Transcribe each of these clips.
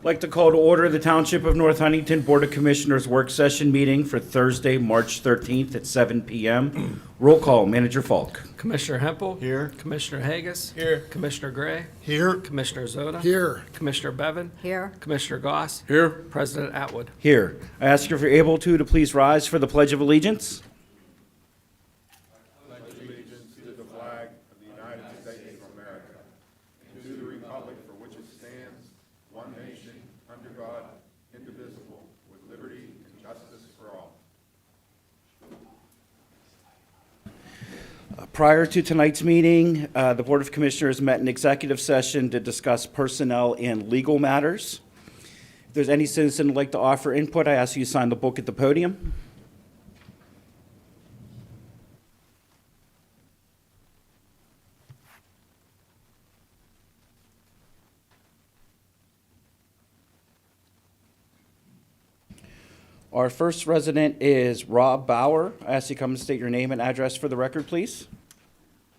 I'd like to call to order the Township of North Huntington Board of Commissioners work session meeting for Thursday, March 13th at 7 p.m. Roll call, Manager Falk. Commissioner Hempel. Here. Commissioner Hagus. Here. Commissioner Gray. Here. Commissioner Zona. Here. Commissioner Bevan. Here. Commissioner Goss. Here. President Atwood. Here. I ask you if you're able to please rise for the Pledge of Allegiance. Allegiance to the flag of the United States of America and to the republic for which it stands, one nation, under God, indivisible, with liberty and justice for all. Prior to tonight's meeting, the Board of Commissioners met in executive session to discuss personnel and legal matters. If there's any citizen who'd like to offer input, I ask you to sign the book at the podium. Our first resident is Rob Bauer. I ask you to come and state your name and address for the record, please.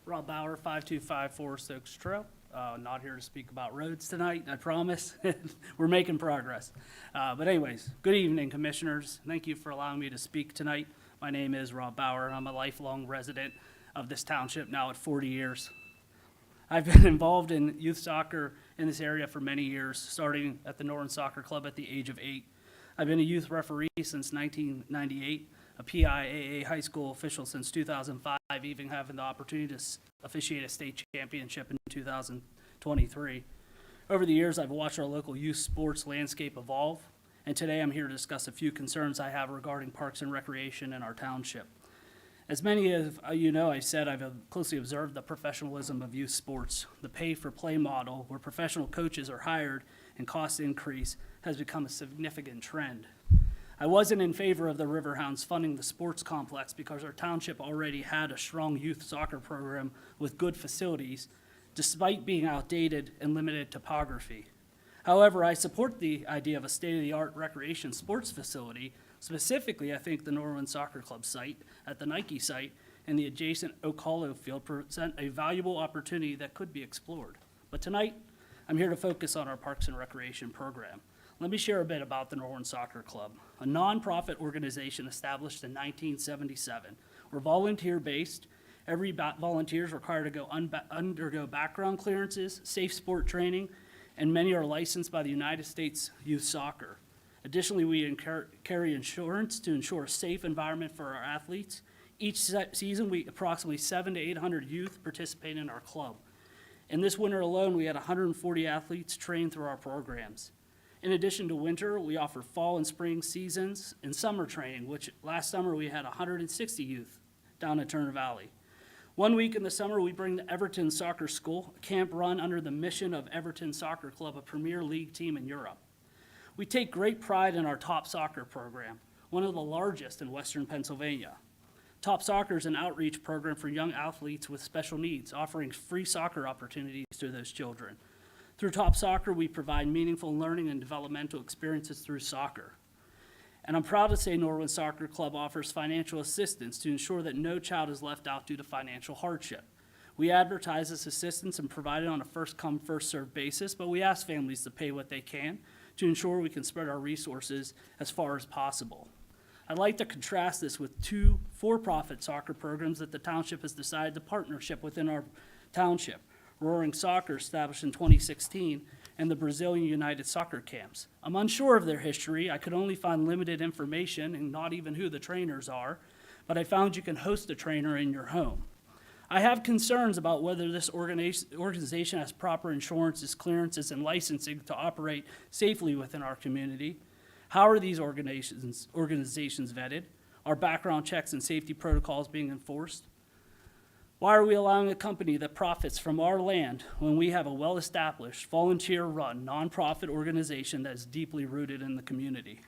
Rob Bauer, 5254 Stokes Trail. Not here to speak about roads tonight, I promise. We're making progress. But anyways, good evening, Commissioners. Thank you for allowing me to speak tonight. My name is Rob Bauer. I'm a lifelong resident of this township, now at 40 years. I've been involved in youth soccer in this area for many years, starting at the Northern Soccer Club at the age of 8. I've been a youth referee since 1998, a PIAA high school official since 2005, even having the opportunity to officiate a state championship in 2023. Over the years, I've watched our local youth sports landscape evolve, and today I'm here to discuss a few concerns I have regarding parks and recreation in our township. As many of you know, I've closely observed the professionalism of youth sports. The pay-for-play model, where professional coaches are hired and costs increase, has become a significant trend. I wasn't in favor of the Riverhounds funding the sports complex because our township already had a strong youth soccer program with good facilities, despite being outdated and limited topography. However, I support the idea of a state-of-the-art recreation sports facility. Specifically, I think the Norwood Soccer Club site at the Nike site and the adjacent Oak Hollow field present a valuable opportunity that could be explored. But tonight, I'm here to focus on our Parks and Recreation program. Let me share a bit about the Norwood Soccer Club, a nonprofit organization established in 1977. We're volunteer-based. Every volunteer is required to undergo background clearances, safe sport training, and many are licensed by the United States Youth Soccer. Additionally, we carry insurance to ensure a safe environment for our athletes. Each season, we approximately 700 to 800 youth participate in our club. In this winter alone, we had 140 athletes trained through our programs. In addition to winter, we offer fall and spring seasons and summer training, which last summer we had 160 youth down at Turner Valley. 1 week in the summer, we bring the Everton Soccer School, a camp run under the mission of Everton Soccer Club, a Premier League team in Europe. We take great pride in our Top Soccer program, one of the largest in Western Pennsylvania. Top Soccer is an outreach program for young athletes with special needs, offering free soccer opportunities to those children. Through Top Soccer, we provide meaningful learning and developmental experiences through soccer. And I'm proud to say Norwood Soccer Club offers financial assistance to ensure that no child is left out due to financial hardship. We advertise this assistance and provide it on a first-come, first-served basis, but we ask families to pay what they can to ensure we can spread our resources as far as possible. I'd like to contrast this with two for-profit soccer programs that the township has decided to partnership within our township. Roaring Soccer, established in 2016, and the Brazilian United Soccer Camps. I'm unsure of their history. I could only find limited information and not even who the trainers are, but I found you can host a trainer in your home. I have concerns about whether this organization has proper insurances, clearances, and licensing to operate safely within our community. How are these organizations vetted? Are background checks and safety protocols being enforced? Why are we allowing a company that profits from our land when we have a well-established, volunteer-run, nonprofit organization that is deeply rooted in the community?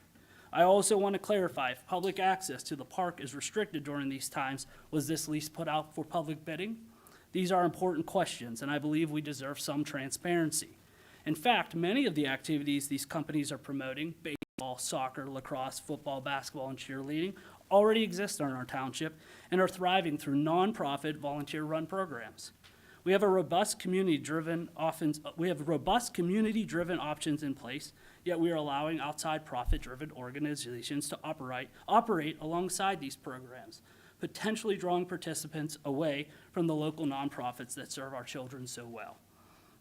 I also want to clarify, if public access to the park is restricted during these times, was this lease put out for public bidding? These are important questions, and I believe we deserve some transparency. In fact, many of the activities these companies are promoting, baseball, soccer, lacrosse, football, basketball, and cheerleading, already exist in our township and are thriving through nonprofit volunteer-run programs. We have robust community-driven options in place, yet we are allowing outside profit-driven organizations to operate alongside these programs, potentially drawing participants away from the local nonprofits that serve our children so well.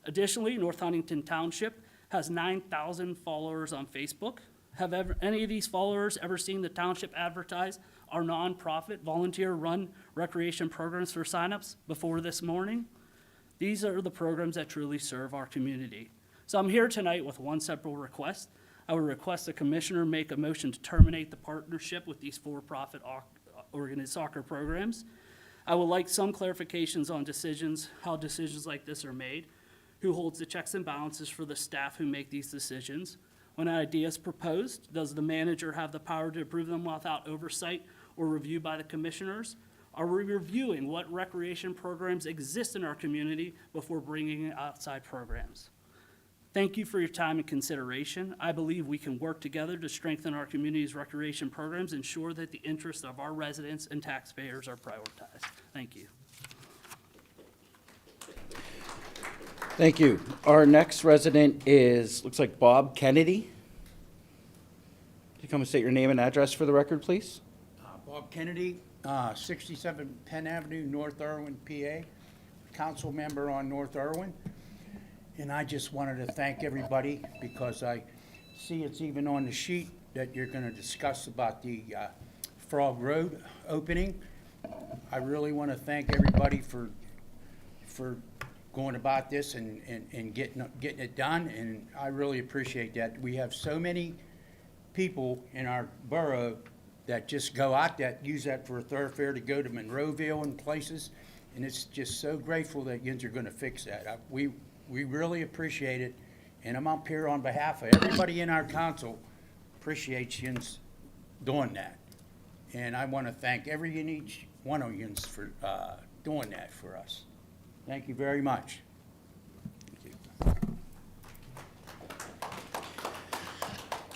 Additionally, North Huntington Township has 9,000 followers on Facebook. Have any of these followers ever seen the township advertise our nonprofit volunteer-run recreation programs for signups before this morning? These are the programs that truly serve our community. So I'm here tonight with one simple request. I would request the commissioner make a motion to terminate the partnership with these for-profit organized soccer programs. I would like some clarifications on how decisions like this are made, who holds the checks and balances for the staff who make these decisions. When an idea is proposed, does the manager have the power to approve them without oversight or review by the commissioners? Are we reviewing what recreation programs exist in our community before bringing in outside programs? Thank you for your time and consideration. I believe we can work together to strengthen our community's recreation programs, ensure that the interests of our residents and taxpayers are prioritized. Thank you. Thank you. Our next resident looks like Bob Kennedy. Can you come and state your name and address for the record, please? Bob Kennedy, 67 Penn Avenue, North Irwin, PA, council member on North Irwin. And I just wanted to thank everybody because I see it's even on the sheet that you're going to discuss about the Frog Road opening. I really want to thank everybody for going about this and getting it done, and I really appreciate that. We have so many people in our borough that just go out that use that for a thoroughfare to go to Monroeville and places, and it's just so grateful that yous are going to fix that. We really appreciate it, and I'm up here on behalf of everybody in our council. Appreciate yous doing that, and I want to thank every and each one of yous for doing that for us. Thank you very much.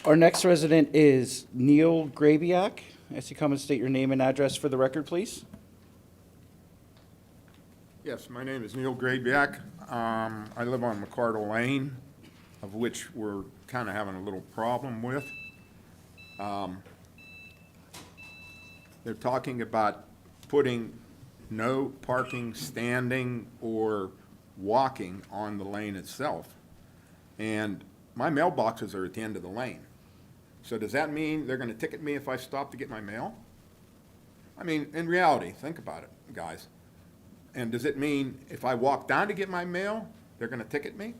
Our next resident is Neil Grabiak. As you come and state your name and address for the record, please. Yes, my name is Neil Grabiak. I live on Mardo Lane, of which we're kind of having a little problem with. They're talking about putting no parking, standing, or walking on the lane itself. And my mailboxes are at the end of the lane. So does that mean they're going to ticket me if I stop to get my mail? I mean, in reality, think about it, guys. And does it mean if I walk down to get my mail, they're going to ticket me?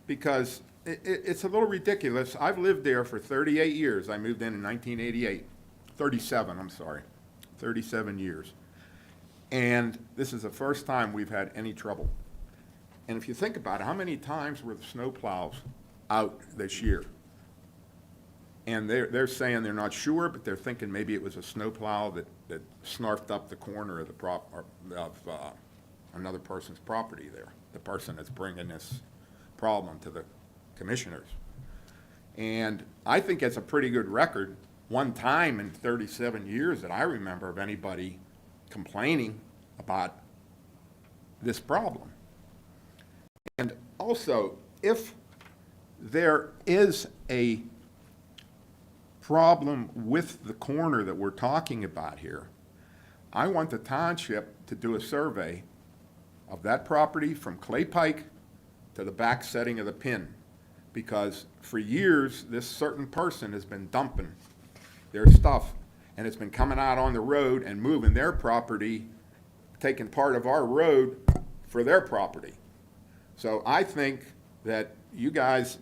Because it's a little ridiculous. I've lived there for 38 years. I moved in 1988. 37, I'm sorry. 37 years. And this is the first time we've had any trouble. And if you think about it, how many times were the snow plows out this year? And they're saying they're not sure, but they're thinking maybe it was a snow plow that snarfed up the corner of another person's property there, the person that's bringing this problem to the commissioners. And I think it's a pretty good record. One time in 37 years that I remember of anybody complaining about this problem. And also, if there is a problem with the corner that we're talking about here, I want the township to do a survey of that property from Clay Pike to the back setting of the pin, because for years this certain person has been dumping their stuff, and it's been coming out on the road and moving their property, taking part of our road for their property. So I think that you guys,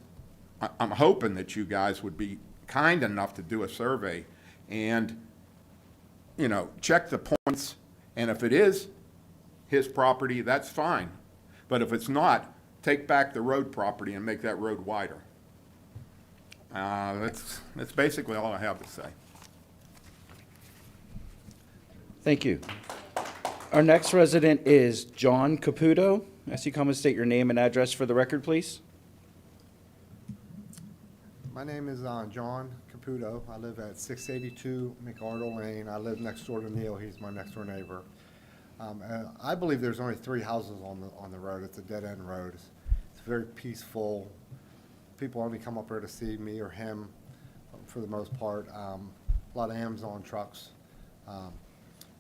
I'm hoping that you guys would be kind enough to do a survey and, you know, check the points, and if it is his property, that's fine. But if it's not, take back the road property and make that road wider. That's basically all I have to say. Thank you. Our next resident is John Caputo. As you come and state your name and address for the record, please. My name is John Caputo. I live at 682 McArdle Lane. I live next door to Neil. He's my next door neighbor. I believe there's only 3 houses on the road. It's a dead-end road. It's very peaceful. People only come up here to see me or him for the most part. A lot of Amazon trucks.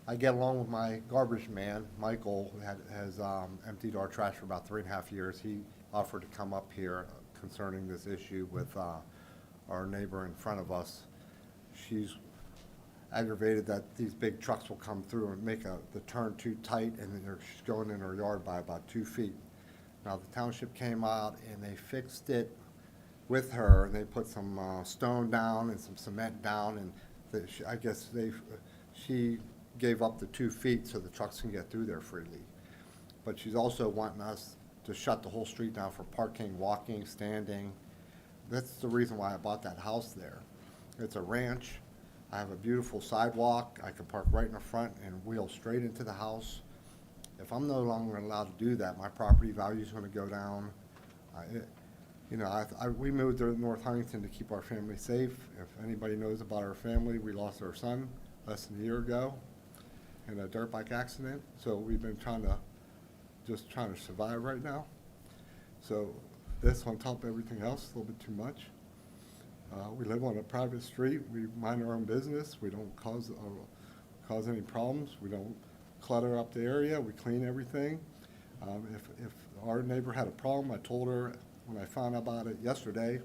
I get along with my garbage man, Michael, who has emptied our trash for about 3.5 years. He offered to come up here concerning this issue with our neighbor in front of us. She's aggravated that these big trucks will come through and make the turn too tight, and then she's going in her yard by about 2 feet. Now, the township came out and they fixed it with her, and they put some stone down and some cement down, and I guess she gave up the 2 feet so the trucks can get through there freely. But she's also wanting us to shut the whole street down for parking, walking, standing. That's the reason why I bought that house there. It's a ranch. I have a beautiful sidewalk. I can park right in the front and wheel straight into the house. If I'm no longer allowed to do that, my property value is going to go down. We moved to North Huntington to keep our family safe. If anybody knows about our family, we lost our son less than a year ago in a dirt bike accident. So we've been trying to survive right now. So this on top of everything else, a little bit too much. We live on a private street. We mind our own business. We don't cause any problems. We don't clutter up the area. We clean everything. If our neighbor had a problem, I told her when I found out about it yesterday,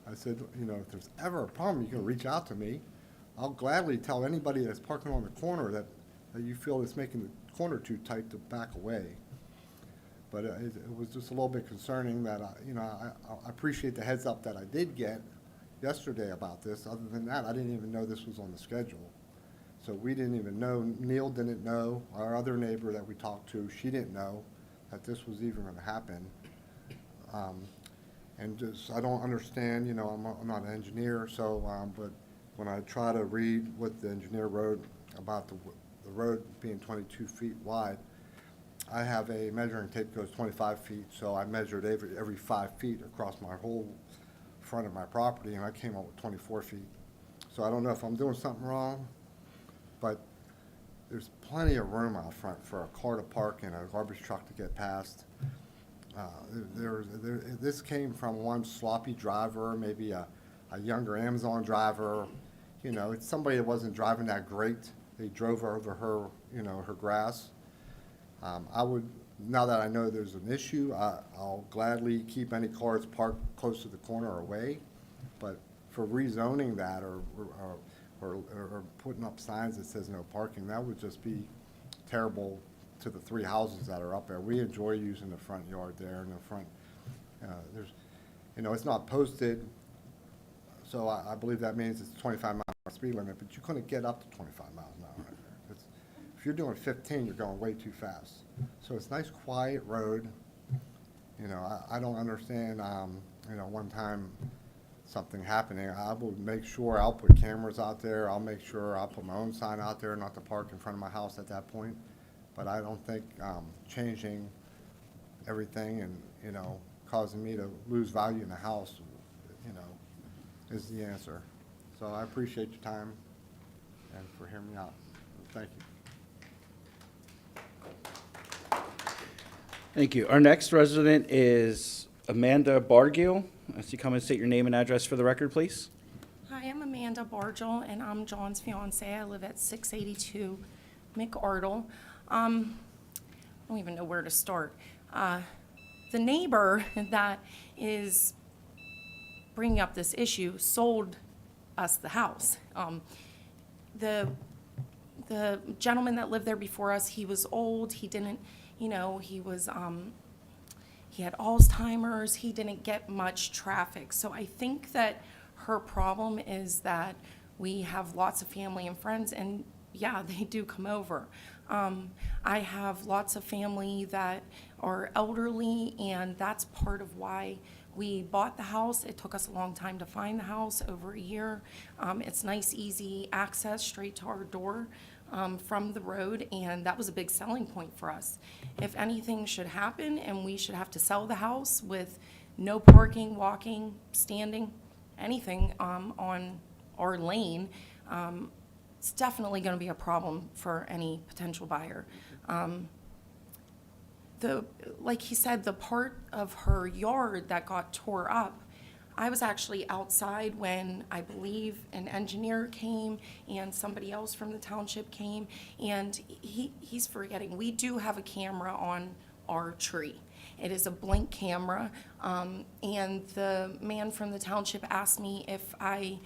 I said, if there's ever a problem, you can reach out to me. I'll gladly tell anybody that's parking on the corner that you feel is making the corner too tight to back away. But it was just a little bit concerning that, I appreciate the heads up that I did get yesterday about this. Other than that, I didn't even know this was on the schedule. So we didn't even know, Neil didn't know, our other neighbor that we talked to, she didn't know that this was even going to happen. And just, I don't understand, I'm not an engineer, so, but when I try to read what the engineer wrote about the road being 22 feet wide, I have a measuring tape that goes 25 feet, so I measured every 5 feet across my whole front of my property, and I came up with 24 feet. So I don't know if I'm doing something wrong, but there's plenty of room out front for a car to park and a garbage truck to get past. This came from one sloppy driver, maybe a younger Amazon driver. It's somebody that wasn't driving that great. They drove over her, her grass. Now that I know there's an issue, I'll gladly keep any cars parked close to the corner or away. But for rezoning that or putting up signs that says no parking, that would just be terrible to the 3 houses that are up there. We enjoy using the front yard there in the front. It's not posted, so I believe that means it's 25 mile speed limit, but you couldn't get up to 25 miles an hour. If you're doing 15, you're going way too fast. So it's a nice, quiet road. I don't understand, one time something happening, I will make sure I'll put cameras out there. I'll make sure I'll put my own sign out there, not to park in front of my house at that point. But I don't think changing everything and, causing me to lose value in the house, is the answer. So I appreciate your time and for hearing me out. Thank you. Thank you. Our next resident is Amanda Bargill. As you come and state your name and address for the record, please. Hi, I'm Amanda Bargill, and I'm John's fiance. I live at 682 McArdle. I don't even know where to start. The neighbor that is bringing up this issue sold us the house. The gentleman that lived there before us, he was old. He didn't, he was, he had Alzheimer's. He didn't get much traffic. So I think that her problem is that we have lots of family and friends, and yeah, they do come over. I have lots of family that are elderly, and that's part of why we bought the house. It took us a long time to find the house, over a year. It's nice, easy access straight to our door from the road, and that was a big selling point for us. If anything should happen and we should have to sell the house with no parking, walking, standing, anything on our lane, it's definitely going to be a problem for any potential buyer. Like he said, the part of her yard that got tore up, I was actually outside when I believe an engineer came and somebody else from the township came, and he's forgetting, we do have a camera on our tree. It is a Blink camera, and the man from the township asked me if I,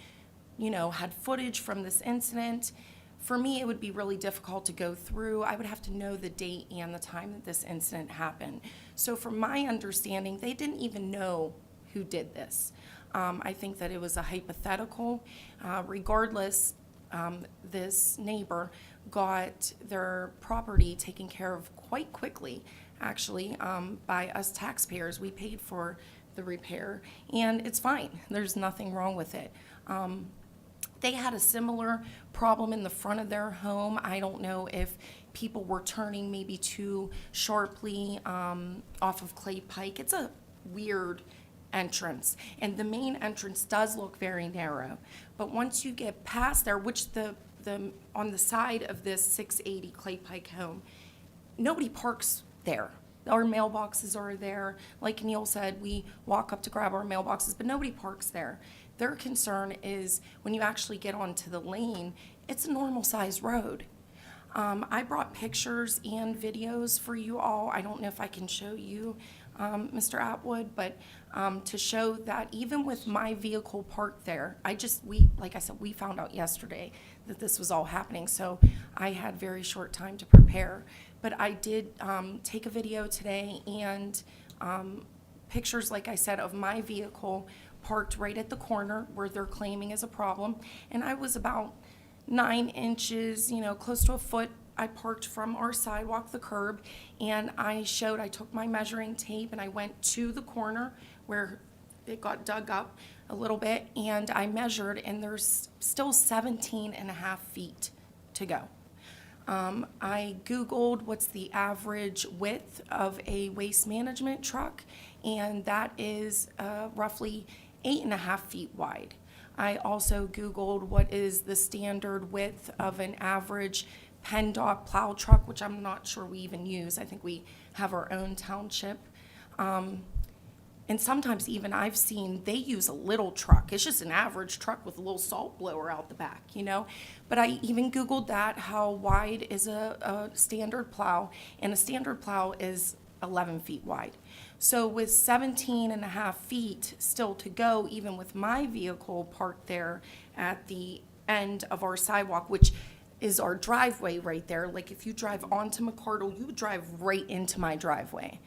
had footage from this incident. For me, it would be really difficult to go through. I would have to know the date and the time that this incident happened. So from my understanding, they didn't even know who did this. I think that it was a hypothetical. Regardless, this neighbor got their property taken care of quite quickly, actually, by us taxpayers. We paid for the repair, and it's fine. There's nothing wrong with it. They had a similar problem in the front of their home. I don't know if people were turning maybe too sharply off of Clay Pike. It's a weird entrance, and the main entrance does look very narrow. But once you get past there, which on the side of this 680 Clay Pike home, nobody parks there. Our mailboxes are there. Like Neil said, we walk up to grab our mailboxes, but nobody parks there. Their concern is when you actually get onto the lane, it's a normal sized road. I brought pictures and videos for you all. I don't know if I can show you, Mr. Atwood, but to show that even with my vehicle parked there, like I said, we found out yesterday that this was all happening, so I had very short time to prepare. But I did take a video today and pictures, like I said, of my vehicle parked right at the corner where they're claiming is a problem. And I was about 9 inches, close to a foot. I parked from our sidewalk, the curb, and I took my measuring tape and I went to the corner where it got dug up a little bit, and I measured, and there's still 17 and a half feet to go. I Googled what's the average width of a waste management truck, and that is roughly 8.5 feet wide. I also Googled what is the standard width of an average PennDOT plow truck, which I'm not sure we even use. I think we have our own township. And sometimes even I've seen they use a little truck. It's just an average truck with a little salt blower out the back, But I even Googled that, how wide is a standard plow, and a standard plow is 11 feet wide. So with 17 and a half feet still to go, even with my vehicle parked there at the end of our sidewalk, which is our driveway right there. Like if you drive onto McCardle, you would drive right into my driveway.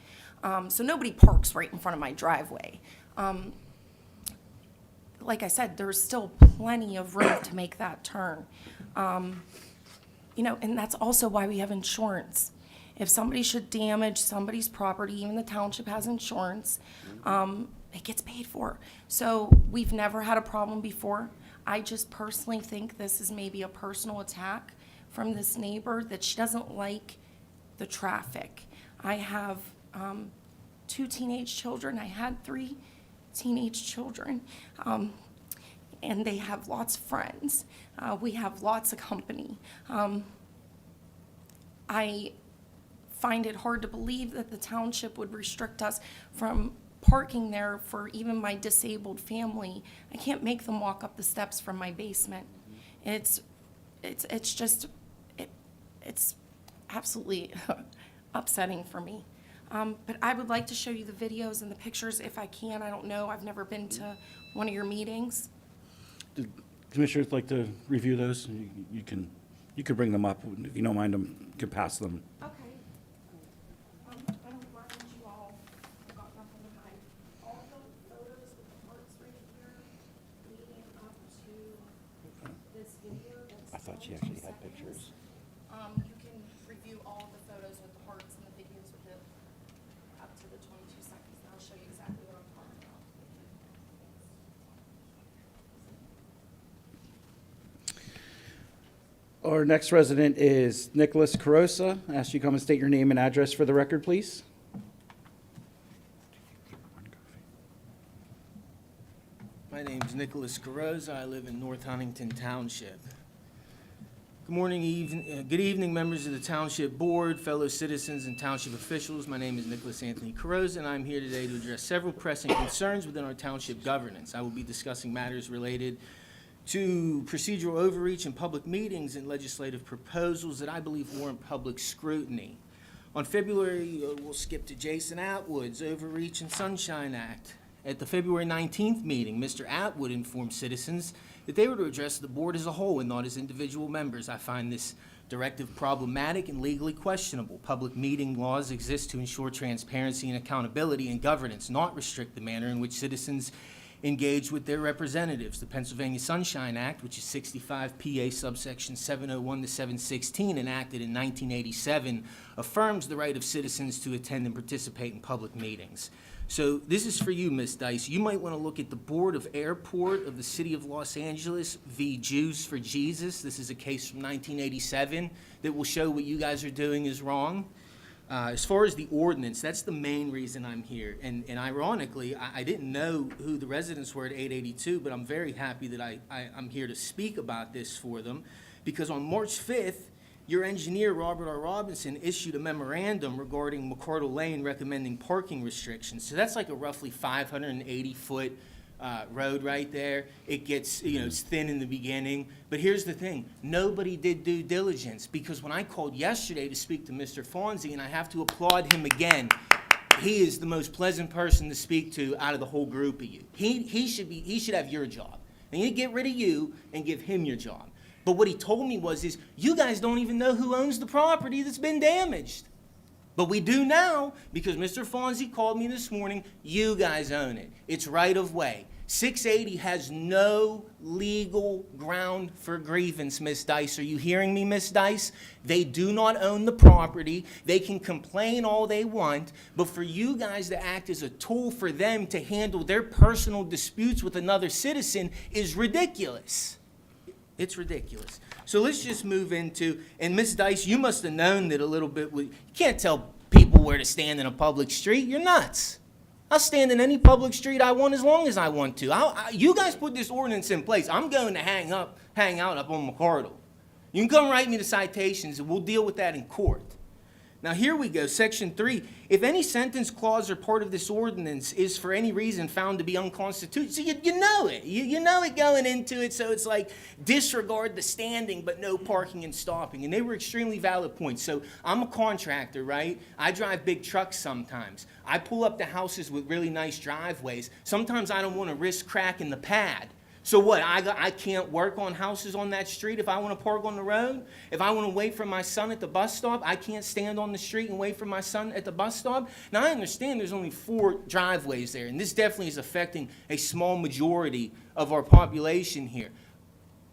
So nobody parks right in front of my driveway. Like I said, there's still plenty of room to make that turn. And that's also why we have insurance. If somebody should damage somebody's property, even the township has insurance, it gets paid for. So we've never had a problem before. I just personally think this is maybe a personal attack from this neighbor, that she doesn't like the traffic. I have 2 teenage children. I had 3 teenage children, and they have lots of friends. We have lots of company. I find it hard to believe that the township would restrict us from parking there for even my disabled family. I can't make them walk up the steps from my basement. It's absolutely upsetting for me. But I would like to show you the videos and the pictures if I can. I don't know. I've never been to one of your meetings. Do commissioners like to review those? You can bring them up. If you don't mind them, you can pass them. Okay. I don't mind you all. I've got nothing to hide. All the photos with the parts right here leading up to this video. I thought she actually had pictures. You can review all the photos with the hearts and the videos with it up to the 22 seconds, and I'll show you exactly what I'm talking about. Our next resident is Nicholas Carosa. I ask you to come and state your name and address for the record, please. My name's Nicholas Carosa. I live in North Huntington Township. Good Good evening, members of the Township Board, fellow citizens, and township officials. My name is Nicholas Anthony Carrozza, and I'm here today to address several pressing concerns within our township governance. I will be discussing matters related to procedural overreach in public meetings and legislative proposals that I believe warrant public scrutiny. On February, we'll skip to Jason Atwood's Overreach and Sunshine Act. At the February 19th meeting, Mr. Atwood informed citizens that they were to address the board as a whole and not as individual members. I find this directive problematic and legally questionable. Public meeting laws exist to ensure transparency and accountability in governance, not restrict the manner in which citizens engage with their representatives. The Pennsylvania Sunshine Act, which is 65 PA subsection 701 to 716, enacted in 1987, affirms the right of citizens to attend and participate in public meetings. So this is for you, Ms. Dice. You might want to look at the Board of Airport of the City of Los Angeles v. Jews for Jesus. This is a case from 1987 that will show what you guys are doing is wrong. As far as the ordinance, that's the main reason I'm here. And ironically, I didn't know who the residents were at 882, but I'm very happy that I'm here to speak about this for them, because on March 5th, your engineer, Robert R. Robinson, issued a memorandum regarding Mardo Lane recommending parking restrictions. So that's like a roughly 580-foot road right there. It gets, it's thin in the beginning. But here's the thing. Nobody did due diligence, because when I called yesterday to speak to Mr. Fonzie, and I have to applaud him again, he is the most pleasant person to speak to out of the whole group of you. He should have your job. And you get rid of you and give him your job. But what he told me is you guys don't even know who owns the property that's been damaged. But we do now, because Mr. Fonzie called me this morning. You guys own it. It's right of way. 680 has no legal ground for grievance, Miss Dice. Are you hearing me, Miss Dice? They do not own the property. They can complain all they want, but for you guys to act as a tool for them to handle their personal disputes with another citizen is ridiculous. It's ridiculous. So let's just move into, and Miss Dice, you must have known that a little bit. You can't tell people where to stand in a public street. You're nuts. I'll stand in any public street I want as long as I want to. You guys put this ordinance in place. I'm going to hang out up on McCardle. You can come write me the citations, and we'll deal with that in court. Now, here we go, Section 3. If any sentence, clause, or part of this ordinance is for any reason found to be unconstitutional, so you know it. You know it going into it, so it's like disregard the standing but no parking and stopping. And they were extremely valid points. So I'm a contractor, right? I drive big trucks sometimes. I pull up to houses with really nice driveways. Sometimes I don't want to risk cracking the pad. So what, I can't work on houses on that street if I want to park on the road? If I want to wait for my son at the bus stop, I can't stand on the street and wait for my son at the bus stop? Now, I understand there's only 4 driveways there, and this definitely is affecting a small majority of our population here.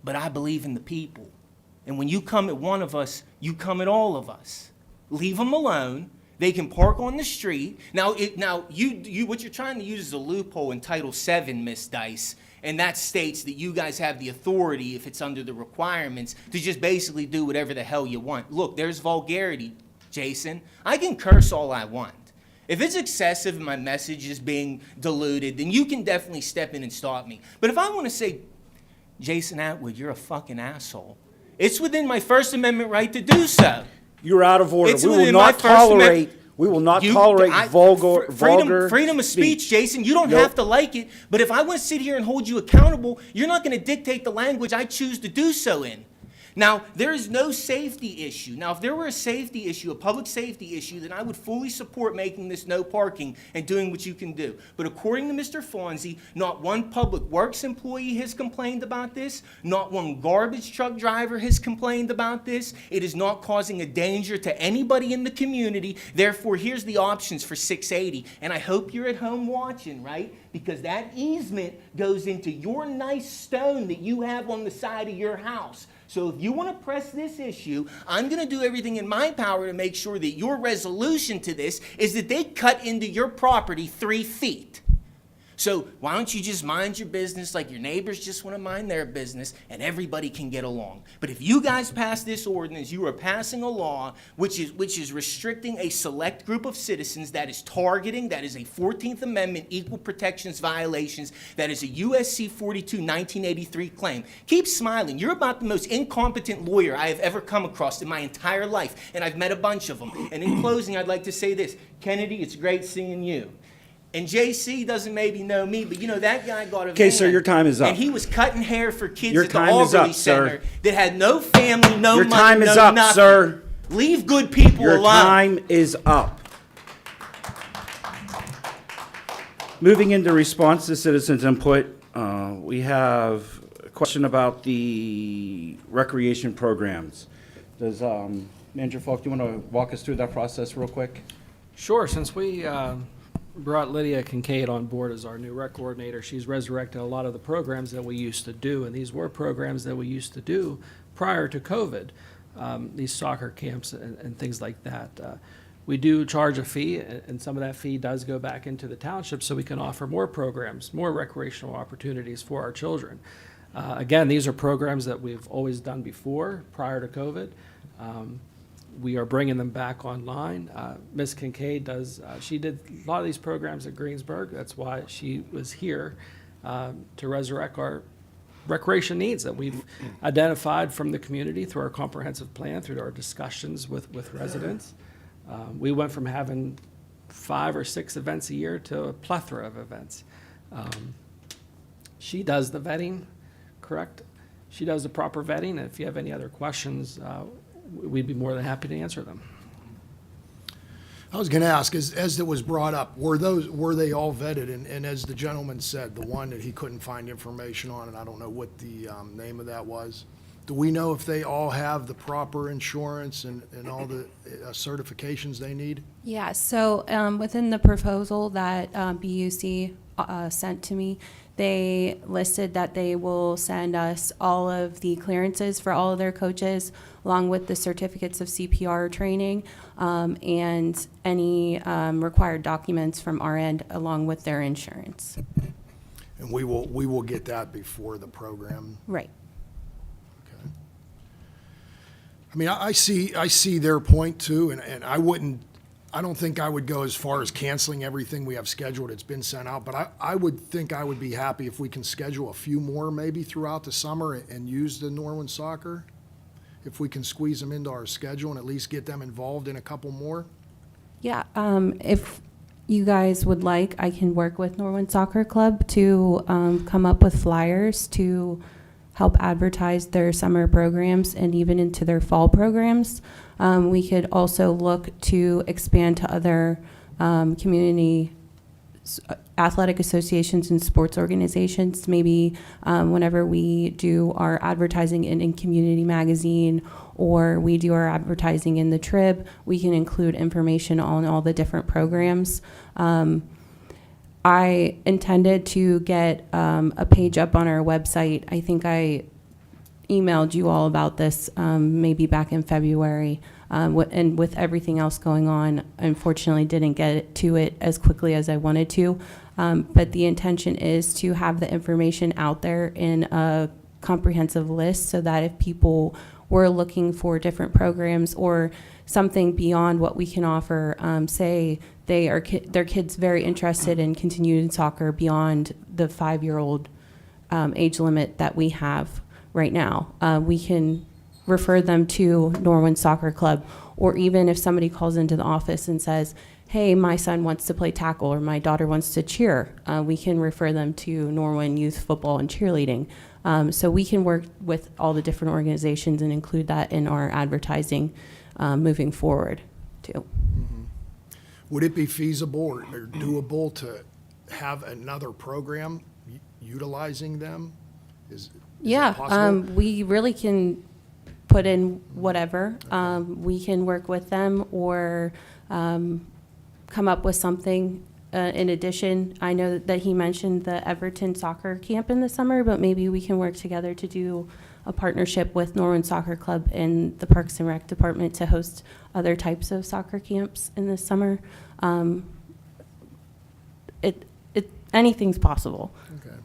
But I believe in the people. And when you come at one of us, you come at all of us. Leave them alone. They can park on the street. Now, what you're trying to use is a loophole in Title VII, Miss Dice. And that states that you guys have the authority, if it's under the requirements, to just basically do whatever the hell you want. Look, there's vulgarity, Jason. I can curse all I want. If it's excessive and my message is being diluted, then you can definitely step in and stop me. But if I want to say, Jason Atwood, you're a fucking asshole, it's within my First Amendment right to do so. You're out of order. It's within my First Amendment. We will not tolerate vulgar freedom of speech, Jason. You don't have to like it, but if I want to sit here and hold you accountable, you're not going to dictate the language I choose to do so in. Now, there is no safety issue. Now, if there were a safety issue, a public safety issue, then I would fully support making this no parking and doing what you can do. But according to Mr. Fonzie, not one public works employee has complained about this. Not one garbage truck driver has complained about this. It is not causing a danger to anybody in the community. Therefore, here's the options for 680. And I hope you're at home watching, right? Because that easement goes into your nice stone that you have on the side of your house. So if you want to press this issue, I'm going to do everything in my power to make sure that your resolution to this is that they cut into your property 3 feet. So why don't you just mind your business like your neighbors just want to mind their business, and everybody can get along? But if you guys pass this ordinance, you are passing a law which is restricting a select group of citizens, that is targeting, that is a 14th Amendment equal protections violations, that is a USC 42 1983 claim. Keep smiling. You're about the most incompetent lawyer I have ever come across in my entire life, and I've met a bunch of them. And in closing, I'd like to say this. Kennedy, it's great seeing you. And JC doesn't maybe know me, but you know, that guy got a Okay, van, sir, your time is up. and he was cutting hair for kids Your at the time is Albury up, sir. Center that had no family, no Your money, time is no up, nothing. sir. Leave good people Your alone. time is up. Moving into response to citizens' input, we have a question about the recreation programs. Does Manager Falk, do you want to walk us through that process real quick? Sure, since we brought Lydia Kincaid on board as our new rec coordinator, she's resurrected a lot of the programs that we used to do, and these were programs that we used to do prior to COVID, these soccer camps and things like that. We do charge a fee, and some of that fee does go back into the township so we can offer more programs, more recreational opportunities for our children. Again, these are programs that we've always done before, prior to COVID. We are bringing them back online. Ms. Kincaid she did a lot of these programs at Greensburg. That's why she was here to resurrect our recreation needs that we've identified from the community through our comprehensive plan, through our discussions with residents. We went from having 5 or 6 events a year to a plethora of events. She does the vetting, correct? She does the proper vetting, and if you have any other questions, we'd be more than happy to answer them. I was going to ask, as it was brought up, were they all vetted? And as the gentleman said, the one that he couldn't find information on, and I don't know what the name of that was, do we know if they all have the proper insurance and all the certifications they need? Yeah, so within the proposal that BUC sent to me, they listed that they will send us all of the clearances for all of their coaches, along with the certificates of CPR training, and any required documents from our end, along with their insurance. And we will get that before the program. Right. Okay. I mean, I see their point too, and I don't think I would go as far as canceling everything we have scheduled. It's been sent out, but I would think I would be happy if we can schedule a few more maybe throughout the summer and use the Norwin soccer. If we can squeeze them into our schedule and at least get them involved in a couple more. Yeah, if you guys would like, I can work with Norwin Soccer Club to come up with flyers to help advertise their summer programs and even into their fall programs. We could also look to expand to other community athletic associations and sports organizations. Maybe whenever we do our advertising in Community Magazine, or we do our advertising in the Trib, we can include information on all the different programs. I intended to get a page up on our website. I think I emailed you all about this maybe back in February. And with everything else going on, unfortunately didn't get to it as quickly as I wanted to. But the intention is to have the information out there in a comprehensive list so that if people were looking for different programs or something beyond what we can offer, say their kid's very interested in continuing soccer beyond the 5-year-old age limit that we have right now, we can refer them to Norwin Soccer Club. Or even if somebody calls into the office and says, hey, my son wants to play tackle or my daughter wants to cheer, we can refer them to Norwin Youth Football and Cheerleading. So we can work with all the different organizations and include that in our advertising moving forward too. Mm-hmm. Would it be feasible or doable to have another program utilizing them? Is Yeah, that possible? we really can put in whatever. We can work with them or come up with something in addition. I know that he mentioned the Everton soccer camp in the summer, but maybe we can work together to do a partnership with Norwin Soccer Club and the Parks and Rec Department to host other types of soccer camps in the summer. anything's possible. Okay.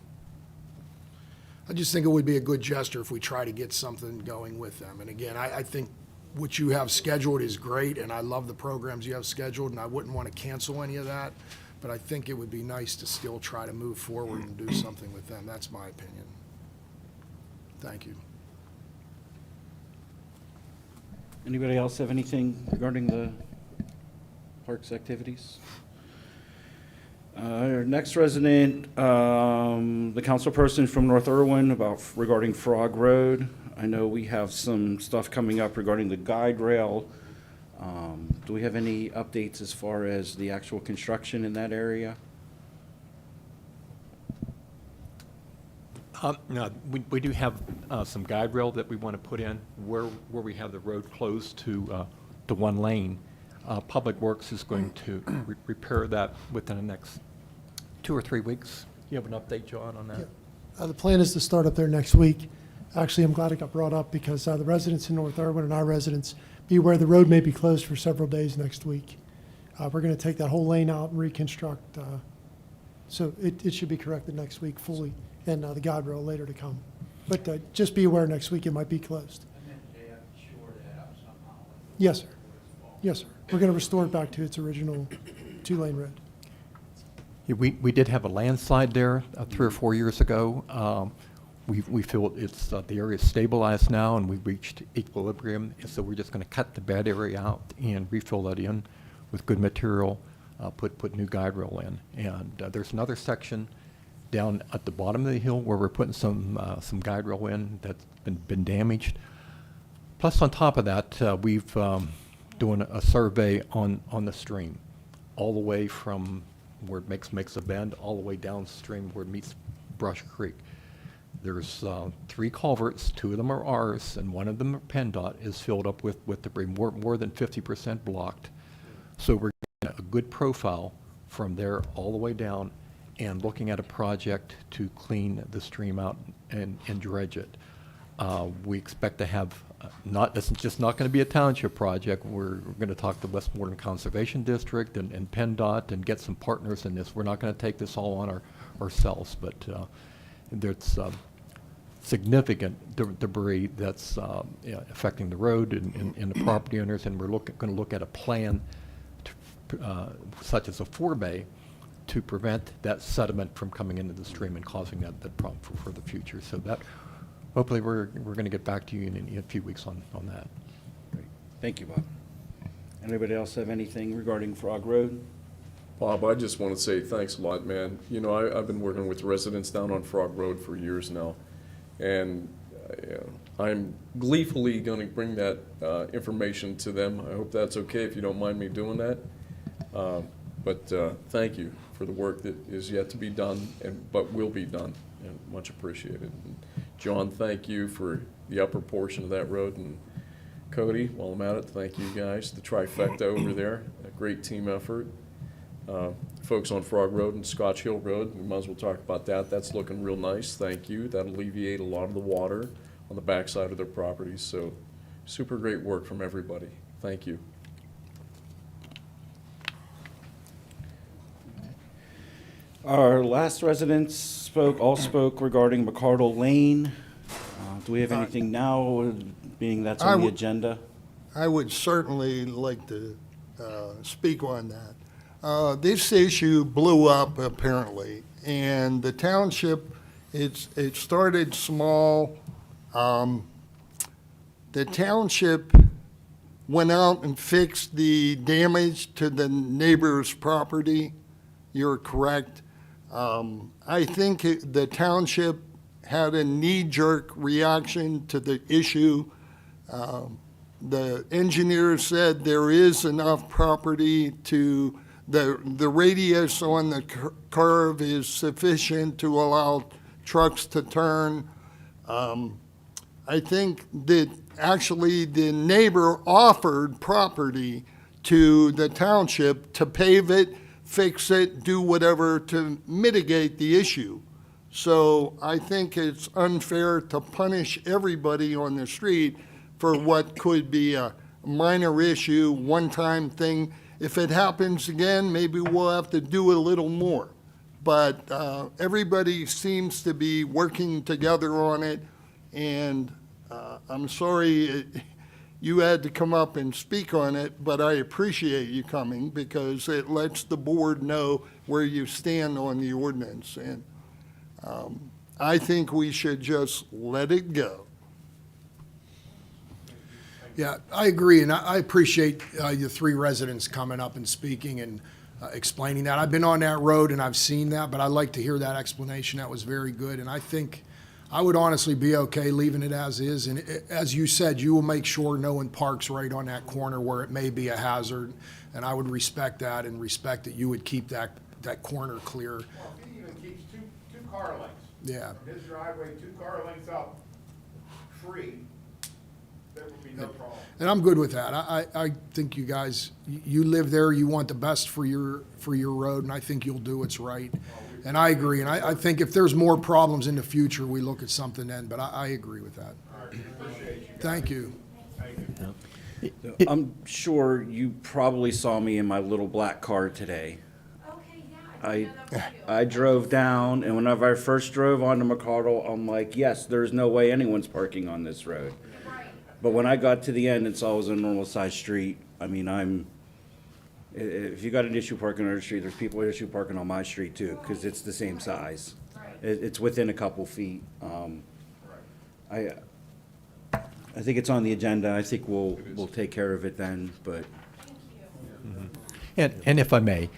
I just think it would be a good gesture if we try to get something going with them. And again, I think what you have scheduled is great, and I love the programs you have scheduled, and I wouldn't want to cancel any of that. But I think it would be nice to still try to move forward and do something with them. That's my opinion. Thank you. Anybody else have anything regarding the parks activities? Our next resident, the councilperson from North Irwin regarding Frog Road. I know we have some stuff coming up regarding the guide rail. Do we have any updates as far as the actual construction in that area? No, we do have some guide rail that we want to put in where we have the road closed to one lane. Public Works is going to repair that within the next 2 or 3 weeks. You have an update, John, on that? The plan is to start up there next week. Actually, I'm glad it got brought up because the residents in North Irwin and our residents be aware the road may be closed for several days next week. We're going to take that whole lane out and reconstruct. So it should be corrected next week fully, and the guide rail later to come. But just be aware next week it might be closed. And then they have to shore that up somehow. Yes, sir. Yes, sir. We're going to restore it back to its original 2-lane road. Yeah, we did have a landslide there 3 or 4 years ago. We feel it's the area is stabilized now, and we've reached equilibrium. And so we're just going to cut the bad area out and refill that in with good material, put new guide rail in. And there's another section down at the bottom of the hill where we're putting some guide rail in that's been damaged. Plus, on top of that, we've doing a survey on the stream, all the way from where it makes a bend, all the way downstream where it meets Brush Creek. There's 3 culverts, 2 of them are ours, and 1 of them, PennDOT, is filled up with debris, more than 50% blocked. So we're getting a good profile from there all the way down and looking at a project to clean the stream out and dredge it. We expect to have, it's just not going to be a township project. We're going to talk to Westmoreland Conservation District and PennDOT and get some partners in this. We're not going to take this all on ourselves, but there's significant debris that's affecting the road and the property owners, and we're going to look at a plan such as a forebay to prevent that sediment from coming into the stream and causing that problem for the future. So that, hopefully we're going to get back to you in a few weeks on that. Great. Thank you, Bob. Anybody else have anything regarding Frog Road? Bob, I just want to say thanks a lot, man. You know, I've been working with residents down on Frog Road for years now, and I'm gleefully going to bring that information to them. I hope that's okay if you don't mind me doing that. But thank you for the work that is yet to be done, but will be done, and much appreciated. And John, thank you for the upper portion of that road, and Cody, while I'm at it, thank you guys, the trifecta over there, a great team effort. Folks on Frog Road and Scotch Hill Road, we might as well talk about that. That's looking real nice, thank you. That'll alleviate a lot of the water on the backside of their properties, so super great work from everybody. Thank you. Our last residents all spoke regarding Mardo Lane. Do we have anything now, being that's on the agenda? I would certainly like to speak on that. This issue blew up apparently, and the township, it started small. The township went out and fixed the damage to the neighbor's property. You're correct. I think the township had a knee-jerk reaction to the issue. The engineer said there is enough property to, the radius on the curve is sufficient to allow trucks to turn. I think that actually the neighbor offered property to the township to pave it, fix it, do whatever to mitigate the issue. So I think it's unfair to punish everybody on the street for what could be a minor issue, one-time thing. If it happens again, maybe we'll have to do a little more. but everybody seems to be working together on it, and I'm sorry you had to come up and speak on it, but I appreciate you coming because it lets the board know where you stand on the ordinance, and I think we should just let it go. Yeah, I agree, and I appreciate the three residents coming up and speaking and explaining that. I've been on that road and I've seen that, but I'd like to hear that explanation. That was very good, and I think I would honestly be okay leaving it as is. And as you said, you will make sure no one parks right on that corner where it may be a hazard, and I would respect that and respect that you would keep that corner clear. Well, if he even keeps two car lengths. Yeah. From his driveway, 2 car lengths up, free, there would be no problem. And I'm good with that. I think you guys, you live there, you want the best for your road, and I think you'll do what's right. And I agree, and I think if there's more problems in the future, we look at something then, but I agree with that. All right, appreciate you guys. Thank you. Thank you. I'm sure you probably saw me in my little black car today. I drove down, and whenever I first drove onto McCardle, I'm like, yes, there's no way anyone's parking on this road. But when I got to the end and saw it was a normal sized street, I mean, if you got an issue parking on the street, there's people with issue parking on my street too, because it's the same size. It's within a couple feet. I think it's on the agenda. I think we'll take care of it then, but. And if I may,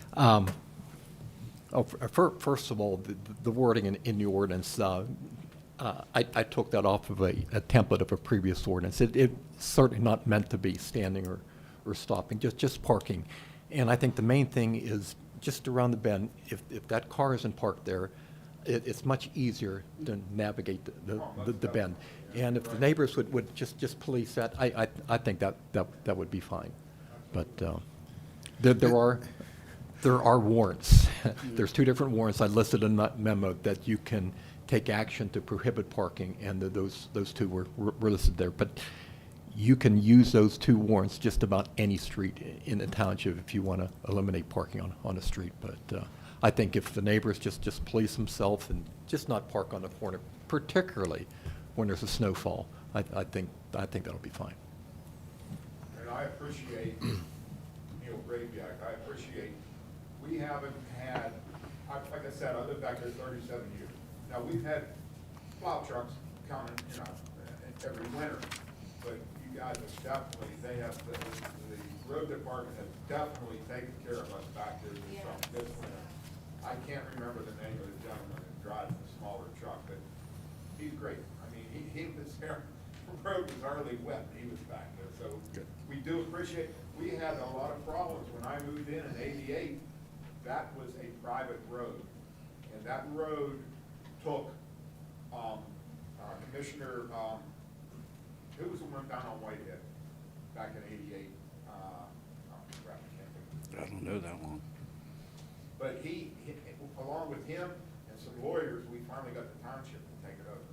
first of all, the wording in the ordinance, I took that off of a template of a previous ordinance. It's certainly not meant to be standing or stopping, just parking. And I think the main thing is just around the bend, if that car isn't parked there, it's much easier to navigate the bend. And if the neighbors would just police that, I think that would be fine. But there are warrants. There's 2 different warrants I listed in that memo that you can take action to prohibit parking, and those 2 were listed there. But you can use those 2 warrants just about any street in the township if you want to eliminate parking on a street. But I think if the neighbors just police themselves and just not park on the corner, particularly when there's a snowfall, I think that'll be fine. And I appreciate Neil Graviak. I appreciate, we haven't had, like I said, I lived back there 37 years. Now, we've had plow trucks coming, every winter, but you guys have definitely, the road department has definitely taken care of us back there this winter. I can't remember the name of the gentleman who drives the smaller truck, but he's great. I mean, he was there, the road was hardly wet, he was back there, so we do appreciate, we had a lot of problems when I moved in '88. That was a private road, and that road took Commissioner, who was the one down on Whitehead back in '88? Crap, I can't think. I don't know that long. But he, along with him and some lawyers, we finally got the township to take it over.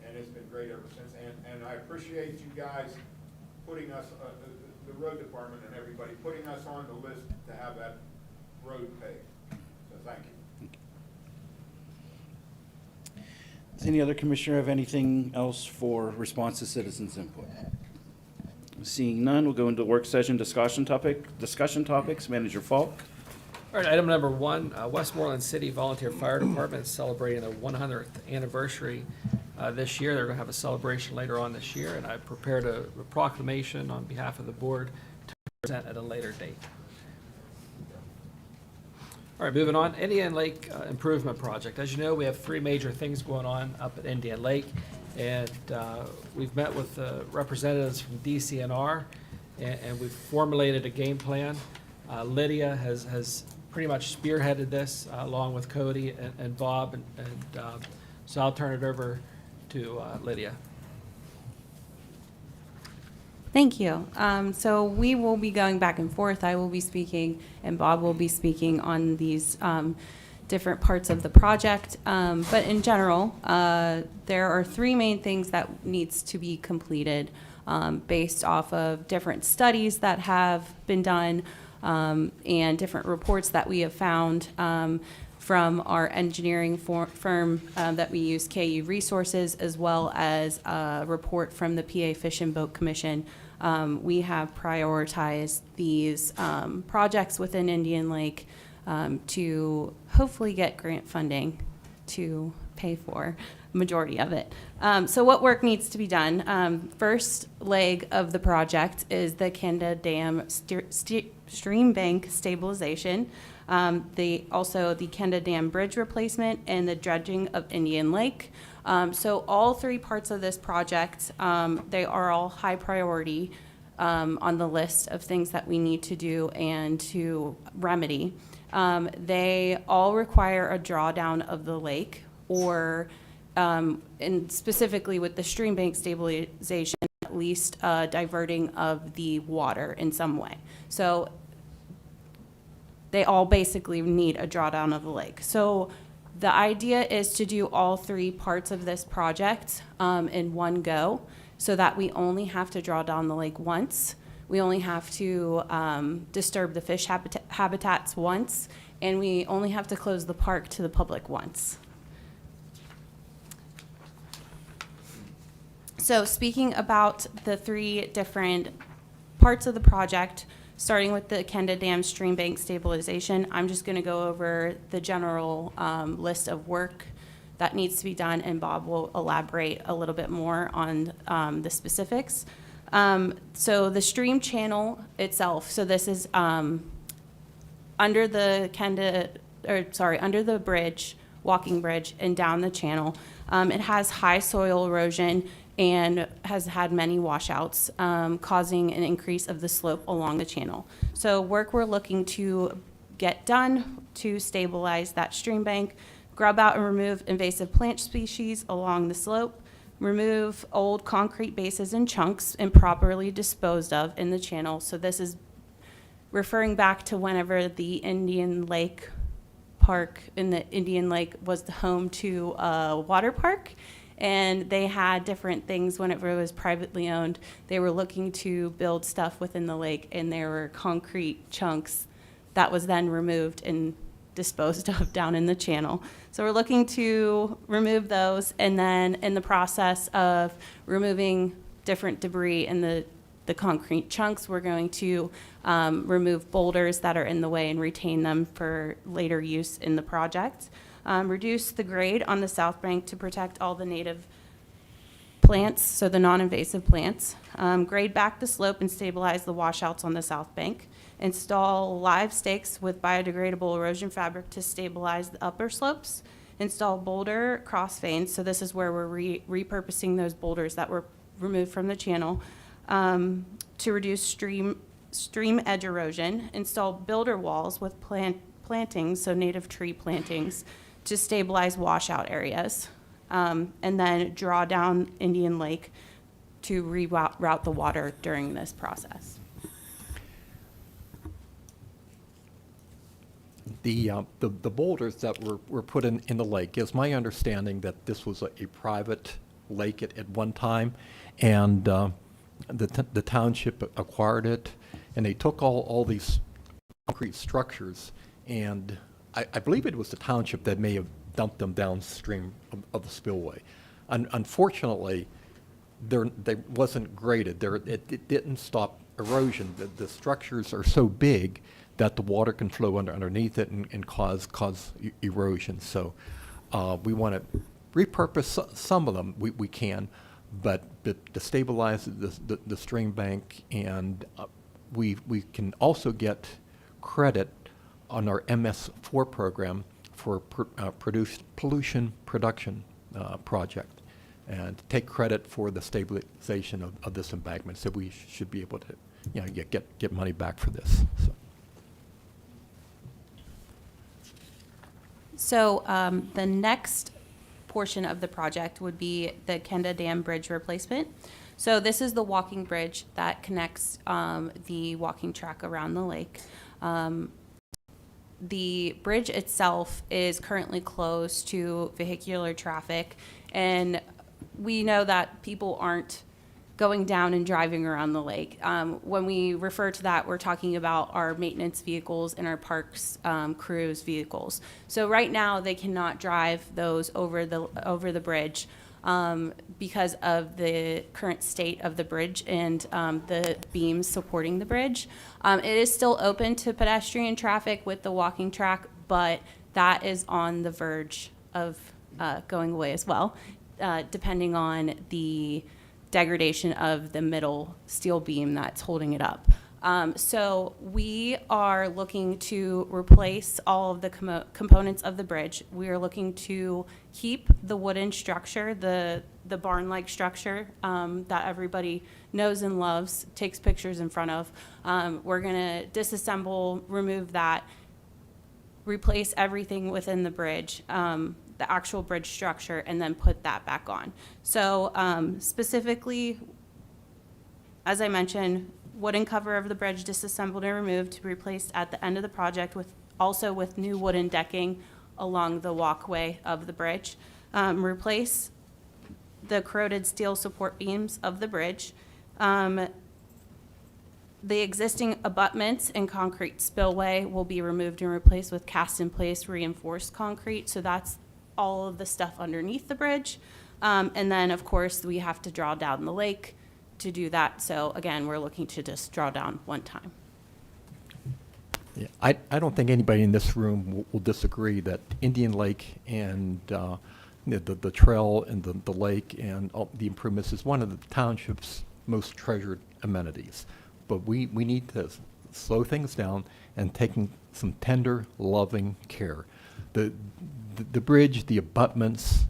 And it's been great ever since. And I appreciate you guys putting us, the road department and everybody, putting us on the list to have that road paved. So thank you. Does any other commissioner have anything else for response to citizens' input? Seeing none, we'll go into work session discussion topics. Manager Falk. All right, item number 1, Westmoreland City Volunteer Fire Department is celebrating their 100th anniversary this year. They're going to have a celebration later on this year, and I prepared a proclamation on behalf of the board to present at a later date. All right, moving on, Indian Lake Improvement Project. As you know, we have 3 major things going on up at Indian Lake, and we've met with representatives from DCNR, and we've formulated a game plan. Lydia has pretty much spearheaded this along with Cody and Bob, and so I'll turn it over to Lydia. Thank you. So we will be going back and forth. I will be speaking, and Bob will be speaking on these different parts of the project. But in general, there are 3 main things that needs to be completed based off of different studies that have been done and different reports that we have found. from our engineering firm that we use, KU Resources, as well as a report from the PA Fish and Boat Commission. We have prioritized these projects within Indian Lake to hopefully get grant funding to pay for the majority of it. So what work needs to be done? First leg of the project is the Kenda Dam stream bank stabilization. Also the Kenda Dam bridge replacement and the dredging of Indian Lake. So all three parts of this project, they are all high priority on the list of things that we need to do and to remedy. They all require a drawdown of the lake, or and specifically with the stream bank stabilization, at least diverting of the water in some way. So they all basically need a drawdown of the lake. So the idea is to do all three parts of this project in one go, so that we only have to draw down the lake once. We only have to disturb the fish habitats once, and we only have to close the park to the public once. So speaking about the three different parts of the project, starting with the Kenda Dam stream bank stabilization, I'm just going to go over the general list of work that needs to be done, and Bob will elaborate a little bit more on the specifics. So the stream channel itself, so this is under the under the bridge, walking bridge, and down the channel. It has high soil erosion and has had many washouts, causing an increase of the slope along the channel. So work we're looking to get done to stabilize that stream bank, grub out and remove invasive plant species along the slope, remove old concrete bases and chunks and properly disposed of in the channel. So this is referring back to whenever the Indian Lake Park in the Indian Lake was the home to a water park. And they had different things whenever it was privately owned. They were looking to build stuff within the lake, and there were concrete chunks that was then removed and disposed of down in the channel. So we're looking to remove those, and then in the process of removing different debris in the concrete chunks, we're going to remove boulders that are in the way and retain them for later use in the project. Reduce the grade on the south bank to protect all the native plants, so the non-invasive plants. Grade back the slope and stabilize the washouts on the south bank. Install live stakes with biodegradable erosion fabric to stabilize the upper slopes. Install boulder cross veins, so this is where we're repurposing those boulders that were removed from the channel to reduce stream edge erosion. Install builder walls with plantings, so native tree plantings, to stabilize washout areas, and then draw down Indian Lake to reroute the water during this process. The boulders that were put in the lake, is my understanding that this was a private lake at one time, and the township acquired it, and they took all these concrete structures, and I believe it was the township that may have dumped them downstream of the spillway. Unfortunately, they wasn't graded. It didn't stop erosion. The structures are so big that the water can flow underneath it and cause erosion. So we want to repurpose some of them. We can, but to stabilize the stream bank, and we can also get credit on our MS4 program for pollution production project, and take credit for the stabilization of this embankment. So we should be able to, get money back for this. So the next portion of the project would be the Kenda Dam bridge replacement. So this is the walking bridge that connects the walking track around the lake. The bridge itself is currently closed to vehicular traffic, and we know that people aren't going down and driving around the lake. When we refer to that, we're talking about our maintenance vehicles and our parks crews vehicles. So right now, they cannot drive those over the bridge because of the current state of the bridge and the beams supporting the bridge. It is still open to pedestrian traffic with the walking track, but that is on the verge of going away as well, depending on the degradation of the middle steel beam that's holding it up. So we are looking to replace all of the components of the bridge. We are looking to keep the wooden structure, the barn-like structure that everybody knows and loves, takes pictures in front of. We're gonna disassemble, remove that, replace everything within the bridge, the actual bridge structure, and then put that back on. So specifically, as I mentioned, wooden cover of the bridge disassembled and removed to be replaced at the end of the project also with new wooden decking along the walkway of the bridge. Replace the corroded steel support beams of the bridge. The existing abutments and concrete spillway will be removed and replaced with cast-in-place reinforced concrete. So that's all of the stuff underneath the bridge. And then, of course, we have to draw down the lake to do that. So again, we're looking to just draw down one time. Yeah, I don't think anybody in this room will disagree that Indian Lake and the trail and the lake and all the improvements is one of the township's most treasured amenities. But we need to slow things down and taking some tender, loving care. The bridge, the abutments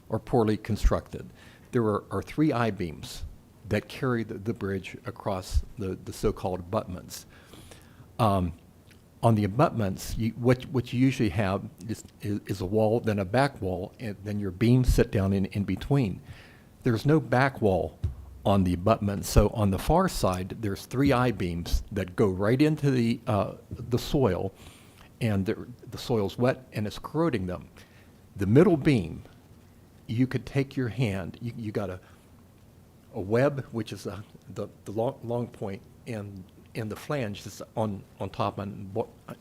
are poorly constructed. There are 3 I-beams that carry the bridge across the so-called abutments. On the abutments, what you usually have is a wall, then a back wall, and then your beams sit down in between. There's no back wall on the abutment. So on the far side, there's 3 I-beams that go right into the soil, and the soil's wet and it's corroding them. The middle beam, you could take your hand, you got a web, which is the long point, and the flange is on top and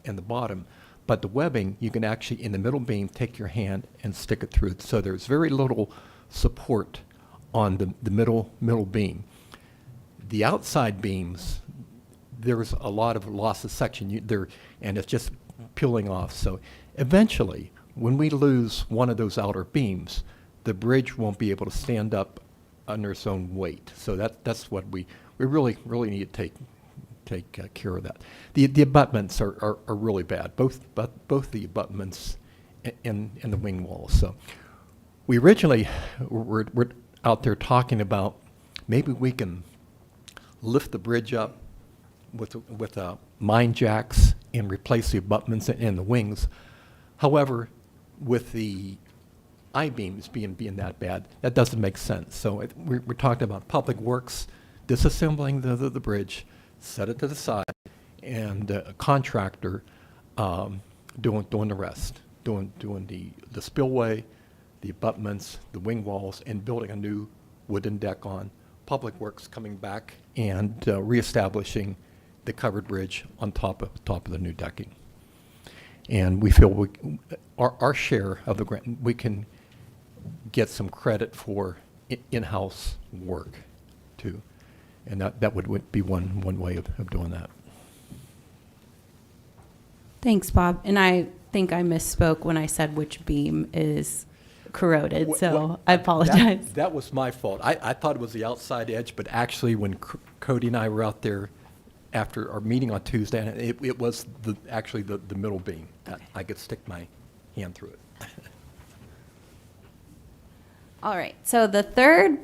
the bottom. But the webbing, you can actually, in the middle beam, take your hand and stick it through. So there's very little support on the middle beam. The outside beams, there's a lot of loss of section and it's just peeling off. So eventually, when we lose one of those outer beams, the bridge won't be able to stand up under its own weight. So that's what we really need to take care of that. The abutments are really bad, both the abutments and the wing walls. So we originally were out there talking about maybe we can lift the bridge up with mine jacks and replace the abutments and the wings. However, with the I-beams being that bad, that doesn't make sense. So we're talking about Public Works disassembling the bridge, set it to the side, and a contractor doing the rest, doing the spillway, the abutments, the wing walls, and building a new wooden deck on. Public Works coming back and reestablishing the covered bridge on top of the new decking. And we feel our share of the grant, we can get some credit for in-house work too. And that would be one way of doing that. Thanks, Bob. And I think I misspoke when I said which beam is corroded, so I apologize. That was my fault. I thought it was the outside edge, but actually when Cody and I were out there after our meeting on Tuesday, it was actually the middle beam. Okay. I could stick my hand through it. All right, so the third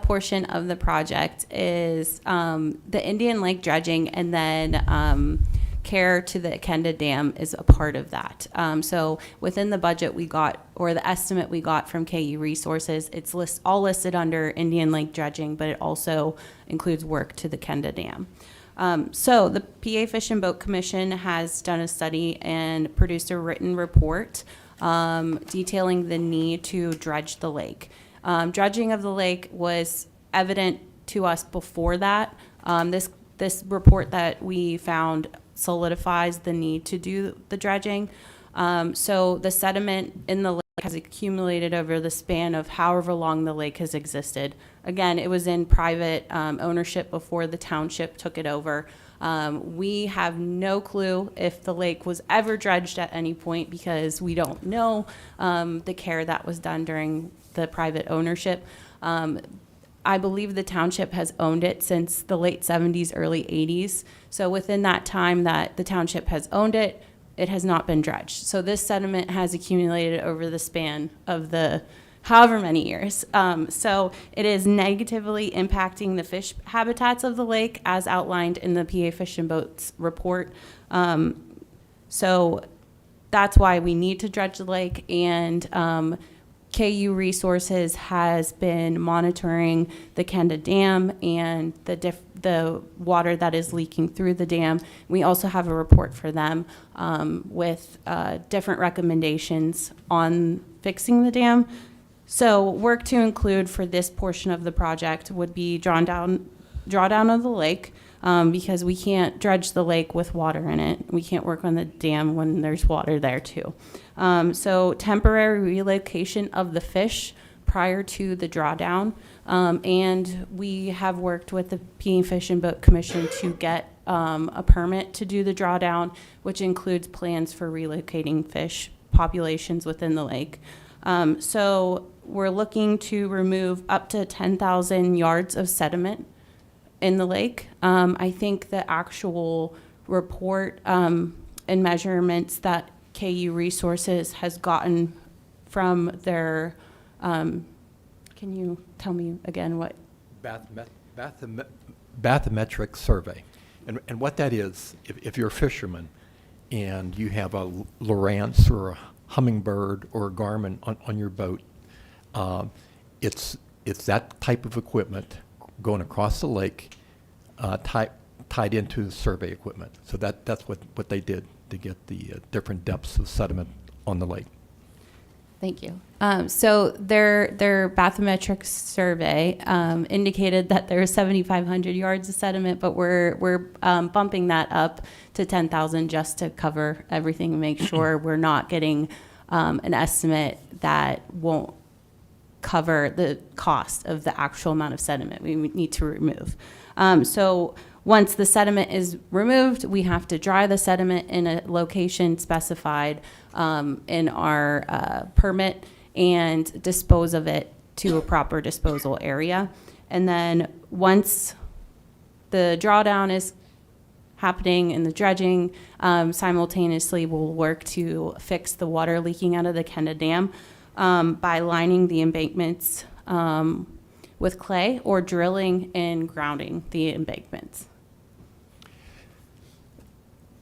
portion of the project is the Indian Lake dredging, and then care to the Kenda Dam is a part of that. So within the budget we got, or the estimate we got from KU Resources, it's all listed under Indian Lake dredging, but it also includes work to the Kenda Dam. So the PA Fish and Boat Commission has done a study and produced a written report detailing the need to dredge the lake. Dredging of the lake was evident to us before that. This report that we found solidifies the need to do the dredging. So the sediment in the lake has accumulated over the span of however long the lake has existed. Again, it was in private ownership before the township took it over. We have no clue if the lake was ever dredged at any point because we don't know the care that was done during the private ownership. I believe the township has owned it since the late 70s, early 80s. So within that time that the township has owned it, it has not been dredged. So this sediment has accumulated over the span of the however many years. So it is negatively impacting the fish habitats of the lake as outlined in the PA Fish and Boats report. So that's why we need to dredge the lake, and KU Resources has been monitoring the Kenda Dam and the water that is leaking through the dam. We also have a report for them with different recommendations on fixing the dam. So work to include for this portion of the project would be drawdown of the lake, because we can't dredge the lake with water in it. We can't work on the dam when there's water there too. So temporary relocation of the fish prior to the drawdown. And we have worked with the PA Fish and Boat Commission to get a permit to do the drawdown, which includes plans for relocating fish populations within the lake. So we're looking to remove up to 10,000 yards of sediment in the lake. I think the actual report and measurements that KU Resources has gotten from their, can you tell me again what? Bathymetric survey. And what that is, if you're a fisherman and you have a Lowrance or a hummingbird or a garmin on your boat, it's that type of equipment going across the lake, tied into the survey equipment. So that's what they did to get the different depths of sediment on the lake. Thank you. So their bathymetric survey indicated that there is 7,500 yards of sediment, but we're bumping that up to 10,000 just to cover everything and make sure we're not getting an estimate that won't cover the cost of the actual amount of sediment we need to remove. So once the sediment is removed, we have to dry the sediment in a location specified in our permit and dispose of it to a proper disposal area. And then once the drawdown is happening and the dredging, simultaneously we'll work to fix the water leaking out of the Kenda Dam by lining the embankments with clay or drilling and grounding the embankments.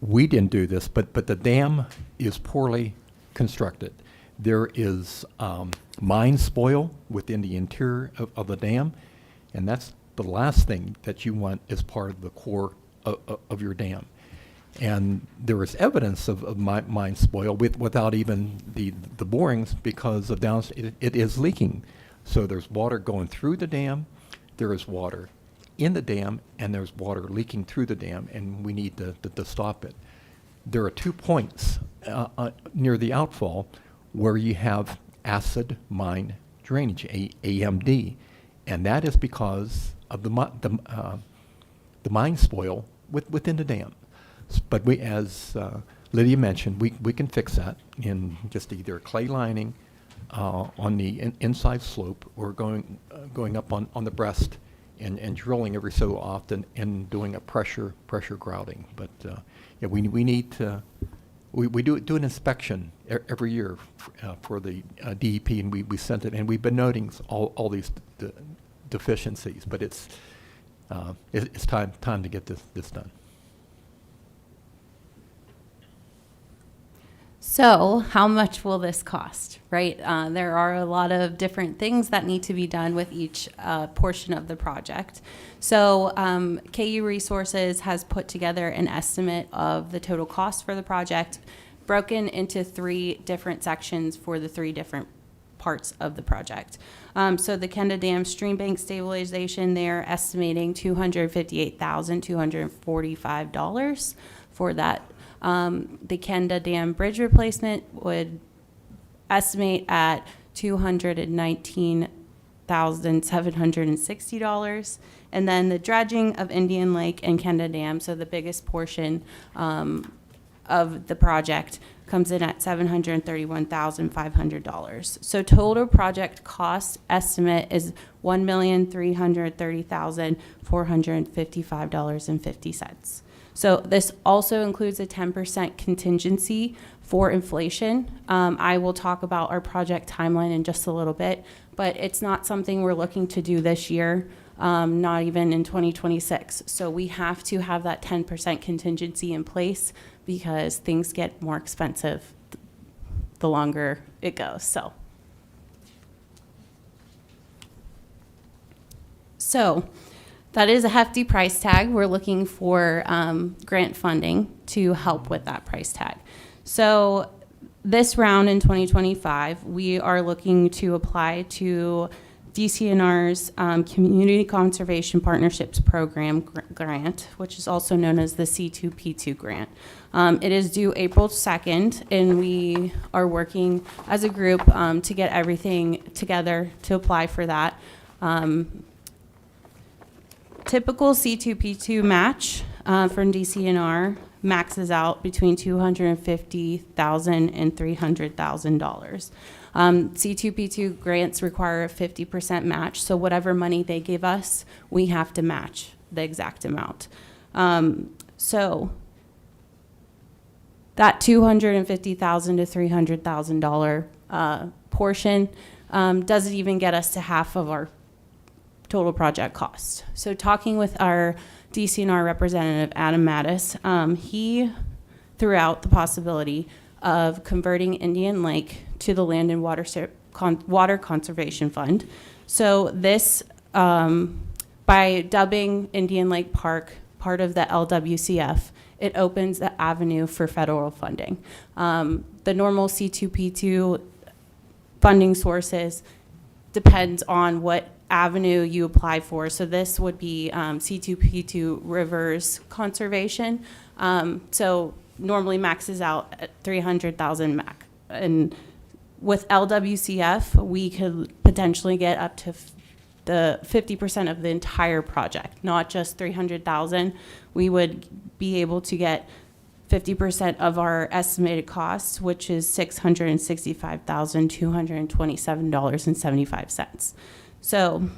We didn't do this, but the dam is poorly constructed. There is mine spoil within the interior of the dam, and that's the last thing that you want as part of the core of your dam. And there is evidence of mine spoil without even the borings because of it is leaking. So there's water going through the dam, there is water in the dam, and there's water leaking through the dam, and we need to stop it. There are 2 points near the outfall where you have acid mine drainage, AMD, and that is because of the mine spoil within the dam. But we, as Lydia mentioned, we can fix that in just either clay lining on the inside slope or going up on the breast and drilling every so often and doing a pressure grouting. But yeah, we need to we do an inspection every year for the DEP, and we sent it, and we've been noting all these deficiencies. But it's time to get this done. So how much will this cost, right? There are a lot of different things that need to be done with each portion of the project. So KU Resources has put together an estimate of the total cost for the project, broken into 3 different sections for the 3 different parts of the project. So the Kenda Dam stream bank stabilization, they're estimating $258,245 for that. The Kenda Dam bridge replacement would estimate at $219,760. And then the dredging of Indian Lake and Kenda Dam, so the biggest portion of the project, comes in at $731,500. So total project cost estimate is $1,330,455.50. So this also includes a 10% contingency for inflation. I will talk about our project timeline in just a little bit, but it's not something we're looking to do this year, not even in 2026. So we have to have that 10% contingency in place because things get more expensive the longer it goes. So that is a hefty price tag. We're looking for grant funding to help with that price tag. So this round in 2025, we are looking to apply to DCNR's Community Conservation Partnerships Program grant, which is also known as the C2P2 grant. It is due April 2nd, and we are working as a group to get everything together to apply for that. Typical C2P2 match from DCNR maxes out between $250,000 and $300,000. C2P2 grants require a 50% match, so whatever money they give us, we have to match the exact amount. So that $250,000 to $300,000 portion doesn't even get us to half of our total project cost. So talking with our DCNR representative, Adam Mattis, he threw out the possibility of converting Indian Lake to the Land and Water Conservation Fund. So this, by dubbing Indian Lake Park part of the LWCF, it opens the avenue for federal funding. The normal C2P2 funding sources depends on what avenue you apply for. So this would be C2P2 Rivers Conservation. So normally maxes out at 300,000 MAC. And with LWCF, we could potentially get up to the 50% of the entire project, not just 300,000. We would be able to get 50% of our estimated costs, which is $665,227.75. So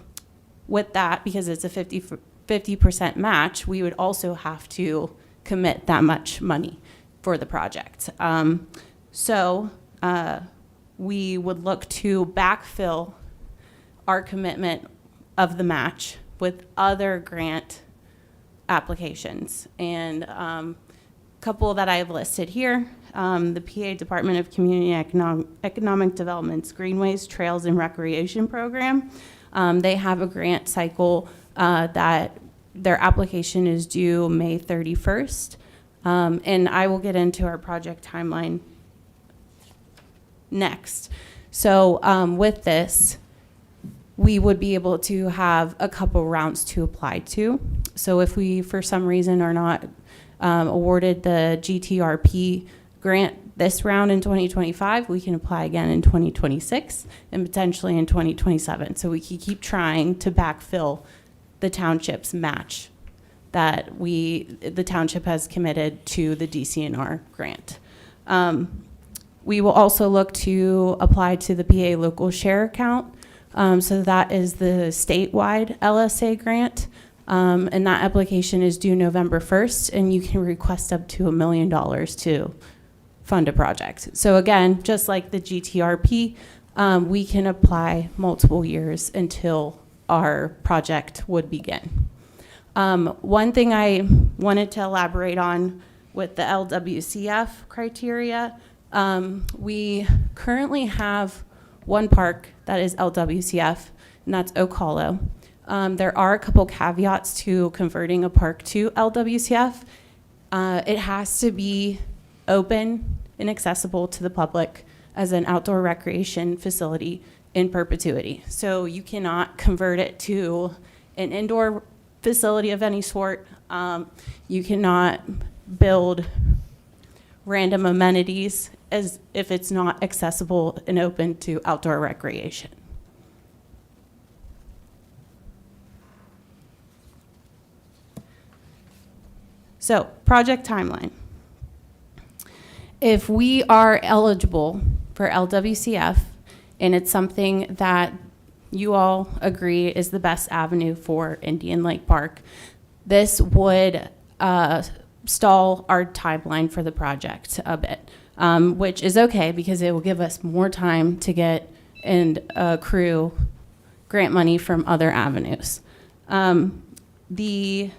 with that, because it's a 50% match, we would also have to commit that much money for the project. We would look to backfill our commitment of the match with other grant applications. And a couple that I've listed here, the PA Department of Community Economic Development's Greenways, Trails, and Recreation Program. They have a grant cycle that their application is due May 31st. And I will get into our project timeline next. So with this, we would be able to have a couple rounds to apply to. So if we, for some reason, are not awarded the GTRP grant this round in 2025, we can apply again in 2026 and potentially in 2027. So we can keep trying to backfill the township's match that the township has committed to the DCNR grant. We will also look to apply to the PA local share account. So that is the statewide LSA grant. And that application is due November 1st, and you can request up to $1 million to fund a project. So again, just like the GTRP, we can apply multiple years until our project would begin. One thing I wanted to elaborate on with the LWCF criteria, we currently have one park that is LWCF, and that's Oak Hollow. There are a couple caveats to converting a park to LWCF. It has to be open and accessible to the public as an outdoor recreation facility in perpetuity. So you cannot convert it to an indoor facility of any sort. You cannot build random amenities as if it's not accessible and open to outdoor recreation. So, project timeline. If we are eligible for LWCF, and it's something that you all agree is the best avenue for Indian Lake Park, this would stall our timeline for the project a bit, which is okay because it will give us more time to get and accrue grant money from other avenues. The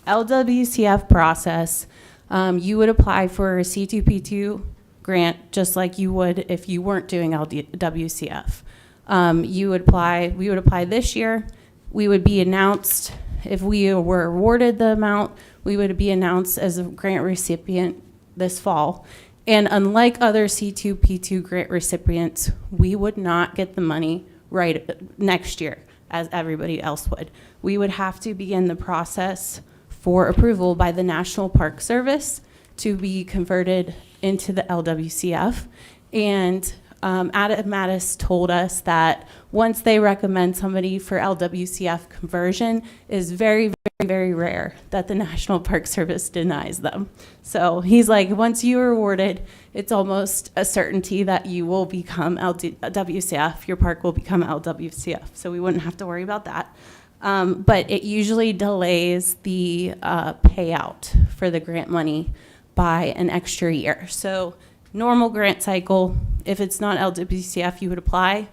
LWCF process, you would apply for a C2P2 grant just like you would if you weren't doing LWCF. We would apply this year. We would be announced, if we were awarded the amount, we would be announced as a grant recipient this fall. And unlike other C2P2 grant recipients, we would not get the money right next year as everybody else would. We would have to begin the process for approval by the National Park Service to be converted into the LWCF. And Adam Mattis told us that once they recommend somebody for LWCF conversion, is very, very, very rare that the National Park Service denies them. So he's like, once you are awarded, it's almost a certainty that you will become LWCF, your park will become LWCF. So we wouldn't have to worry about that. But it usually delays the payout for the grant money by an extra year. So normal grant cycle, if it's not LWCF, you would apply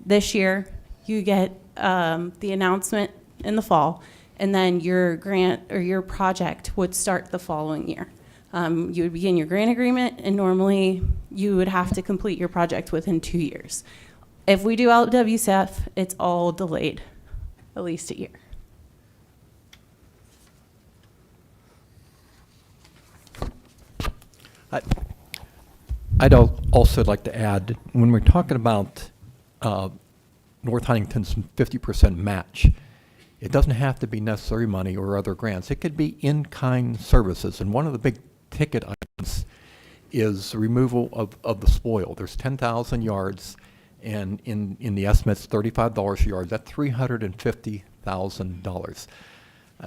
this year, you get the announcement in the fall, and then your grant or your project would start the following year. You would begin your grant agreement, and normally you would have to complete your project within 2 years. If we do LWCF, it's all delayed at least a year. I'd also like to add, when we're talking about North Huntington's 50% match, it doesn't have to be necessary money or other grants. It could be in-kind services. And one of the big ticket items is removal of the spoil. There's 10,000 yards, and in the estimates, $35 a yard. That's $350,000.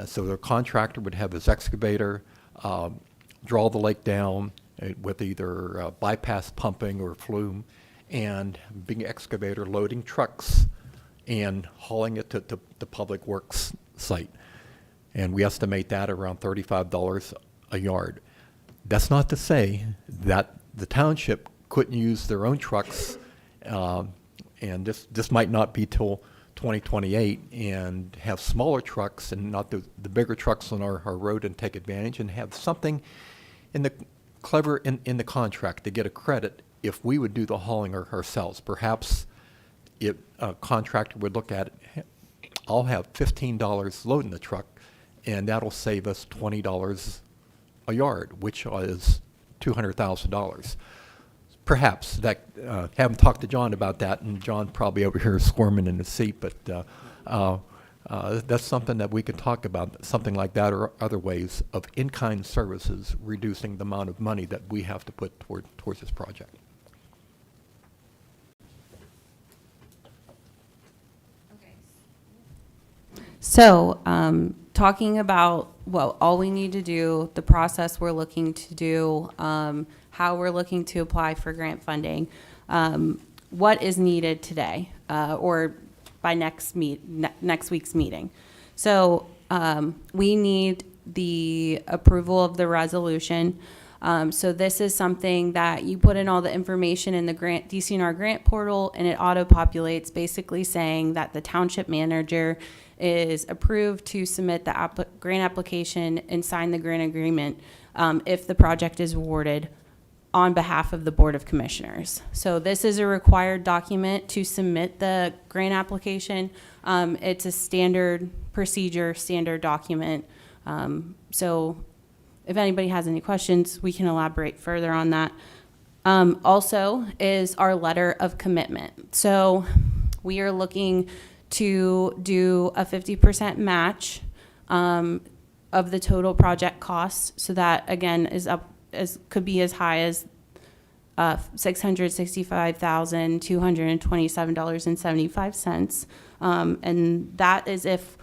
So the contractor would have his excavator draw the lake down with either bypass pumping or flume, and big excavator loading trucks and hauling it to the public works site. And we estimate that around $35 a yard. That's not to say that the township couldn't use their own trucks, and this might not be till 2028, and have smaller trucks and not the bigger trucks on our road, and take advantage and have something in the clever in the contract to get a credit if we would do the hauling ourselves. Perhaps if a contractor would look at it, I'll have $15 loading the truck, and that'll save us $20 a yard, which is $200,000. Perhaps that, haven't talked to John about that, and John probably over here is squirming in his seat, but that's something that we could talk about, something like that, or other ways of in-kind services, reducing the amount of money that we have to put towards this project. So, talking about all we need to do, the process we're looking to do, how we're looking to apply for grant funding, what is needed today, or by next week's meeting. So we need the approval of the resolution. So this is something that you put in all the information in the grant DCNR grant portal, and it auto-populates, basically saying that the township manager is approved to submit the grant application and sign the grant agreement if the project is awarded on behalf of the Board of Commissioners. So this is a required document to submit the grant application. It's a standard procedure, standard document. So if anybody has any questions, we can elaborate further on that. Also is our letter of commitment. So we are looking to do a 50% match of the total project cost. So that again could be as high as $665,227.75. And that is if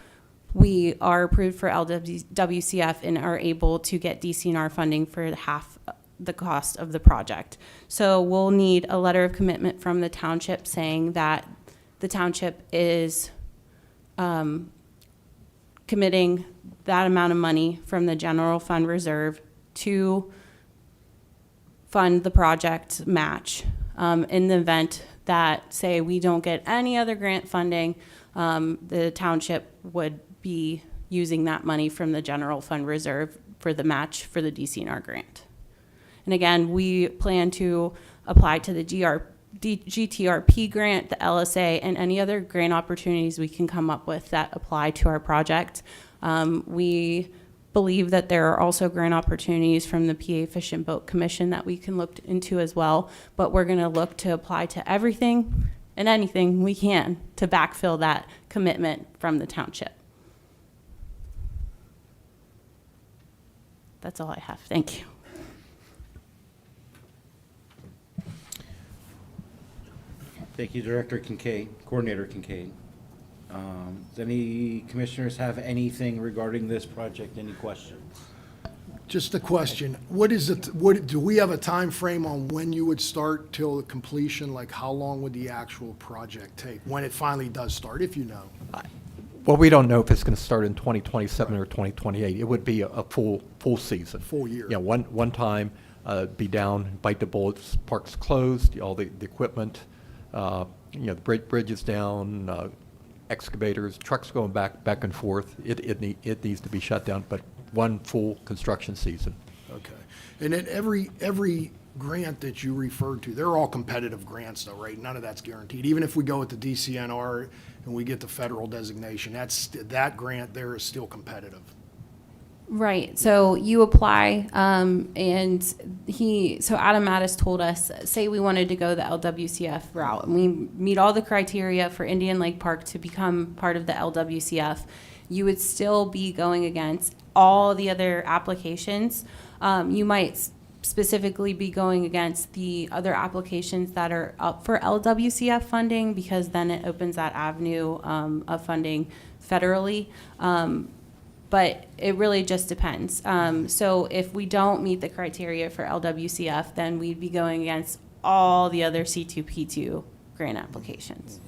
we are approved for LWCF and are able to get DCNR funding for half the cost of the project. So we'll need a letter of commitment from the township saying that the township is committing that amount of money from the general fund reserve to fund the project match. In the event that, say, we don't get any other grant funding, the township would be using that money from the general fund reserve for the match for the DCNR grant. And again, we plan to apply to the GTRP grant, the LSA, and any other grant opportunities we can come up with that apply to our project. We believe that there are also grant opportunities from the PA Fish and Boat Commission that we can look into as well, but we're going to look to apply to everything and anything we can to backfill that commitment from the township. That's all I have. Thank you. Thank you, Director Kincaid, Coordinator Kincaid. Does any commissioners have anything regarding this project? Any questions? Just a question. What is it, what, do we have a time frame on when you would start till the completion? Like how long would the actual project take when it finally does start, if you know? Well, we don't know if it's going to start in 2027 or 2028. It would be a full season. Full year. Yeah, one time, be down, bite the bullets, parks closed, all the equipment, the bridge is down, excavators, trucks going back and forth. It needs to be shut down, but one full construction season. Okay. And then every grant that you referred to, they're all competitive grants though, right? None of that's guaranteed. Even if we go with the DCNR and we get the federal designation, that grant there is still competitive. Right. So you apply, and so Adam Mattis told us, say we wanted to go the LWCF route, and we meet all the criteria for Indian Lake Park to become part of the LWCF, you would still be going against all the other applications. You might specifically be going against the other applications that are up for LWCF funding, because then it opens that avenue of funding federally. But it really just depends. So if we don't meet the criteria for LWCF, then we'd be going against all the other C2P2 grant applications.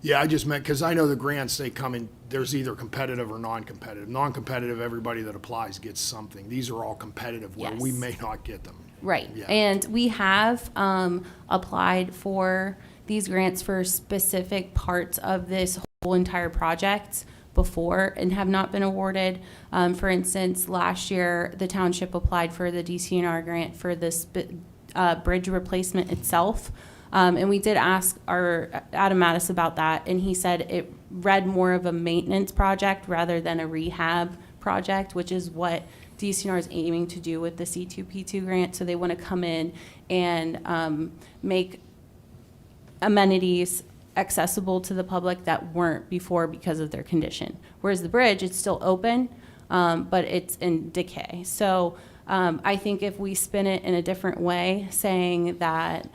Yeah, I just meant, because I know the grants, they come in, there's either competitive or non-competitive. Non-competitive, everybody that applies gets something. These are all competitive where we Yes. may not get them. Right. Yeah. And we have applied for these grants for specific parts of this whole entire project before and have not been awarded. For instance, last year, the township applied for the DCNR grant for this bridge replacement itself. And we did ask our Adam Mattis about that, and he said it read more of a maintenance project rather than a rehab project, which is what DCNR is aiming to do with the C2P2 grant. So they want to come in and make amenities accessible to the public that weren't before because of their condition. Whereas the bridge, it's still open, but it's in decay. So I think if we spin it in a different way, saying that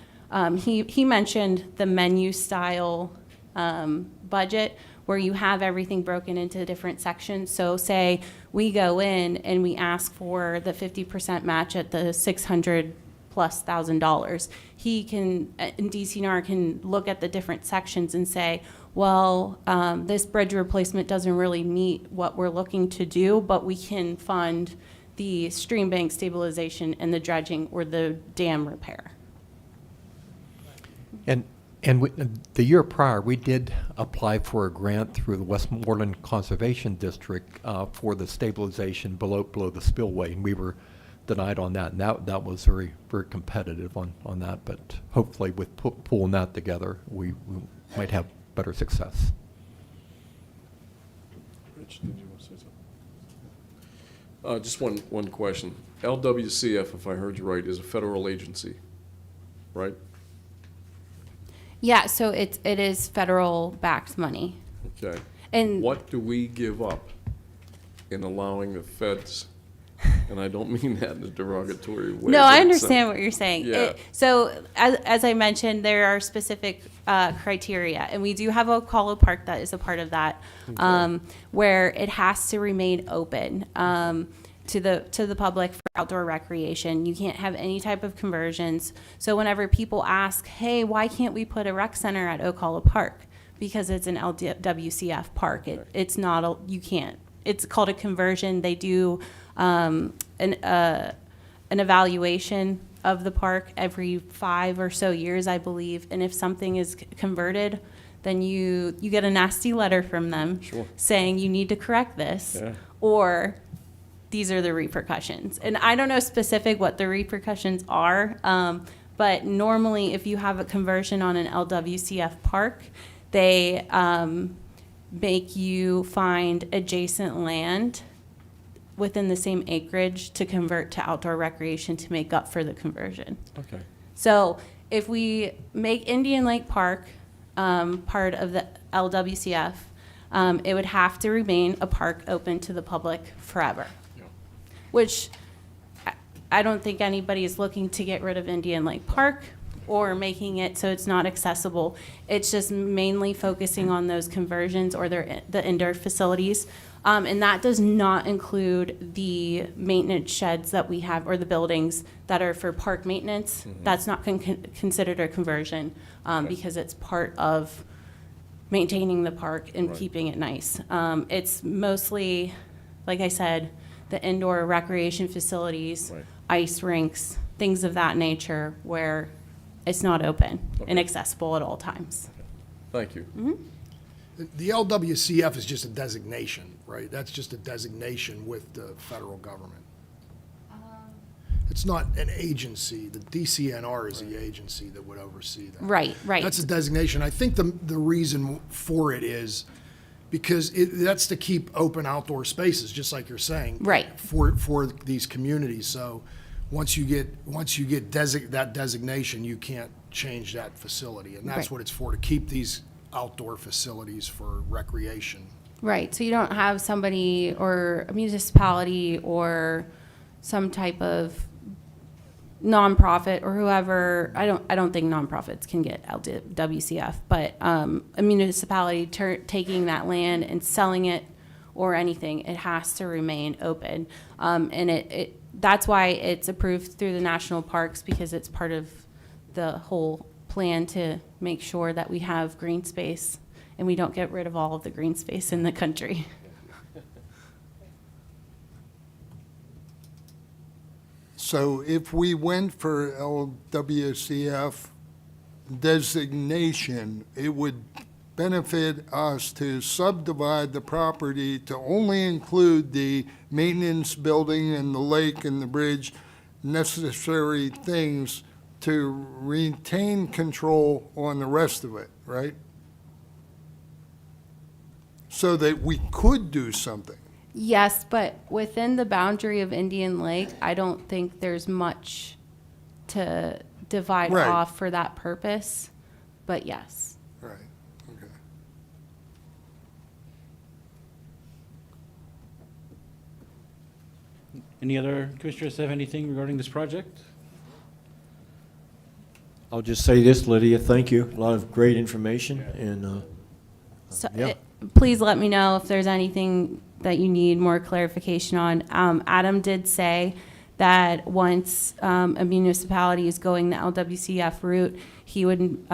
he mentioned the menu style budget where you have everything broken into different sections. So say we go in and we ask for the 50% match at the $600,000+. He can, and DCNR can look at the different sections and say, well, this bridge replacement doesn't really meet what we're looking to do, but we can fund the stream bank stabilization and the dredging or the dam repair. And the year prior, we did apply for a grant through the Westmoreland Conservation District for the stabilization below the spillway, and we were denied on that. And that was very, very competitive on that, but hopefully with pulling that together, we might have better success. Rich, did you want to say something? Just one question. LWCF, if I heard you right, is a federal agency. right? Yeah, so it is federal-backed money. Okay. And What do we give up in allowing the feds, and I don't mean that in a derogatory way. no, but I it's understand what you're saying. Yeah. So as I mentioned, there are specific criteria, and we do have Ocala Park that is a part of that, where it has to remain open to the public for outdoor recreation. You can't have any type of conversions. So whenever people ask, hey, why can't we put a rec center at Ocala Park? Because it's an LWCF park. It's not, you can't. It's called a conversion. They do an evaluation of the park every 5 or so years, I believe. And if something is converted, then you get a nasty letter from them saying you need to correct this, or these are the repercussions. And I don't know specific what the repercussions are, but normally if you have a conversion on an LWCF park, they make you find adjacent land within the same acreage to convert to outdoor recreation to make up for the conversion. Okay. So if we make Indian Lake Park part of the LWCF, it would have to remain a park open to the public forever, which I don't think anybody is looking to get rid of Indian Lake Park or making it so it's not accessible. It's just mainly focusing on those conversions or the indoor facilities. And that does not include the maintenance sheds that we have, or the buildings that are for park maintenance. That's not considered a conversion because it's part of maintaining the park and keeping it nice. It's mostly, like I said, the indoor recreation facilities, ice rinks, things of that nature where it's not open and accessible at all times. Thank you. The LWCF is just a designation, right? That's just a designation with the federal government. It's not an agency. The DCNR is the agency that would oversee that. Right. That's a designation. I think the reason for it is because that's to keep open outdoor spaces, just like you're saying. Right. For these communities. So once you get that designation, you can't change that facility. And that's what it's for, to keep these outdoor facilities for recreation. Right, so you don't have somebody or a municipality or some type of nonprofit or whoever, I don't think nonprofits can get LWCF, but a municipality taking that land and selling it or anything, it has to remain open. And that's why it's approved through the national parks, because it's part of the whole plan to make sure that we have green space and we don't get rid of all of the green space in the country. So if we went for LWCF designation, it would benefit us to subdivide the property to only include the maintenance building and the lake and the bridge, necessary things to retain control on the rest of it, right? So that we could do something. Yes, but within the boundary of Indian Lake, I don't think there's much to divide Right. off for that purpose, but yes. Right, okay. Any other commissioners have anything regarding this project? I'll just say this, Lydia, thank you. A lot of great information, and, So yeah. please let me know if there's anything that you need more clarification on. Adam did say that once a municipality is going the LWCF route, he would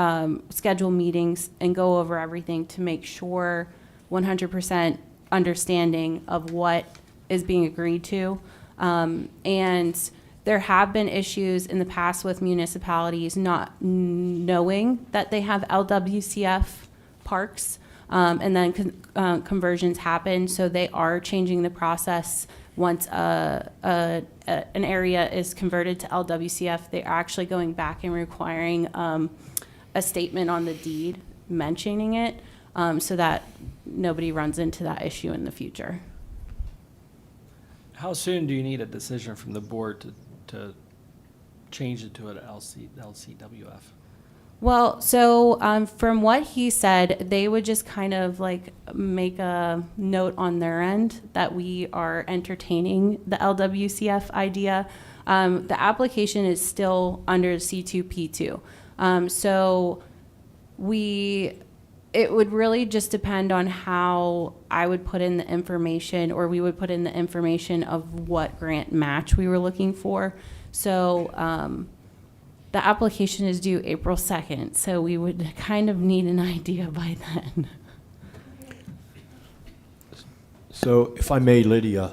schedule meetings and go over everything to make sure 100% understanding of what is being agreed to. And there have been issues in the past with municipalities not knowing that they have LWCF parks, and then conversions happen. So they are changing the process. Once an area is converted to LWCF, they're actually going back and requiring a statement on the deed mentioning it, so that nobody runs into that issue in the future. How soon do you need a decision from the board to changed it to an LCWF? Well, so from what he said, they would just kind of like make a note on their end that we are entertaining the LWCF idea. The application is still under C2P2. So it would really just depend on how I would put in the information, or we would put in the information of what grant match we were looking for. So the application is due April 2nd, so we would kind of need an idea by then. So if I may, Lydia,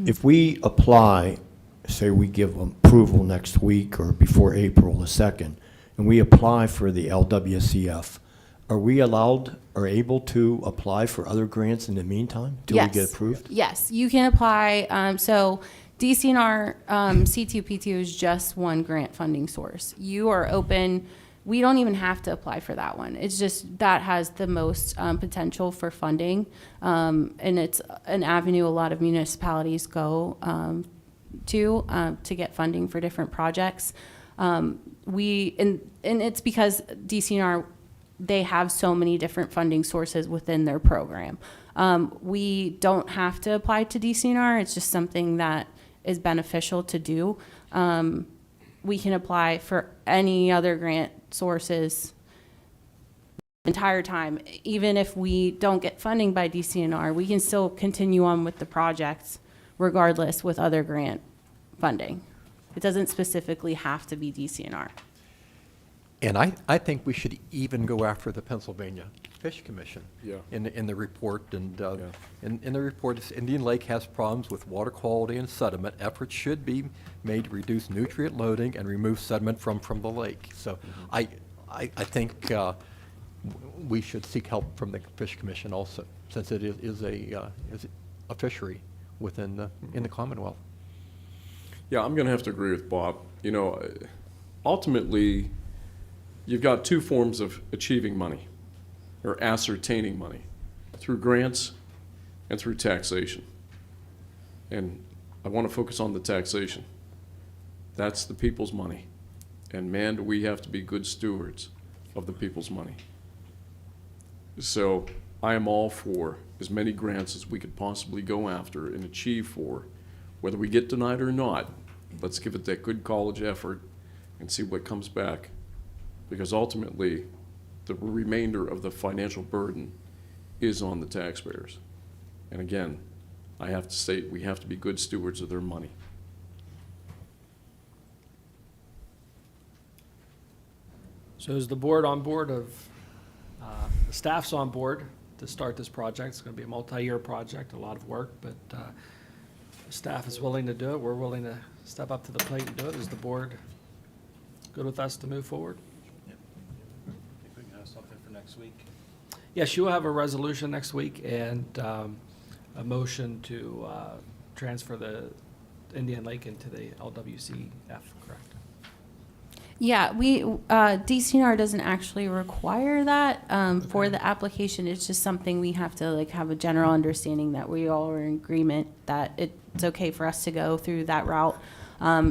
if we apply, say we give approval next week or before April the 2nd, and we apply for the LWCF, are we allowed or able to apply for other grants in the meantime till we get approved? Yes, you can apply. So DCNR C2P2 is just one grant funding source. You are open. We don't even have to apply for that one. It's just that has the most potential for funding, and it's an avenue a lot of municipalities go to get funding for different projects. And it's because DCNR, they have so many different funding sources within their program. We don't have to apply to DCNR. It's just something that is beneficial to do. We can apply for any other grant sources the entire time. Even if we don't get funding by DCNR, we can still continue on with the projects regardless with other grant funding. It doesn't specifically have to be DCNR. And I think we should even go after the Pennsylvania Fish Commission. Yeah. In the report, and in the report, Indian Lake has problems with water quality and sediment. Efforts should be made to reduce nutrient loading and remove sediment from the lake. So I think we should seek help from the Fish Commission also, since it is a fishery within in the Commonwealth. Yeah, I'm going to have to agree with Bob. You know, ultimately, you've got two forms of achieving money, or ascertaining money, through grants and through taxation. And I want to focus on the taxation. That's the people's money. And man, do we have to be good stewards of the people's money. So I am all for as many grants as we could possibly go after and achieve for. Whether we get denied or not, let's give it that good college effort and see what comes back. Because ultimately, the remainder of the financial burden is on the taxpayers. And again, I have to state, we have to be good stewards of their money. So is the board on board the staff's on board to start this project? It's going to be a multi-year project, a lot of work, but the staff is willing to do it. We're willing to step up to the plate and do it. Is the board good with us to move forward? Think we can have something for next week? Yes, you will have a resolution next week and a motion to transfer the Indian Lake into the LWCF, correct? Yeah, DCNR doesn't actually require that for the application. It's just something we have to like have a general understanding that we all are in agreement that it's okay for us to go through that route.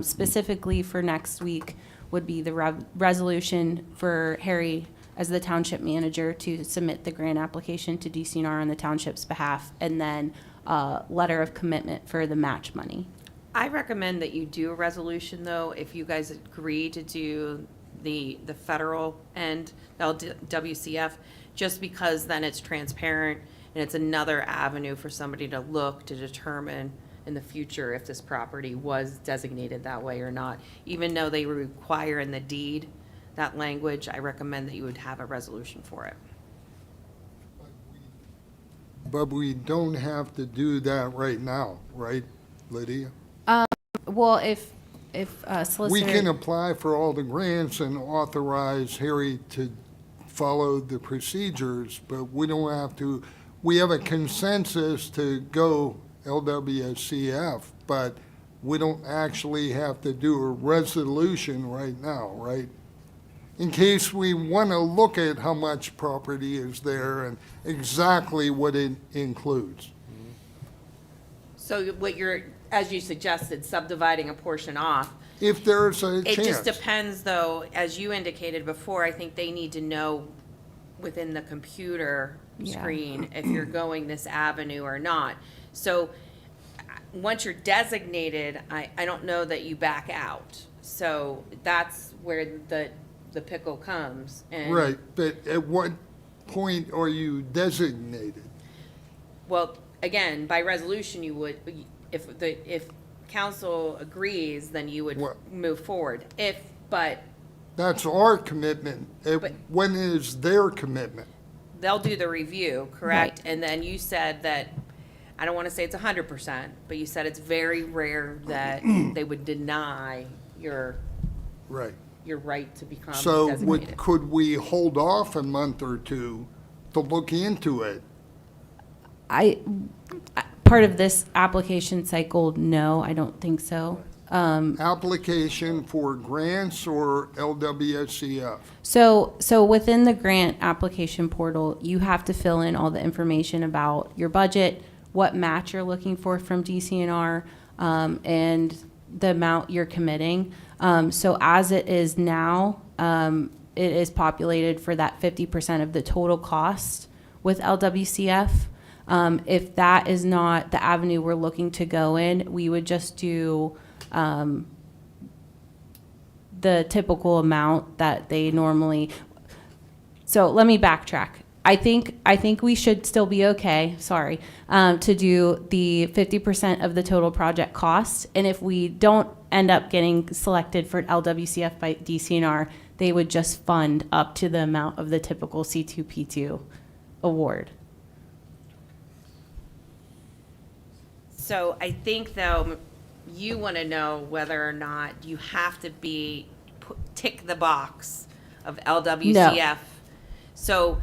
Specifically for next week would be the resolution for Harry as the township manager to submit the grant application to DCNR on the township's behalf, and then a letter of commitment for the match money. I recommend that you do a resolution, though, if you guys agree to do the federal end, the WCF, just because then it's transparent and it's another avenue for somebody to look to determine in the future if this property was designated that way or not. Even though they require in the deed that language, I recommend that you would have a resolution for it. But we don't have to do that right now, right, Lydia? Well, if solicitor... We can apply for all the grants and authorize Harry to follow the procedures, but we don't have to, we have a consensus to go LWCF, but we don't actually have to do a resolution right now, right? In case we want to look at how much property is there and exactly what it includes. So what you're, as you suggested, subdividing a portion off, if there's a It just chance. depends, though, as you indicated before, I think they need to know within the computer Yeah. screen if you're going this avenue or not. So, once you're designated, I don't know that you back out. So that's where the pickle comes. And, Right, but at what point are you designated? well, again, by resolution, you would, if council agrees, then you would Well- move forward. But That's our commitment. But- When is their commitment? they'll do the review, correct? And then you said that, I don't want to say it's 100%, but you said it's very rare that they would deny your Right. right to become So designated. could we hold off a month or two to look into it? Part of this application cycle, no, I don't think so. Application for grants or LWSCF? So within the grant application portal, you have to fill in all the information about your budget, what match you're looking for from DCNR, and the amount you're committing. So as it is now, it is populated for that 50% of the total cost with LWCF. If that is not the avenue we're looking to go in, we would just do the typical amount that they normally. So let me backtrack. I think we should still be okay, sorry, to do the 50% of the total project cost. And if we don't end up getting selected for LWCF by DCNR, they would just fund up to the amount of the typical C2P2 award. So I think, though, you want to know whether or not you have to tick the box of LWCF. So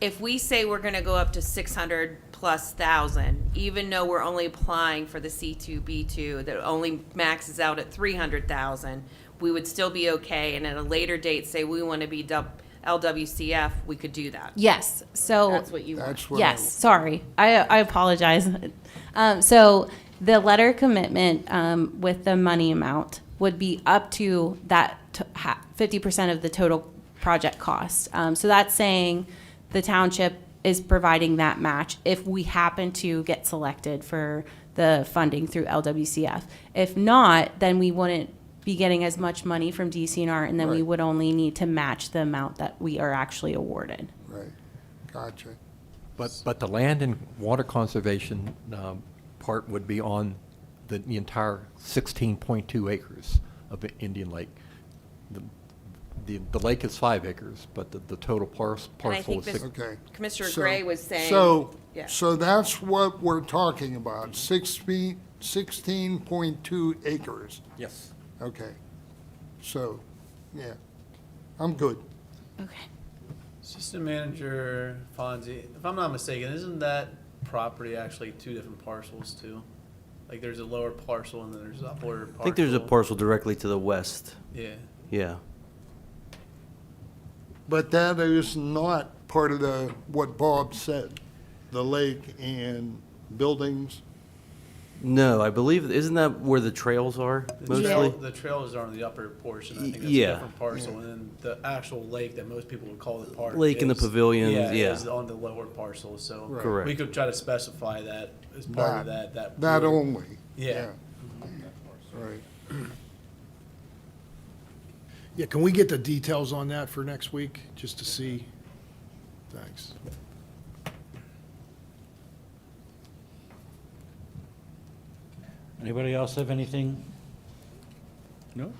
if we say we're going to go up to 600,000+, even though we're only applying for the C2B2 that only maxes out at 300,000, we would still be okay. And at a later date, say we want to be LWCF, we could do that. Yes, so. That's what you want. That's what Yes, sorry. I apologize. So the letter of commitment with the money amount would be up to that 50% of the total project cost. So that's saying the township is providing that match if we happen to get selected for the funding through LWCF. If not, then we wouldn't be getting as much money from DCNR, and then we Right. would only need to match the amount that we are actually awarded. Right, gotcha. But the land and water conservation part would be on the entire 16.2 acres of Indian Lake. The lake is 5 acres, but the total And I parcel think is this- 6. Okay. Commissioner So- Gray was saying. So, Yeah. so that's what we're talking about, 16.2 acres. Yes. Okay. So, yeah, I'm good. Okay. Assistant Manager Fonzie, if I'm not mistaken, isn't that property actually two different parcels too? Like there's a lower parcel and then there's an upper parcel? I think there's a parcel directly to the west. Yeah. Yeah. But that is not part of what Bob said, the lake and buildings. No, I believe, isn't that where the trails are mostly? The trails are on the upper portion. I think that's a Yeah. different parcel. And then the actual lake that most people would call the park. Lake and the is- pavilions, yeah. is on the lower parcel. So Right. Correct. we could try to specify that as part of that. That only. Yeah. Right. Yeah, can we get the details on that for next week, just to see? Thanks. Anybody else have anything? No?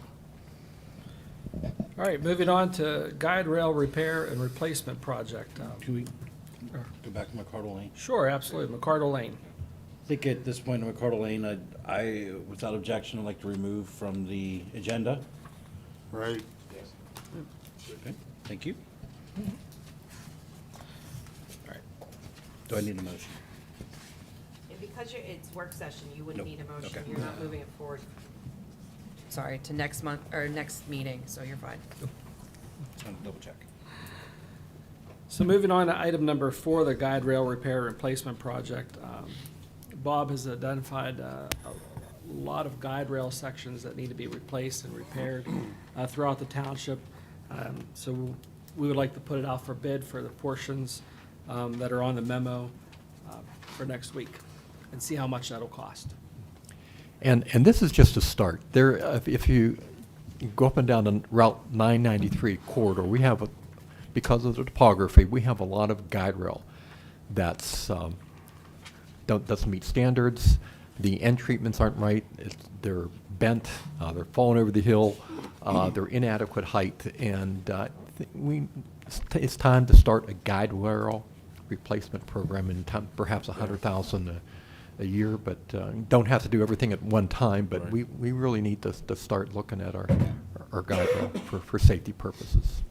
All right, moving on to guide rail repair and replacement project. Can we go back to McCardle Lane? Sure, absolutely, McCardle Lane. I think at this point in McCardle Lane, I, without objection, I'd like to remove from the agenda. Right. Okay, thank you. All right. Do I need a motion? Because it's work session, you wouldn't Nope. need a motion. Okay. You're not moving it forward. Sorry, to next month, or next meeting, so you're fine. Just want to double check. So moving on to item number 4, the guide rail repair replacement project. Bob has identified a lot of guide rail sections that need to be replaced and repaired throughout the township. So we would like to put it out for bid for the portions that are on the memo for next week and see how much that'll cost. And this is just a start. There, if you go up and down the Route 993 corridor, we have, because of the topography, we have a lot of guide rail that's doesn't meet standards. The end treatments aren't right. They're bent. They're falling over the hill. They're inadequate height, and it's time to start a guide rail replacement program in time, perhaps $100,000 a year, but don't have to do everything at one time. But Right. we really need to start looking at our guide rail for safety purposes.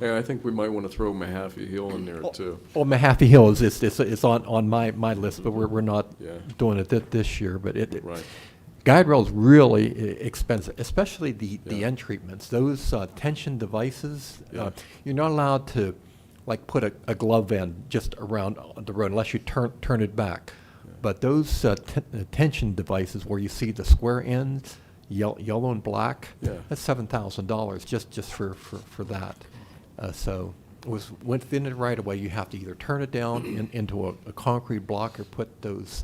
And I think we might want to throw Mahaffey Hill in there too. Well, Mahaffey Hill is it's on my list, but we're not Yeah. doing it this year. But Right. guide rail is really expensive, especially the Yeah. end treatments. Those tension devices, Yeah. you're not allowed to like put a glove end just around the road unless you turn it back. But those tension devices where you see the square ends, yellow and black, Yeah. that's $7,000 just for that. So went within the right of way, you have to either turn it down into a concrete block or put those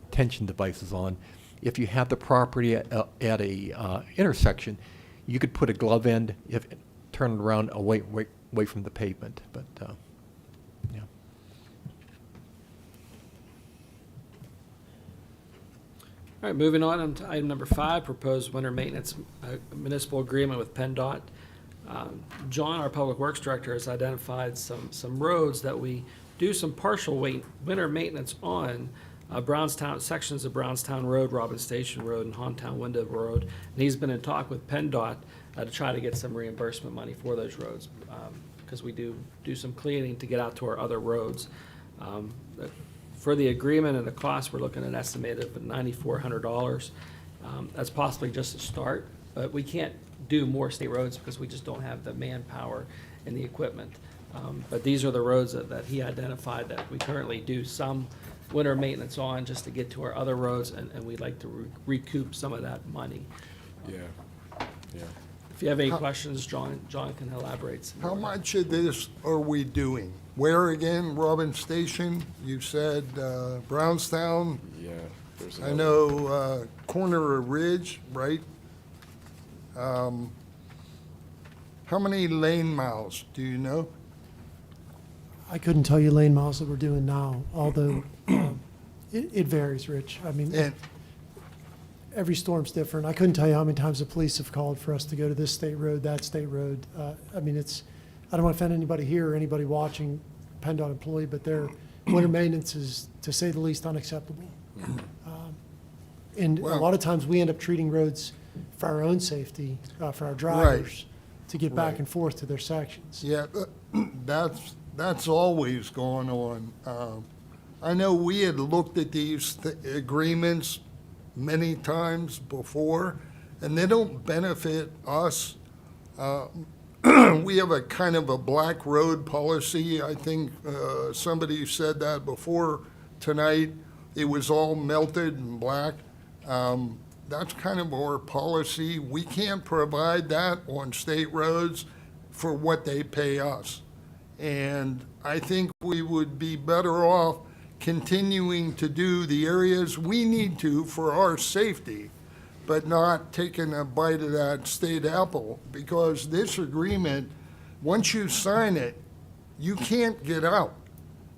tension devices on. If you have the property at a intersection, you could put a glove end, turn it around away from the pavement. But yeah. All right, moving on to item number 5, proposed winter maintenance municipal agreement with PennDOT. John, our Public Works Director, has identified some roads that we do some partial winter maintenance on. Brownstown, sections of Brownstown Road, Robin Station Road, and Hometown Window Road. And he's been in talk with PennDOT to try to get some reimbursement money for those roads, because we do some cleaning to get out to our other roads. For the agreement and the cost, we're looking at an estimated of $9,400. That's possibly just a start, but we can't do more state roads because we just don't have the manpower and the equipment. But these are the roads that he identified that we currently do some winter maintenance on just to get to our other roads, and we'd like to recoup some of that money. Yeah. Yeah. If you have any questions, John can elaborate some How more. much of this are we doing? Where again, Robin Station? You said Brownstown? Yeah. There's I another- know corner of Ridge, right? How many lane miles, do you know? I couldn't tell you lane miles that we're doing now, although it varies, Rich. I mean, And, every storm's different. I couldn't tell you how many times the police have called for us to go to this state road, that state road. I mean, I don't want to offend anybody here or anybody watching, PennDOT employee, but their winter maintenance is, to say the least, unacceptable. And a Well- lot of times, we end up treating roads for our own safety, for our drivers, to get back Right. and forth to their sections. yeah, that's always going on. I know we had looked at these agreements many times before, and they don't benefit us. We have a kind of a black road policy. I think somebody said that before tonight. It was all melted and black. That's kind of our policy. We can't provide that on state roads for what they pay us. And I think we would be better off continuing to do the areas we need to for our safety, but not taking a bite of that state apple, because this agreement, once you sign it, you can't get out.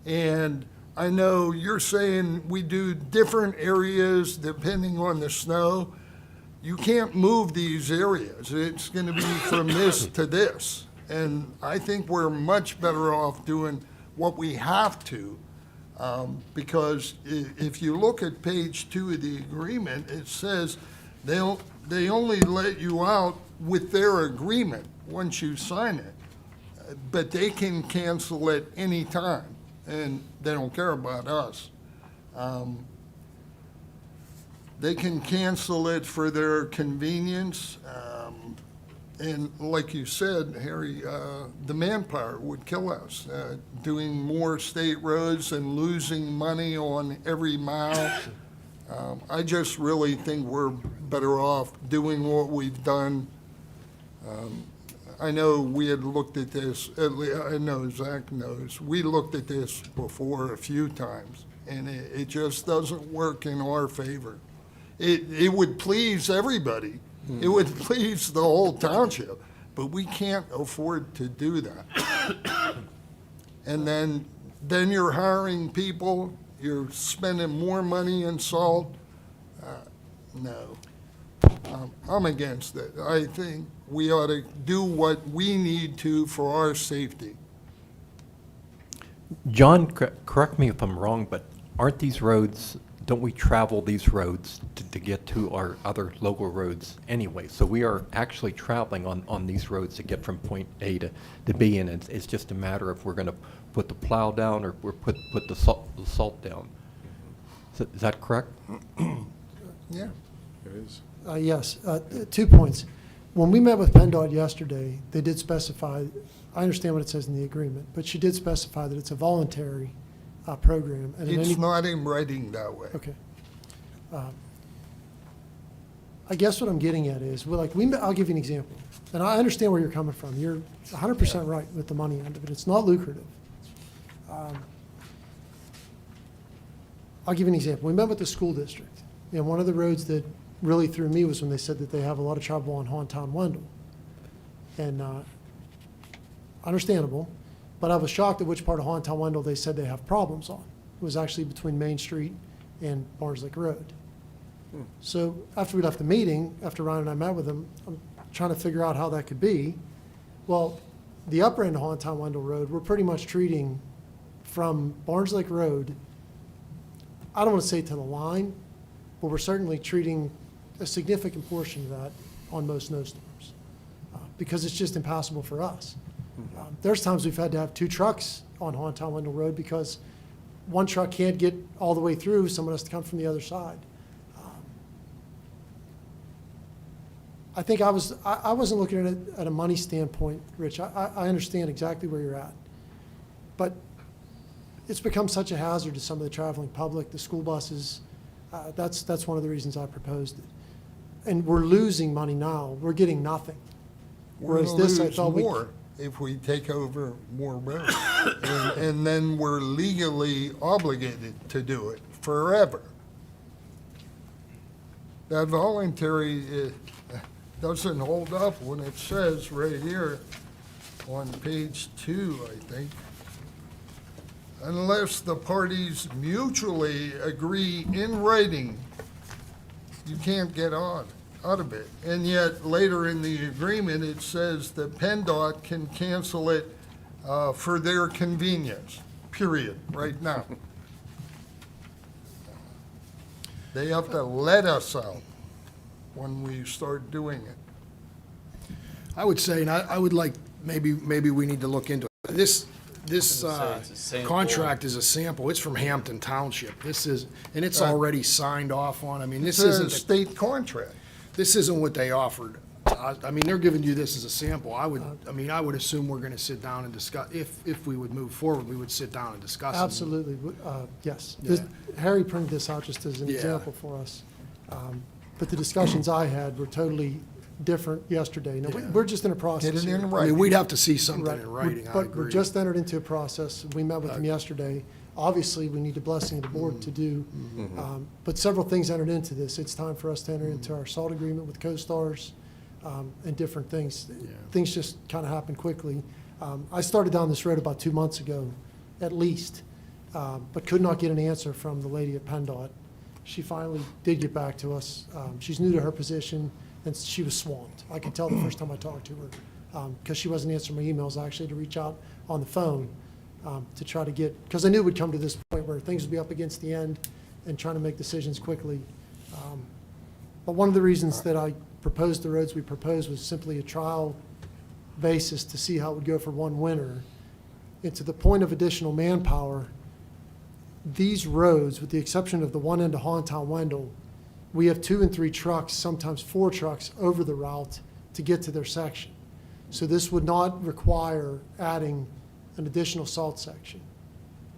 And I know you're saying we do different areas depending on the snow. You can't move these areas. It's going to be from this to this. And I think we're much better off doing what we have to, because if you look at page 2 of the agreement, it says they only let you out with their agreement once you sign it, but they can cancel it any time, and they don't care about us. They can cancel it for their convenience. And like you said, Harry, the manpower would kill us. Doing more state roads and losing money on every mile I just really think we're better off doing what we've done. I know we had looked at this, I know Zach knows, we looked at this before a few times, and it just doesn't work in our favor. It would please everybody. It would please the whole township, but we can't afford to do that. And then you're hiring people, you're spending more money in salt. No. I'm against it. I think we ought to do what we need to for our safety. John, correct me if I'm wrong, but aren't these roads, don't we travel these roads to get to our other local roads anyway? So we are actually traveling on these roads to get from point A to B, and it's just a matter of we're going to put the plow down or we're put the salt down. Is that correct? Yeah. It is. Yes, 2 points. When we met with PennDOT yesterday, they did specify, I understand what it says in the agreement, but she did specify that it's a voluntary program. And in It's any- not in writing that way. Okay. I guess what I'm getting at is, well, I'll give you an example. And I understand where you're coming from. You're 100% right with the money end of it. It's not lucrative. I'll give you an example. We met with the school district, and one of the roads that really threw me was when they said that they have a lot of trouble on Hauntown Wendell. And understandable, but I was shocked at which part of Hauntown Wendell they said they have problems on. It was actually between Main Street and Barnes Lake Road. So after we left the meeting, after Ryan and I met with them, I'm trying to figure out how that could be. Well, the upper end of Hauntown Wendell Road, we're pretty much treating from Barnes Lake Road, I don't want to say to the line, but we're certainly treating a significant portion of that on most snowstorms, because it's just impassable for us. There's times we've had to have 2 trucks on Hauntown Wendell Road because one truck can't get all the way through, someone has to come from the other side. I think I wasn't looking at it at a money standpoint, Rich. I understand exactly where you're at. But it's become such a hazard to some of the traveling public, the school buses. That's one of the reasons I proposed it. And we're losing money now. We're getting nothing. We're Whereas gonna this, I lose thought more if we take over more roads. And then we're legally obligated to do it forever. That voluntary doesn't hold up when it says right here on page 2, I think. Unless the parties mutually agree in writing, you can't get out of it. And yet, later in the agreement, it says that PennDOT can cancel it for their convenience, period, right now. They have to let us out when we start doing it. I would say, and I would like, maybe we need to look into it. This It's a sample. contract is a sample. It's from Hampton Township. This is, and it's already signed off on. I mean, this It's a isn't, state contract. this isn't what they offered. I mean, they're giving you this as a sample. I would assume we're gonna sit down and discuss, if we would move forward, we would sit down and discuss it. Absolutely, yes. Yeah. Harry printed this out just as an Yeah. example for us. But the discussions I had were totally different yesterday. Now, Yeah. we're just in a process Get it here. in I writing. mean, we'd have to see something Right. in writing, I But we're agree. just entered into a process. We met with them yesterday. Obviously, we need a blessing of the board to do. But several things entered into this. It's time for us to enter into our SALT agreement with CoStars and different things. Things just kind of happen quickly. I started down this road about 2 months ago, at least, but could not get an answer from the lady at PennDOT. She finally did get back to us. She's new to her position, and she was swamped. I could tell the first time I talked to her, because she wasn't answering my emails. I actually had to reach out on the phone to try to get, because I knew we'd come to this point where things would be up against the end and trying to make decisions quickly. But one of the reasons that I proposed the roads we proposed was simply a trial basis to see how it would go for one winter. And to the point of additional manpower, these roads, with the exception of the one end of Hauntown Wendell, we have 2 and 3 trucks, sometimes 4 trucks over the route to get to their section. So this would not require adding an additional salt section.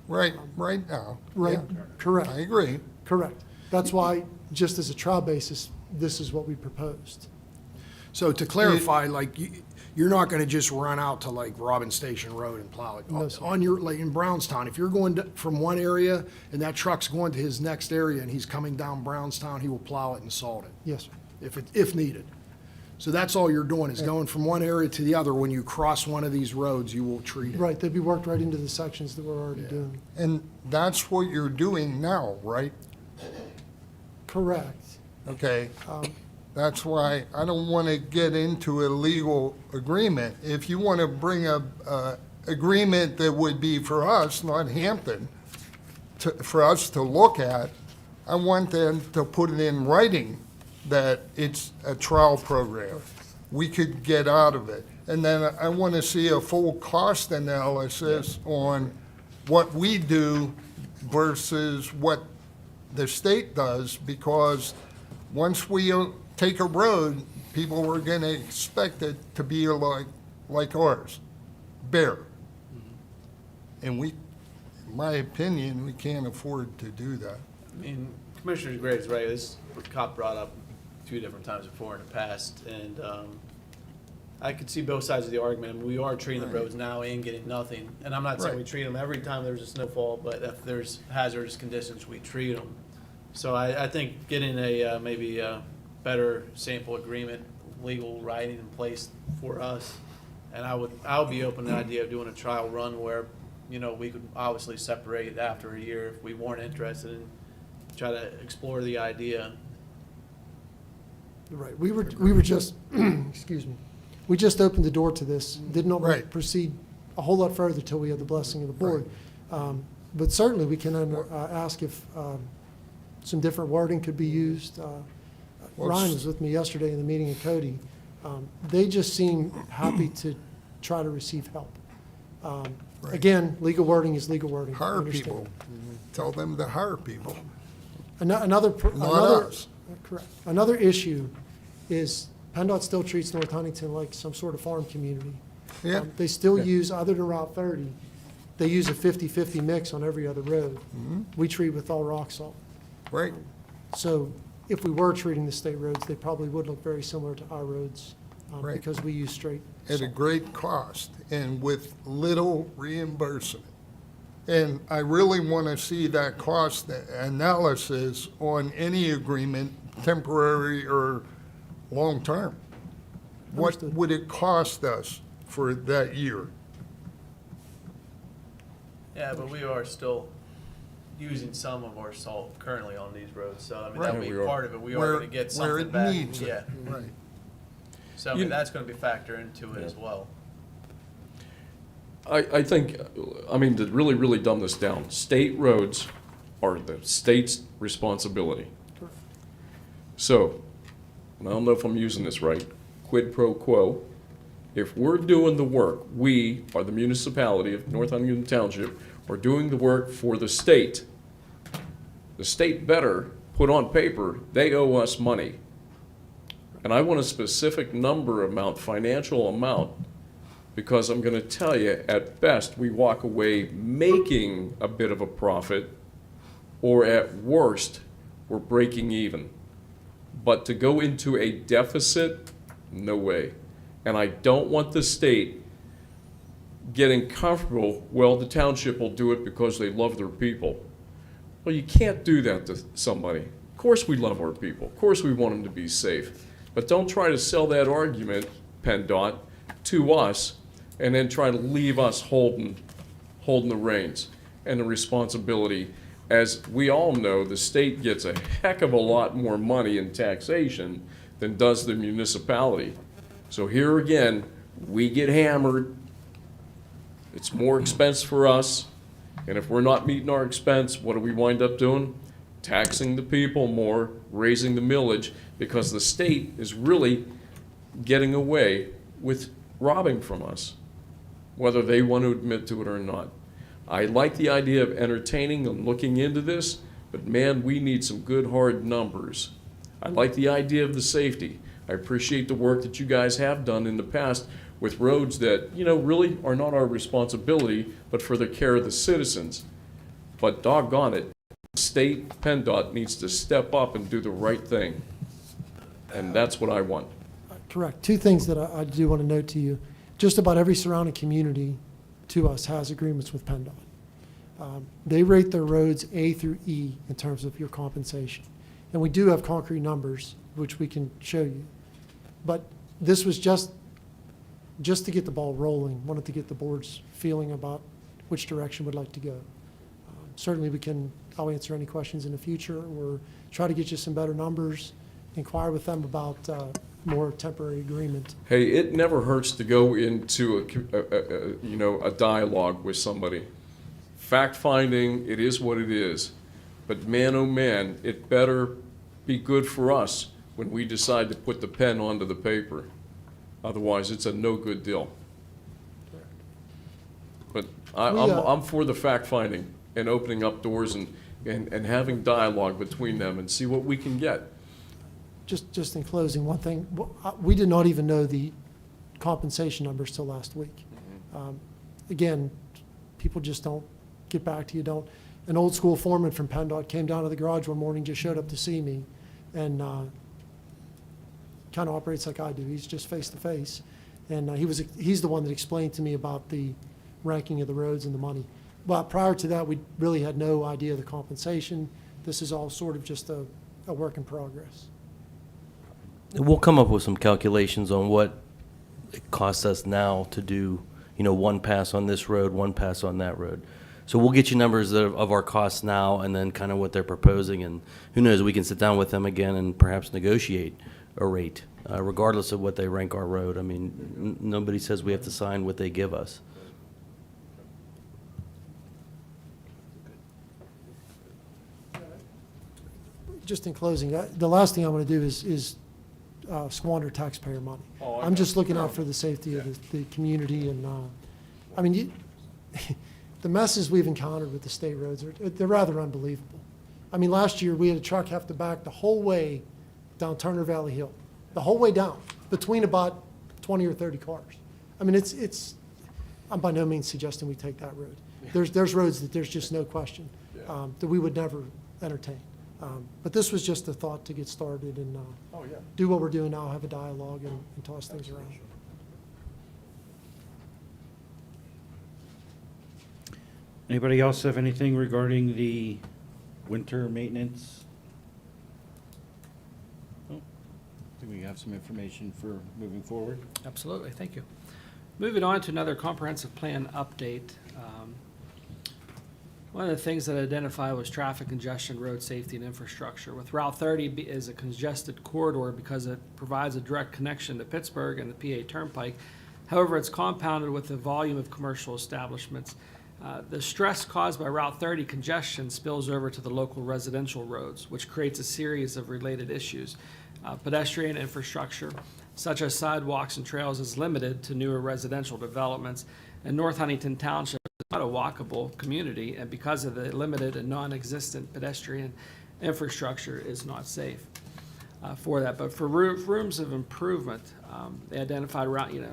Right now. Right, Yeah. correct. I agree. Correct. That's why, just as a trial basis, this is what we proposed. So to clarify, like, you're not gonna just run out to like Robin Station Road and plow it. No, sir. On your, like in Brownstown, if you're going from one area and that truck's going to his next area and he's coming down Brownstown, he will plow it and salt it, Yes, sir. if needed. So that's all you're doing, is going from one area to the other. When you cross one of these roads, you will treat it. Right, they'd be worked right into the sections that we're already doing. And that's what you're doing now, right? Correct. Okay. That's why I don't want to get into a legal agreement. If you want to bring a agreement that would be for us, not Hampton, for us to look at, I want them to put it in writing that it's a trial program. We could get out of it. And then I want to see a full cost analysis on what we do versus what the state does, because once we take a road, people are going to expect it to be like ours, bare. And we, in my opinion, we can't afford to do that. I mean, Commissioner Gray is right. This cop brought up a few different times before in the past, and I could see both sides of the argument. I mean, we are treating the roads now and getting nothing. And I'm not saying we treat them every time there's a snowfall, but if there's hazardous conditions, we treat them. So I think getting a maybe a better sample agreement, legal writing in place for us, and I would be open to the idea of doing a trial run where, you know, we could obviously separate it after a year if we weren't interested in try to explore the idea. Right, we were just, excuse me, we just opened the door to this, didn't Right. proceed a whole lot further till we had the blessing of the board. But certainly, we can ask if some different wording could be used. Ryan was with me yesterday in the meeting at Cody. They just seem happy to try to receive help. Again, legal wording is legal wording. I Hire understand. people. Tell them to hire people. Another Not us. correct. Another issue is PennDOT still treats North Huntington like some sort of farm community. Yeah. They still use, other than Route 30, they use a 50-50 mix on every other road. We treat with all rock salt. Right. So if we were treating the state roads, they probably would look very similar to our roads Right. because we use straight At a salt. great cost and with little reimbursement. And I really want to see that cost analysis on any agreement, temporary or long-term. What Understood. would it cost us for that year? Yeah, but we are still using some of our salt currently on these roads, so I mean, that'll Right. be We are. part of it. We are Where- gonna get where something it back. needs it. Yeah, Right. so I mean, that's gonna be a factor into it Yeah. as well. I think, I mean, to really dumb this down, state roads are the state's responsibility. So, and I don't know if I'm using this right, quid pro quo. If we're doing the work, we are the municipality of North Huntington Township, are doing the work for the state. The state better put on paper, they owe us money. And I want a specific number amount, financial amount, because I'm gonna tell you, at best, we walk away making a bit of a profit, or at worst, we're breaking even. But to go into a deficit, no way. And I don't want the state getting comfortable, well, the township will do it because they love their people. Well, you can't do that to somebody. Of course we love our people. Of course we want them to be safe. But don't try to sell that argument, PennDOT, to us, and then try to leave us holding the reins and the responsibility. As we all know, the state gets a heck of a lot more money in taxation than does the municipality. So here again, we get hammered. It's more expense for us. And if we're not meeting our expense, what do we wind up doing? Taxing the people more, raising the millage, because the state is really getting away with robbing from us, whether they want to admit to it or not. I like the idea of entertaining and looking into this, but man, we need some good hard numbers. I like the idea of the safety. I appreciate the work that you guys have done in the past with roads that, you know, really are not our responsibility, but for the care of the citizens. But doggone it, State PennDOT needs to step up and do the right thing. And that's what I want. Correct. Two things that I do want to note to you. Just about every surrounding community to us has agreements with PennDOT. They rate their roads A through E in terms of your compensation. And we do have concrete numbers, which we can show you. But this was just to get the ball rolling, wanted to get the board's feeling about which direction we'd like to go. Certainly I'll answer any questions in the future, or try to get you some better numbers, inquire with them about more temporary agreement. Hey, it never hurts to go into a dialogue with somebody. Fact-finding, it is what it is. But man, oh man, it better be good for us when we decide to put the pen onto the paper. Otherwise, it's a no-good deal. But I'm for the fact-finding and opening up doors and having dialogue between them and see what we can get. Just in closing, one thing, we did not even know the compensation numbers till last week. Again, people just don't get back to you. An old school foreman from PennDOT came down to the garage one morning, just showed up to see me, and kind of operates like I do. He's just face to face, and he's the one that explained to me about the ranking of the roads and the money. But prior to that, we really had no idea of the compensation. This is all sort of just a work in progress. We'll come up with some calculations on what it costs us now to do, one pass on this road, one pass on that road. So we'll get you numbers of our costs now, and then kind of what they're proposing, and who knows, we can sit down with them again and perhaps negotiate a rate, regardless of what they rank our road. I mean, nobody says we have to sign what they give us. Just in closing, the last thing I want to do is squander taxpayer money. I'm just looking out for the safety of the community, and I mean, the messes we've encountered with the state roads they're rather unbelievable. I mean, last year we had a truck have to back the whole way down Turner Valley Hill, the whole way down, between about 20 or 30 cars. I mean, I'm by no means suggesting we take that road. There's roads that there's just no question that we would never entertain. But this was just a thought to get started and do what we're doing now, have a dialogue and toss things around. Anybody else have anything regarding the winter maintenance? Oh, I think we have some information for moving forward. Absolutely, thank you. Moving on to another comprehensive plan update. One of the things that I identified was traffic congestion, road safety, and infrastructure. With Route 30 is a congested corridor because it provides a direct connection to Pittsburgh and the PA Turnpike. However, it's compounded with the volume of commercial establishments. The stress caused by Route 30 congestion spills over to the local residential roads, which creates a series of related issues. Pedestrian infrastructure, such as sidewalks and trails, is limited to newer residential developments, and North Huntington Township is not a walkable community, and because of the limited and non-existent pedestrian infrastructure is not safe for that. But for rooms of improvement, they identified around,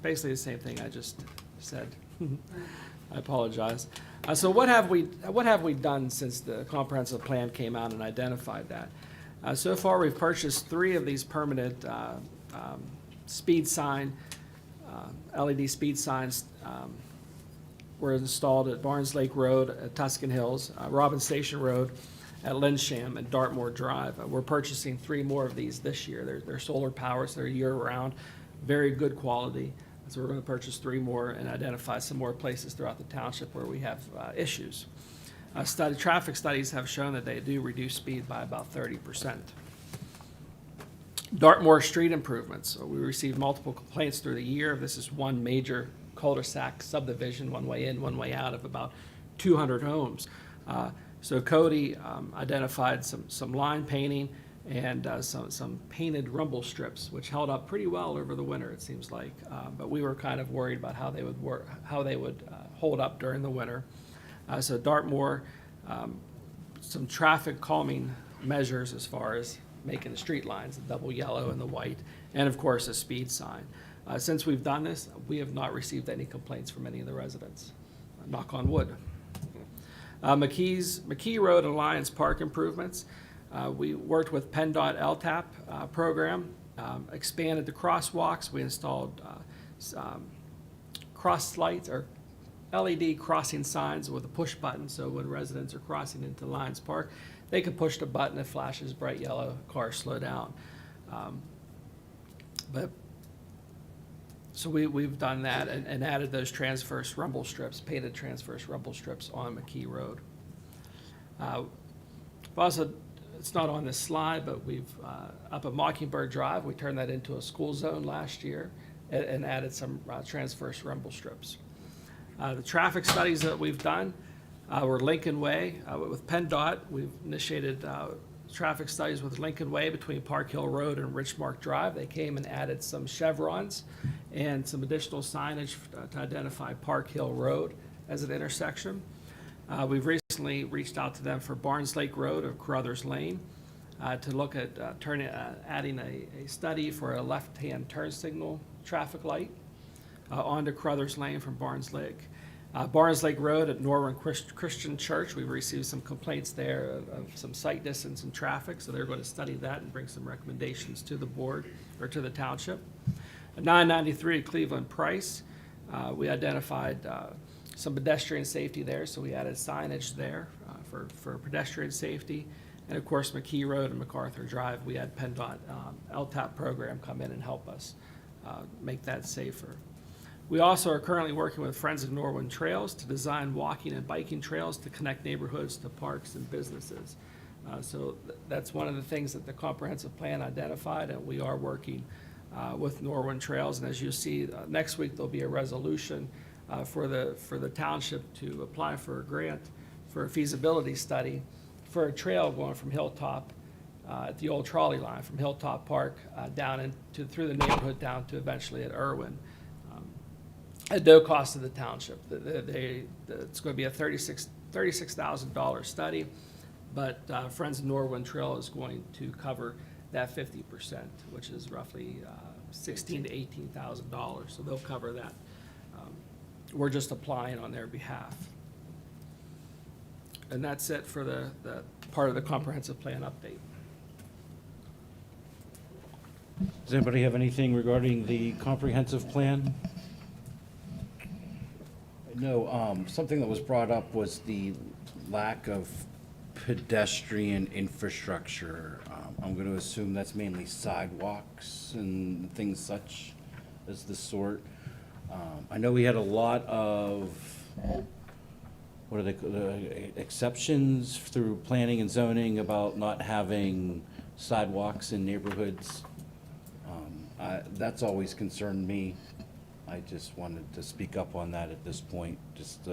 basically the same thing I just said. I apologize. So what have we done since the comprehensive plan came out and identified that? So far, we've purchased 3 of these permanent speed sign, LED speed signs. Were installed at Barnes Lake Road, at Tuscan Hills, Robin Station Road, at Linsham, and Dartmoor Drive. We're purchasing 3 more of these this year. They're solar powered, so they're year-round, very good quality. So we're going to purchase 3 more and identify some more places throughout the township where we have issues. Traffic studies have shown that they do reduce speed by about 30%. Dartmoor street improvements. So we received multiple complaints through the year. This is one major cul-de-sac subdivision, one way in, one way out of about 200 homes. So Cody identified some line painting and some painted rumble strips, which held up pretty well over the winter, it seems like. But we were kind of worried about how they would hold up during the winter. So Dartmoor, some traffic calming measures as far as making the street lines, the double yellow and the white, and of course a speed sign. Since we've done this, we have not received any complaints from any of the residents. Knock on wood. McKee Road and Lions Park improvements. We worked with PennDOT LTAP program, expanded the crosswalks. We installed cross lights or LED crossing signs with a push button, so when residents are crossing into Lions Park, they can push the button, it flashes bright yellow, cars slow down. So we've done that and added those transverse rumble strips, painted transverse rumble strips on McKee Road. Also, it's not on this slide, but we've, up at Mockingbird Drive, we turned that into a school zone last year and added some transverse rumble strips. The traffic studies that we've done were Lincoln Way. With PennDOT, we've initiated traffic studies with Lincoln Way between Park Hill Road and Richmark Drive. They came and added some chevrons and some additional signage to identify Park Hill Road as an intersection. We've recently reached out to them for Barnes Lake Road or Carruthers Lane to look at adding a study for a left-hand turn signal traffic light onto Carruthers Lane from Barnes Lake. Barnes Lake Road at Norwin Christian Church, we've received some complaints there of some sight distance and traffic, so they're going to study that and bring some recommendations to the board or to the township. At 993 at Cleveland Price, we identified some pedestrian safety there, so we added signage there for pedestrian safety. And of course, McKee Road and MacArthur Drive, we had PennDOT LTAP program come in and help us make that safer. We also are currently working with Friends of Norwin Trails to design walking and biking trails to connect neighborhoods to parks and businesses. So that's one of the things that the comprehensive plan identified, and we are working with Norwin Trails. And as you see, next week there'll be a resolution for the township to apply for a grant for a feasibility study for a trail going from Hilltop at the old trolley line from Hilltop Park down into through the neighborhood down to eventually at Irwin. At no cost to the township. It's going to be a $36,000 study, but Friends of Norwin Trail is going to cover that 50%, which is roughly $16,000 to $18,000. So they'll cover that. We're just applying on their behalf. And that's it for the part of the comprehensive plan update. Does anybody have anything regarding the comprehensive plan? No, something that was brought up was the lack of pedestrian infrastructure. I'm going to assume that's mainly sidewalks and things such as the sort. I know we had a lot of, what are they, exceptions through planning and zoning about not having sidewalks in neighborhoods. That's always concerned me. I just wanted to speak up on that at this point. Just,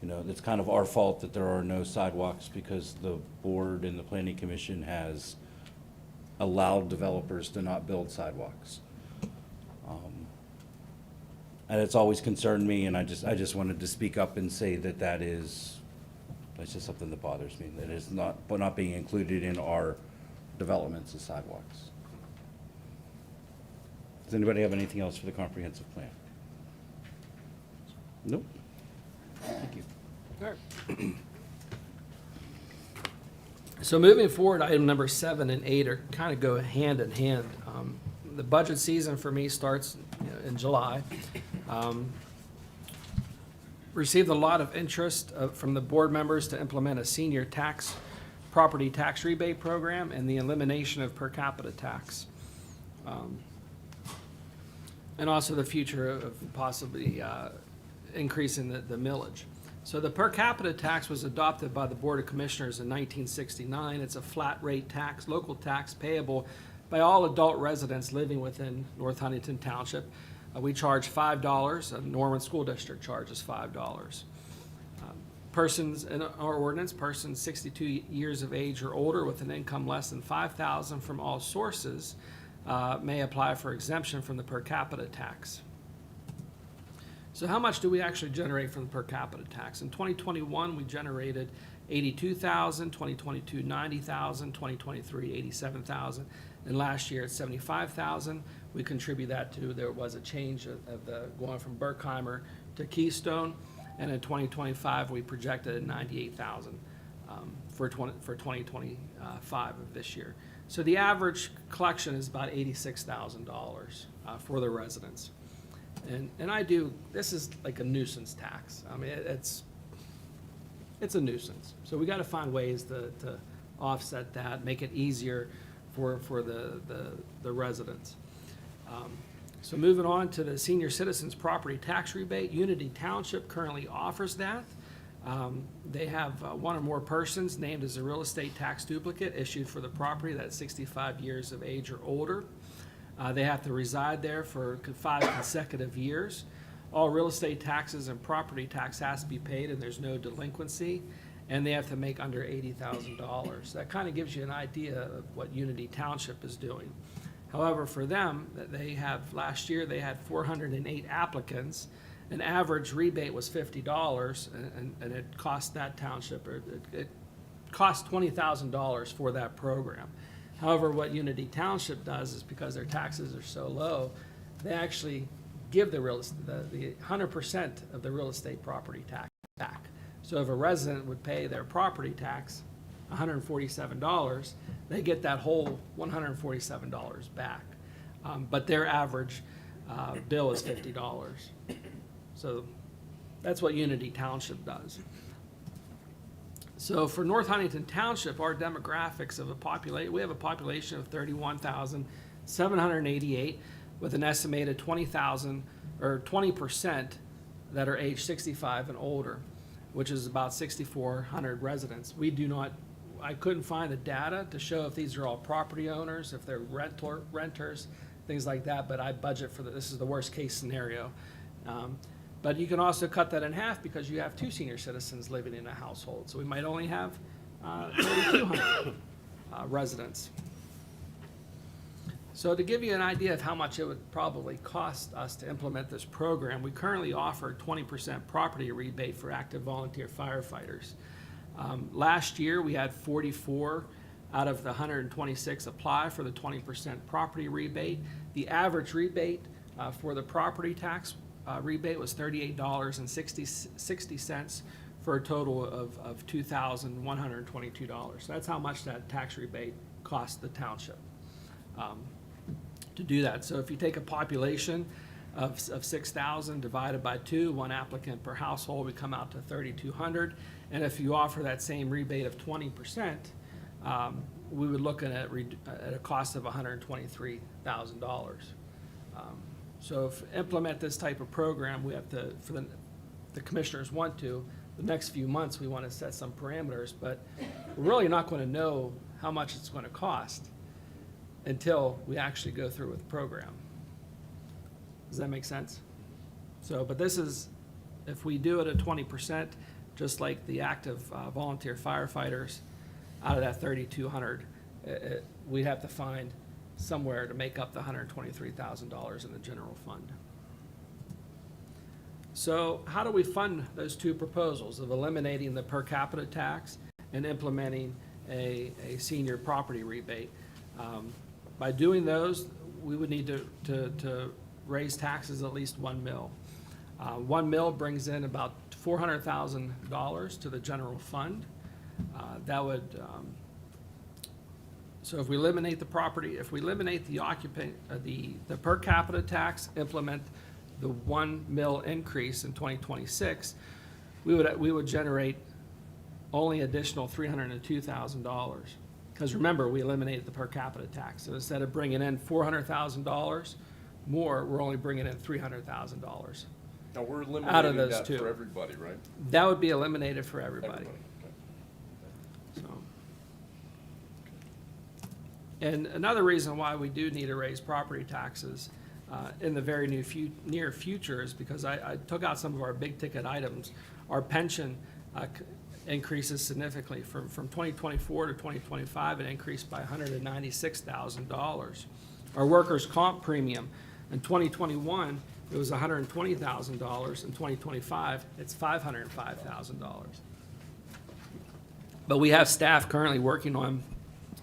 it's kind of our fault that there are no sidewalks because the board and the planning commission has allowed developers to not build sidewalks. And it's always concerned me, and I just wanted to speak up and say that that's just something that bothers me, that is not being included in our developments of sidewalks. Does anybody have anything else for the comprehensive plan? Nope. Thank you. All right. So moving forward, item number 7 and 8 are kind of go hand in hand. The budget season for me starts in July. Received a lot of interest from the board members to implement a senior property tax rebate program and the elimination of per capita tax. And also the future of possibly increasing the millage. So the per capita tax was adopted by the Board of Commissioners in 1969. It's a flat rate tax, local tax payable by all adult residents living within North Huntington Township. We charge $5. Norman School District charges $5. Persons in our ordinance, persons 62 years of age or older with an income less than $5,000 from all sources may apply for exemption from the per capita tax. So how much do we actually generate from the per capita tax? In 2021, we generated $82,000, 2022, $90,000, 2023, $87,000, and last year it's $75,000. We contribute that to, there was a change of the going from Berkheimer to Keystone. And in 2025, we projected at 98,000 for 2025 of this year. So the average collection is about $86,000 for the residents. And this is like a nuisance tax. I mean, it's a nuisance. So we got to find ways to offset that, make it easier for the residents. So moving on to the senior citizens property tax rebate, Unity Township currently offers that. They have one or more persons named as a real estate tax duplicate issued for the property that's 65 years of age or older. They have to reside there for 5 consecutive years. All real estate taxes and property tax has to be paid, and there's no delinquency. And they have to make under $80,000. That kind of gives you an idea of what Unity Township is doing. However, for them, last year they had 408 applicants. An average rebate was $50, and it cost that township, it cost $20,000 for that program. However, what Unity Township does is, because their taxes are so low, they actually give the 100% of the real estate property tax back. So if a resident would pay their property tax $147, they get that whole $147 back. But their average bill is $50. So that's what Unity Township does. So for North Huntington Township, our demographics of we have a population of 31,788 with an estimated 20,000 or 20% that are age 65 and older, which is about 6,400 residents. I couldn't find the data to show if these are all property owners, if they're renters, things like that, but I budget for this is the worst case scenario. But you can also cut that in half because you have 2 senior citizens living in a household. So we might only have 3,200 residents. So to give you an idea of how much it would probably cost us to implement this program, we currently offer 20% property rebate for active volunteer firefighters. Last year, we had 44 out of the 126 apply for the 20% property rebate. The average rebate for the property tax rebate was $38.60 for a total of $2,122. That's how much that tax rebate cost the township to do that. So if you take a population of 6,000 divided by 2, 1 applicant per household, we come out to 3,200. And if you offer that same rebate of 20%, we would look at a cost of $123,000. So if implement this type of program, we have to, for the commissioners want to, the next few months we want to set some parameters, but we're really not going to know how much it's going to cost until we actually go through with the program. Does that make sense? So, but this is, if we do it at 20%, just like the active volunteer firefighters, out of that 3,200, we'd have to find somewhere to make up the $123,000 in the general fund. So how do we fund those 2 proposals of eliminating the per capita tax and implementing a senior property rebate? By doing those, we would need to raise taxes at least 1 mil. 1 mil brings in about $400,000 to the general fund. That would, so if we eliminate the property, if we eliminate the the per capita tax, implement the 1 mil increase in 2026, we would generate only additional $302,000. Because remember, we eliminated the per capita tax. So instead of bringing in $400,000 more, we're only bringing in $300,000. Now, we're Out of eliminating those that 2. for everybody, right? That would be eliminated for everybody. Okay. So. And another reason why we do need to raise property taxes in the very near future is because I took out some of our big ticket items. Our pension increases significantly. From 2024 to 2025, it increased by $196,000. Our workers' comp premium in 2021, it was $120,000. In 2025, it's $505,000. But we have staff currently working on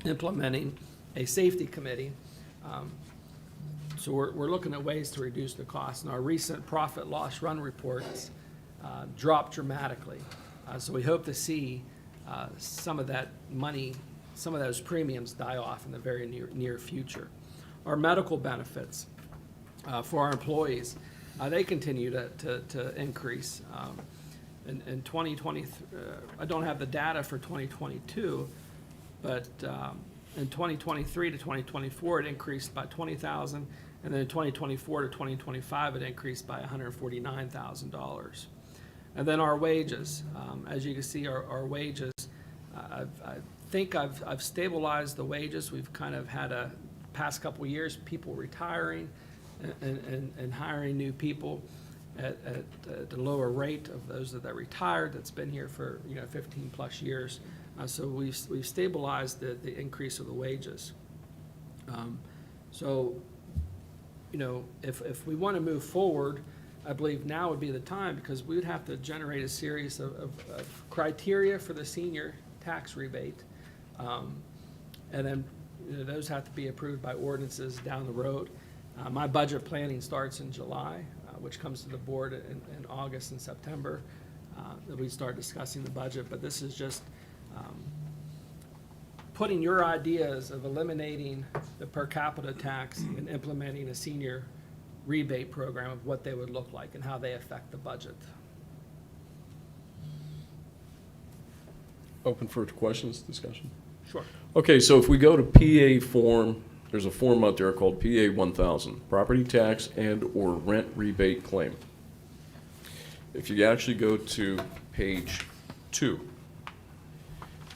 implementing a safety committee. So we're looking at ways to reduce the cost. And our recent profit loss run reports dropped dramatically. So we hope to see some of that money, some of those premiums die off in the very near future. Our medical benefits for our employees, they continue to increase. In 2020, I don't have the data for 2022, but in 2023 to 2024, it increased by 20,000, and then in 2024 to 2025, it increased by $149,000. And then our wages, as you can see, our wages, I think I've stabilized the wages. We've kind of had past couple years, people retiring and hiring new people at a lower rate of those that are retired, that's been here for 15 plus years. So we've stabilized the increase of the wages. So if we want to move forward, I believe now would be the time, because we would have to generate a series of criteria for the senior tax rebate. And then those have to be approved by ordinances down the road. My budget planning starts in July, which comes to the board in August and September. That we start discussing the budget, but this is just putting your ideas of eliminating the per capita tax and implementing a senior rebate program of what they would look like and how they affect the budget. Open for questions, discussion? Sure. Okay, so if we go to PA form, there's a form out there called PA 1000, property tax and/or rent rebate claim. If you actually go to page 2,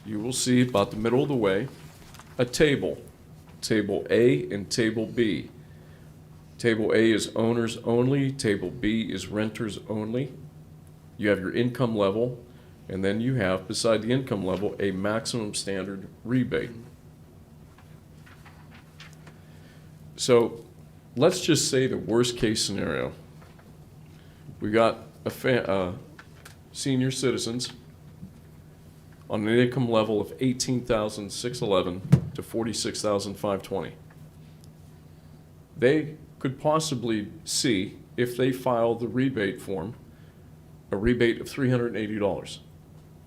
you will see about the middle of the way a table, Table A and Table B. Table A is owners only, Table B is renters only. You have your income level, and then you have, beside the income level, a maximum standard rebate. So let's just say the worst case scenario. We got senior citizens on an income level of $18,611 to $46,520. They could possibly see, if they file the rebate form, a rebate of $380,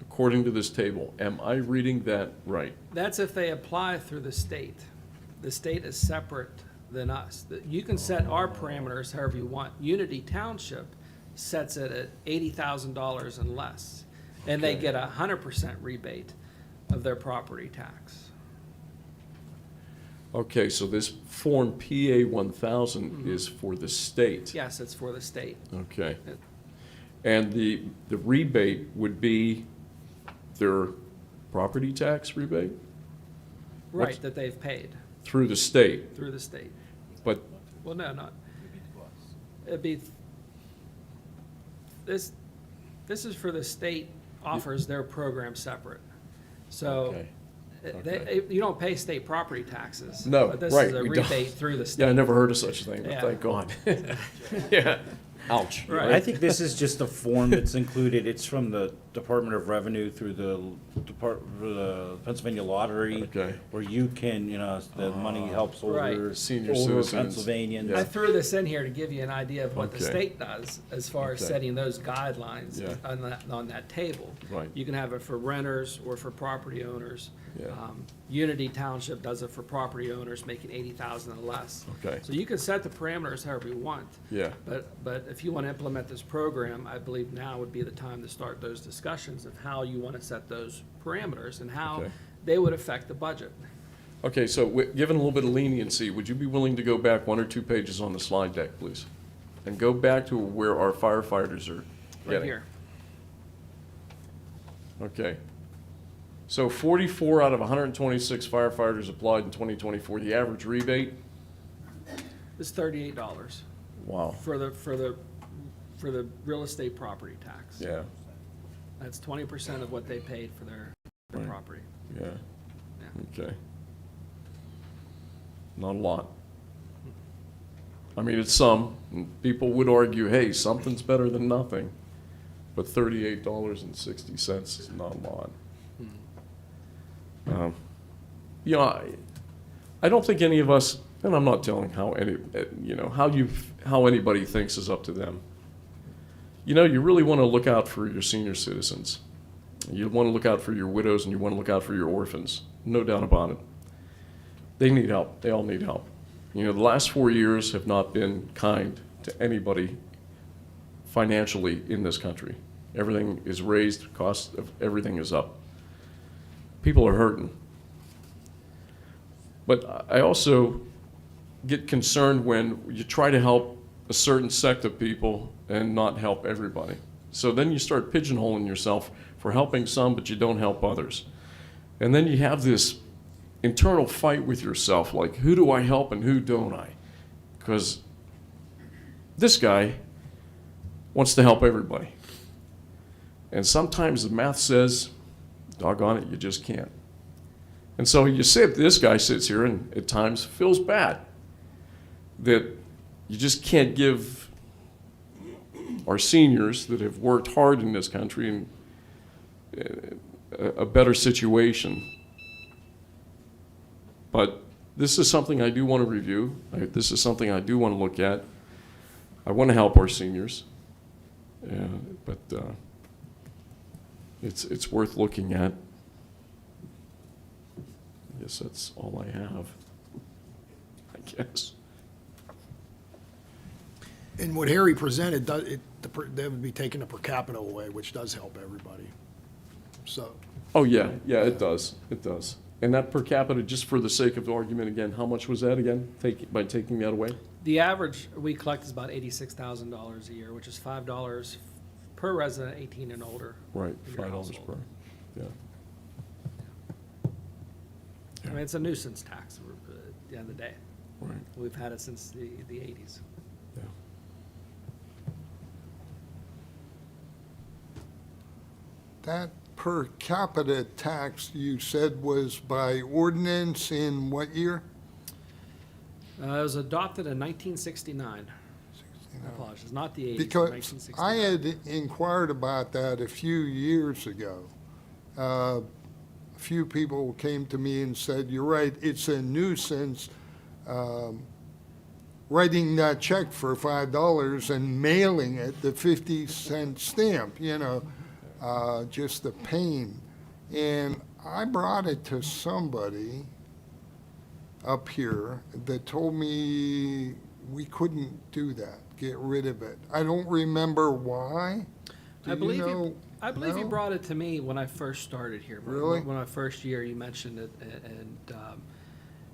according to this table. Am I reading that right? That's if they apply through the state. The state is separate than us. You can set our parameters however you want. Unity Township sets it at $80,000 and less, and they get 100% rebate of their property tax. Okay, so this form PA 1000 is for the state. Yes, it's for the state. Okay. And the rebate would be their property tax rebate? Right, that they've paid Through the state? through the state. But, Well, no, not. It'd be, this is for the state offers their program separate. So you don't pay state property taxes. no, But this right. is a we don't. rebate through the state. Yeah, I never heard of such a thing, but Yeah. thank God. Yeah, ouch. Right. I think this is just a form that's included. It's from the Department of Revenue through the Pennsylvania Lottery. Okay. Where you can, the money helps Right. older, Senior older citizens. Pennsylvanians. I threw this in here to give you an idea of what the Okay. state does as far as Okay. setting those guidelines Yeah. on that table. Right. You can have it for renters or for property owners. Yeah. Unity Township does it for property owners making 80,000 and less. Okay. So you can set the parameters however you want. Yeah. But if you want to implement this program, I believe now would be the time to start those discussions of how you want to set those parameters and how Okay. they would affect the budget. Okay, so given a little bit of leniency, would you be willing to go back 1 or 2 pages on the slide deck, please? And go back to where our firefighters are Right getting. here. Okay. So 44 out of 126 firefighters applied in 2024. The average rebate? It's $38 Wow. for the real estate property tax. Yeah, That's 20% of what they paid for their Right. property. yeah, Yeah. okay. Not a lot. I mean, it's some. And people would argue, hey, something's better than nothing. But $38.60 is not a lot. You know, I don't think any of us, and I'm not telling how anybody thinks is up to them. you know, you really want to look out for your senior citizens. You want to look out for your widows and you want to look out for your orphans. No doubt about it. They need help. They all need help. You know, the last 4 years have not been kind to anybody financially in this country. Everything is raised, cost of everything is up. People are hurting. But I also get concerned when you try to help a certain sect of people and not help everybody. So then you start pigeonholing yourself for helping some, but you don't help others. And then you have this internal fight with yourself, like, who do I help and who don't I? Because this guy wants to help everybody. And sometimes the math says, doggone it, you just can't. And so this guy sits here and at times feels bad that you just can't give our seniors that have worked hard in this country and a better situation. But this is something I do want to review. This is something I do want to look at. I want to help our seniors, but it's worth looking at. I guess that's all I have, I guess. And what Harry presented, they would be taking the per capita away, which does help everybody. So, Oh, yeah, it does. It does. And that per capita, just for the sake of the argument again, how much was that again, by taking that away? The average we collect is about $86,000 a year, which is $5 per resident 18 and older. Right, in your $5 household. per, yeah. I mean, it's a nuisance tax at the end of the day. Right. We've had it since the 80s. Yeah. That per capita tax you said was by ordinance in what year? It was adopted in 1969. I apologize, not the 80s, Because 1969. I had inquired about that a few years ago. A few people came to me and said, you're right, it's a nuisance, writing that check for $5 and mailing it the 50-cent stamp, just the pain. And I brought it to somebody up here that told me we couldn't do that, get rid of it. I don't remember why. Do I believe you know? I believe you No? brought it to me when I first started here. Really? When my first year, you mentioned it, and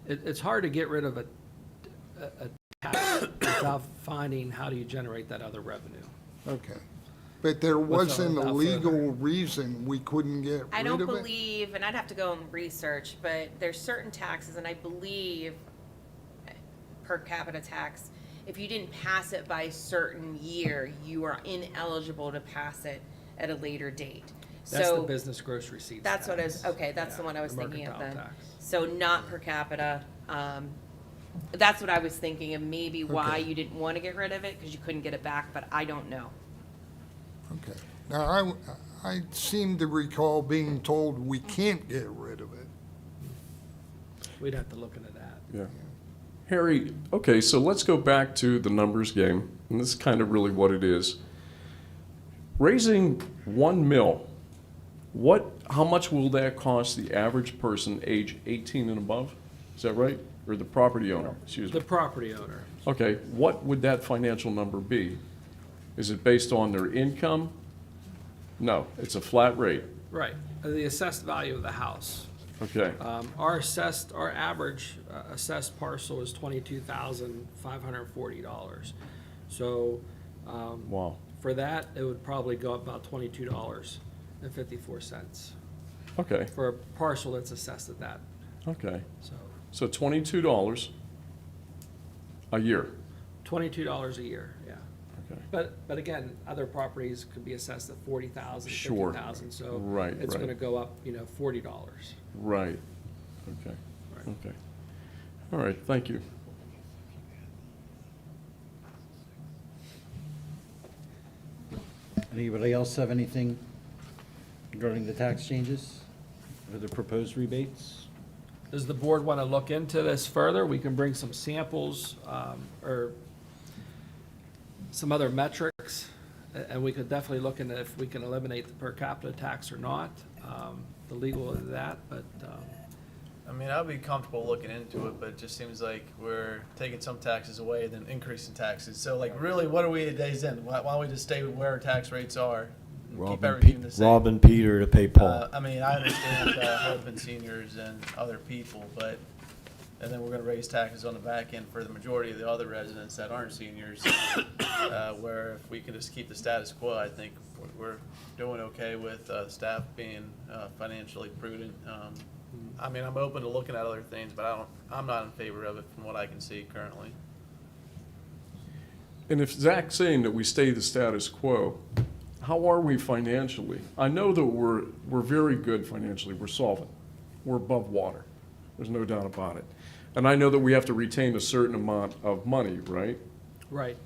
it's hard to get rid of a tax without finding how do you generate that other revenue. Okay. But there wasn't a without legal further- reason we couldn't get rid of it? I don't believe, and I'd have to go and research, but there's certain taxes, and I believe per capita tax, if you didn't pass it by a certain year, you are ineligible to pass it at a later date. That's the So business gross receipts that's what I tax. was, okay, that's Yeah, the one I was the thinking of mercantile then. tax. So not per capita. That's what I was thinking of, maybe why Okay. you didn't want to get rid of it, because you couldn't get it back, but I don't know. Okay. Now, I seem to recall being told we can't get rid of it. We'd have to look into that. Yeah. Harry, okay, so let's go back to the numbers game, and this is kind of really what it is. Raising 1 mil, how much will that cost the average person age 18 and above? Is that right? Or the property owner, excuse me? The property owner. Okay, what would that financial number be? Is it based on their income? No, it's a flat rate. Right, the assessed value of the house. Okay, Our average assessed parcel is $22,540. So, wow, for that, it would probably go up about $22.54 okay, for a parcel that's assessed at that, okay. so So $22 a year, $22 a year, yeah. okay. But again, other properties could be assessed at $40,000, Sure. $50,000, so Right, it's right. gonna go up, $40. Right, okay, Right. okay. All right, thank you. Anybody else have anything regarding the tax changes or the proposed rebates? Does the board want to look into this further? We can bring some samples or some other metrics And we could definitely look into if we can eliminate the per capita tax or not, the legal of that, but, I mean, I'd be comfortable looking into it, but it just seems like we're taking some taxes away and then increasing taxes. So like, really, what are we a days in? Why don't we just stay where our tax rates are? And keep everything the same? Robbing Peter to pay Paul. I mean, I understand helping seniors and other people, but, and then we're gonna raise taxes on the back end for the majority of the other residents that aren't seniors. Where if we can just keep the status quo, I think we're doing okay with staff being financially prudent. I mean, I'm open to looking at other things, but I'm not in favor of it from what I can see currently. And if Zach's saying that we stay the status quo, how are we financially? I know that we're very good financially. We're solvent. We're above water. There's no doubt about it. And I know that we have to retain a certain amount of money, right? right.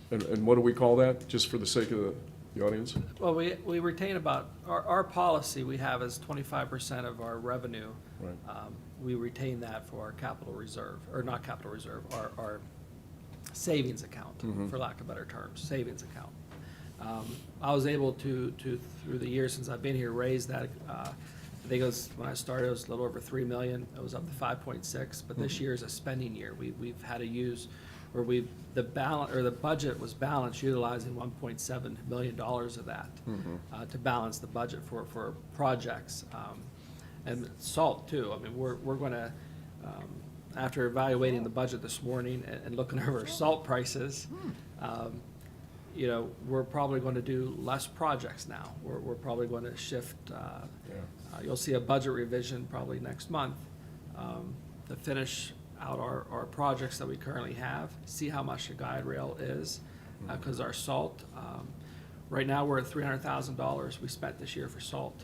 And what do we call that, just for the sake of the audience? Well, we retain about, our policy we have is 25% of our revenue. Right. We retain that for our capital reserve, or not capital reserve, our savings account, for lack of better terms, savings account. I was able to, through the years since I've been here, raise that, I think it was, when I started, it was a little over 3 million. It was up to 5.6, but this year is a spending year. We've had to use, or the budget was balanced utilizing $1.7 million of that to balance the budget for projects. And salt too. I mean, we're gonna, after evaluating the budget this morning and looking over salt prices, you know, we're probably going to do less projects now. We're probably going to shift, you'll see a budget revision probably next month to finish out our projects that we currently have, see how much the guide rail is, because our salt, right now we're at $300,000 we spent this year for salt.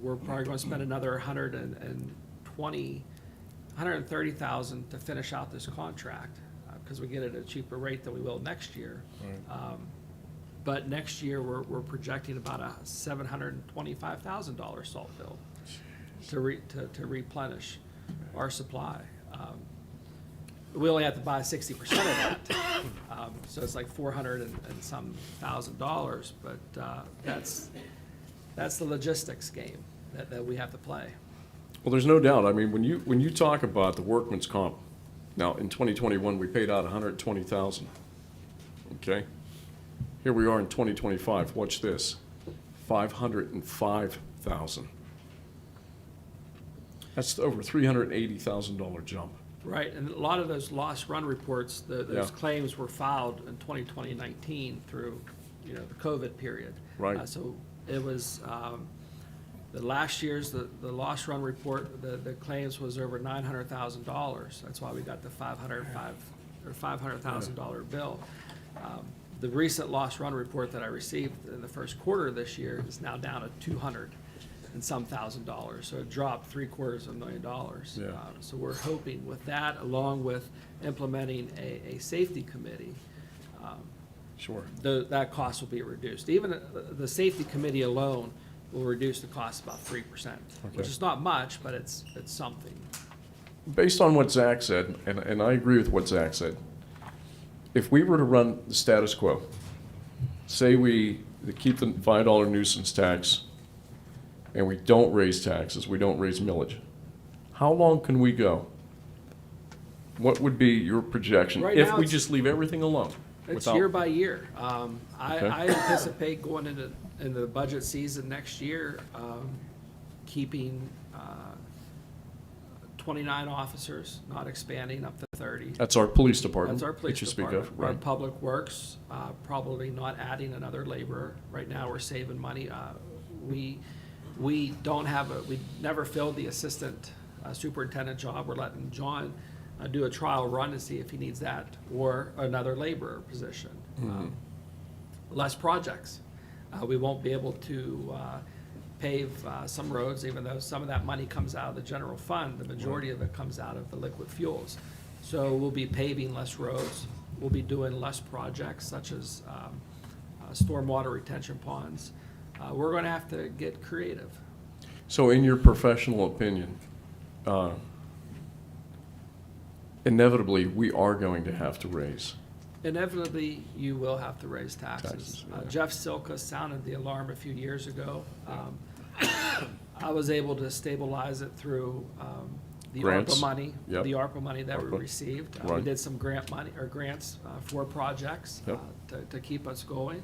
We're probably going to spend another $130,000 to finish out this contract, because we get it at a cheaper rate than we will next year. But next year, we're projecting about a $725,000 salt bill to replenish our supply. We only have to buy 60% of that, so it's like $400 and some $1,000. But that's the logistics game that we have to play. Well, there's no doubt. I mean, when you talk about the workman's comp, now in 2021 we paid out $120,000. Okay, here we are in 2025. Watch this, $505,000. That's over $380,000 jump. Right, and a lot of those lost run reports, those claims were filed in 2019 through, you know, the COVID period. Right. So it was, the last year's, the lost run report, the claims was over $900,000. That's why we got the $500,000 bill. The recent lost run report that I received in the first quarter of this year is now down to $200 and some $1,000. So it dropped $750,000. Yeah. So we're hoping with that, along with implementing a safety committee, Sure. that cost will be reduced. Even the safety committee alone will reduce the cost about 3%, which is not much, but it's something. Based on what Zach said, and I agree with what Zach said, if we were to run the status quo, say we keep the $5 nuisance tax and we don't raise taxes, we don't raise millage, how long can we go? What would be your projection Right if now we it's- just leave everything alone? It's without- year by year. Okay. I anticipate going into the budget season next year, keeping 29 officers, not expanding up to 30. That's our police department. That's our police that you speak department. of, Our right. public works, probably not adding another laborer. Right now, we're saving money. We don't have we never filled the assistant superintendent job. We're letting John do a trial run to see if he needs that or another laborer position. Less projects. We won't be able to pave some roads, even though some of that money comes out of the general fund. The majority of it comes out of the liquid fuels. So we'll be paving less roads. We'll be doing less projects such as stormwater retention ponds. We're going to have to get creative. So in your professional opinion, inevitably, we are going to have to raise. Inevitably, you will have to raise taxes. Taxes, yeah. Jeff Silka sounded the alarm a few years ago. I was able to stabilize it through the Grants. ARPA money, Yep. the ARPA money that we ARPA. received. We Right. did some grant money, or grants for projects Yep. to keep us going.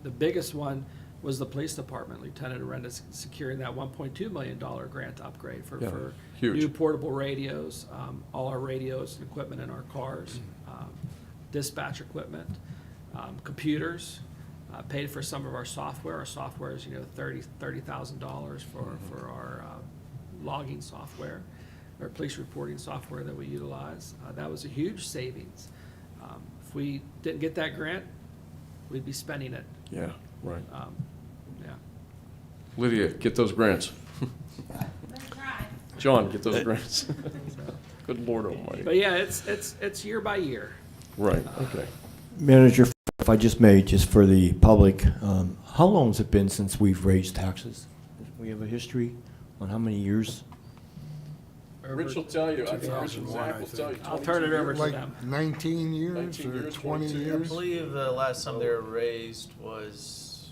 The biggest one was the police department. Lieutenant Arenda's securing that $1.2 million grant upgrade for Yeah, huge. new portable radios, all our radios and equipment in our cars, dispatch equipment, computers, paid for some of our software. Our software is, $30,000 for our logging software, or police reporting software that we utilize. That was a huge savings. If we didn't get that grant, we'd be spending it. Yeah, right. Yeah. Lydia, get those grants. John, get those grants. Good Lord almighty. But yeah, it's year by year. Right, okay. Manager, if I just may, just for the public, how long has it been since we've raised taxes? We have a history on how many years? Rich will tell you, I think Rich and 2001, Zach I will think. tell you. I'll turn it over to Like them. 19 years 19 or years, 20 22 I years? believe the last time they were raised was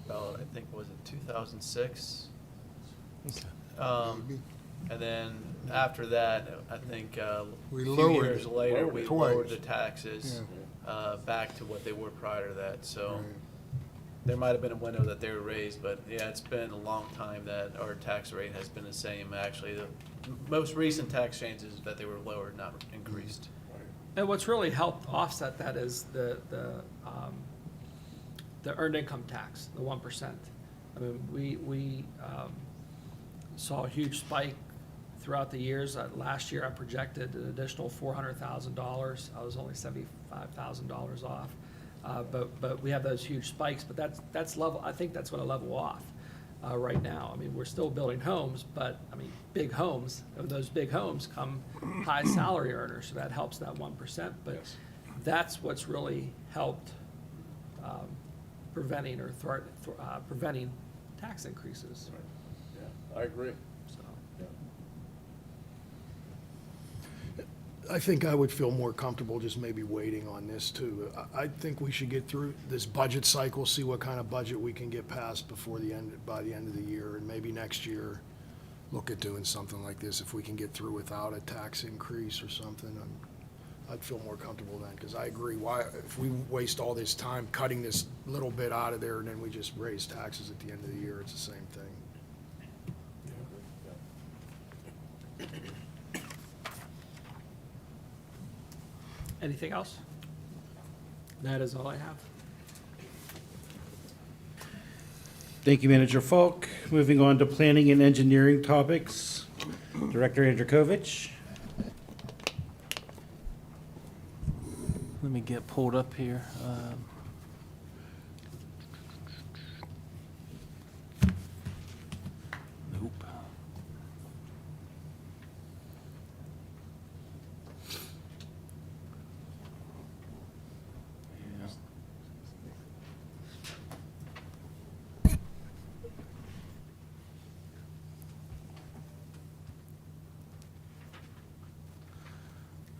about, I think, was it 2006? And then after that, I think a We few lowered years it. later, we Twice. lowered the taxes back to what they were prior to that. So Right. there might have been a window that they were raised, but yeah, it's been a long time that our tax rate has been the same. Actually, the most recent tax changes that they were lowered, not increased. And what's really helped offset that is the earned income tax, the 1%. I mean, we saw a huge spike throughout the years. Last year, I projected an additional $400,000. I was only $75,000 off. But we have those huge spikes, but that's level, I think that's gonna level off right now. I mean, we're still building homes, but, I mean, big homes, of those big homes come high salary earners, so that helps that 1%. But Yes. that's what's really helped preventing preventing tax increases, Yeah, I agree. so. I think I would feel more comfortable just maybe waiting on this too. I think we should get through this budget cycle, see what kind of budget we can get passed by the end of the year, and maybe next year, look at doing something like this if we can get through without a tax increase or something. I'd feel more comfortable then, because I agree, why, if we waste all this time cutting this little bit out of there and then we just raise taxes at the end of the year, it's the same thing. Anything else? That is all I have. Thank you, Manager Falk. Moving on to planning and engineering topics. Director Andrikhovich. Let me get pulled up here. Nope. Yeah.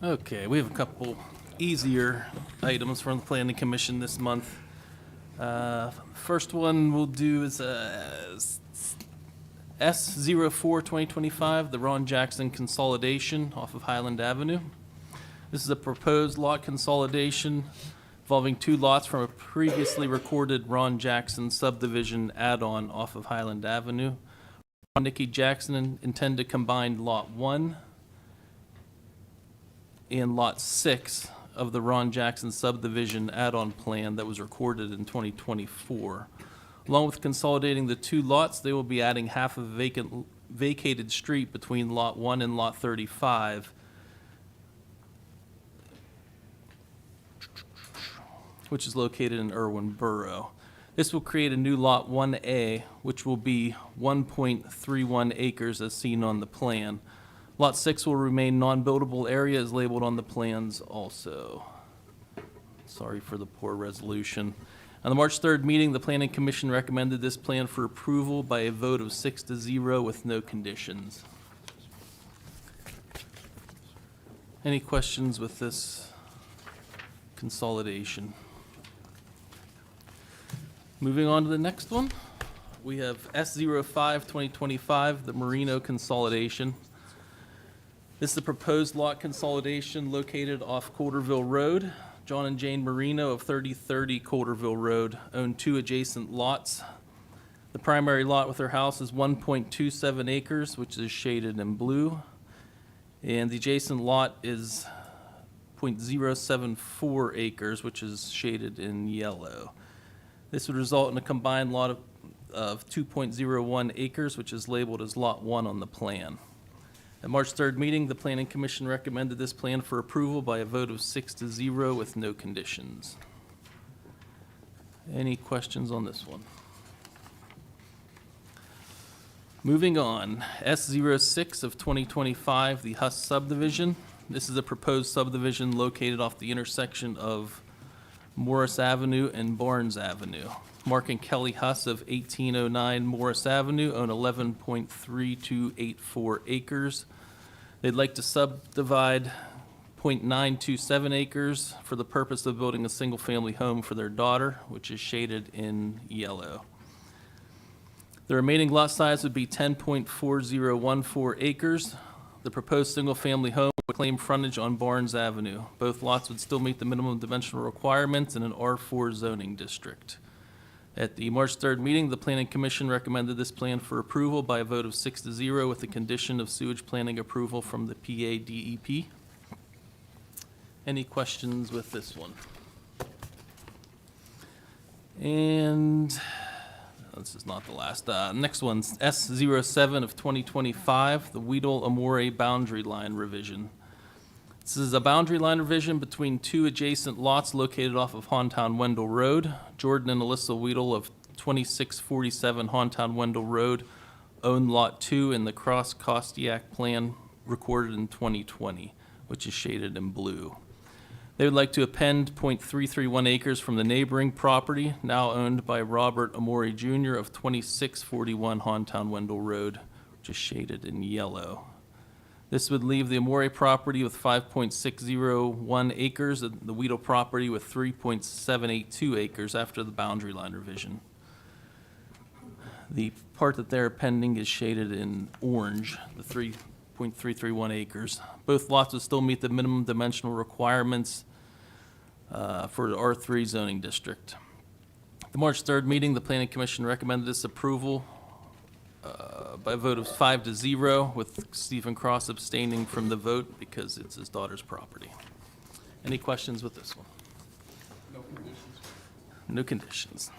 Okay, we have a couple easier items from the Planning Commission this month. First one we'll do is S04-2025, the Ron Jackson consolidation off of Highland Avenue. This is a proposed lot consolidation involving two lots from a previously recorded Ron Jackson subdivision add-on off of Highland Avenue. Nikki Jackson intend to combine Lot 1 and Lot 6 of the Ron Jackson subdivision add-on plan that was recorded in 2024. Along with consolidating the two lots, they will be adding half of vacated street between Lot 1 and Lot 35, which is located in Irwin Borough. This will create a new Lot 1A, which will be 1.31 acres as seen on the plan. Lot 6 will remain non-buildable area as labeled on the plans also. Sorry for the poor resolution. On the March 3rd meeting, the Planning Commission recommended this plan for approval by a vote of 6-0 with no conditions. Any questions with this consolidation. Moving on to the next one, we have S05 2025, the Marino consolidation. This is the proposed lot consolidation located off Coulterville Road. John and Jane Marino of 3030 Coulterville Road own 2 adjacent lots. The primary lot with their house is 1.27 acres, which is shaded in blue. And the adjacent lot is 0.074 acres, which is shaded in yellow. This would result in a combined lot of 2.01 acres, which is labeled as Lot 1 on the plan. At March 3rd meeting, the Planning Commission recommended this plan for approval by a vote of 6-0 with no conditions. Any questions on this one? Moving on, S06 of 2025, the Huss subdivision. This is a proposed subdivision located off the intersection of Morris Avenue and Barnes Avenue. Mark and Kelly Huss of 1809 Morris Avenue own 11.3284 acres. They'd like to subdivide 0.927 acres for the purpose of building a single-family home for their daughter, which is shaded in yellow. The remaining lot size would be 10.4014 acres. The proposed single-family home would claim frontage on Barnes Avenue. Both lots would still meet the minimum dimensional requirements in an R4 zoning district. At the March 3rd meeting, the Planning Commission recommended this plan for approval by a vote of 6-0 with the condition of sewage planning approval from the PADEP. Any questions with this one? And this is not the last. Next one's S07 of 2025, the Weedle-Amore boundary line revision. This is a boundary line revision between 2 adjacent lots located off of Hauntown-Wendell Road. Jordan and Alyssa Weedle of 2647 Hauntown-Wendell Road own Lot 2 in the Cross-Kostiak plan recorded in 2020, which is shaded in blue. They would like to append .331 acres from the neighboring property, now owned by Robert Amore Jr. of 2641 Hauntown-Wendell Road, which is shaded in yellow. This would leave the Amore property with 5.601 acres, and the Weedle property with 3.782 acres after the boundary line revision. The part that they're appending is shaded in orange, the 3.331 acres. Both lots would still meet the minimum dimensional requirements for the R3 zoning district. At the March 3rd meeting, the Planning Commission recommended this approval by a vote of 5-0, with Stephen Cross abstaining from the vote because it's his daughter's property. Any questions with this one? No conditions. No conditions.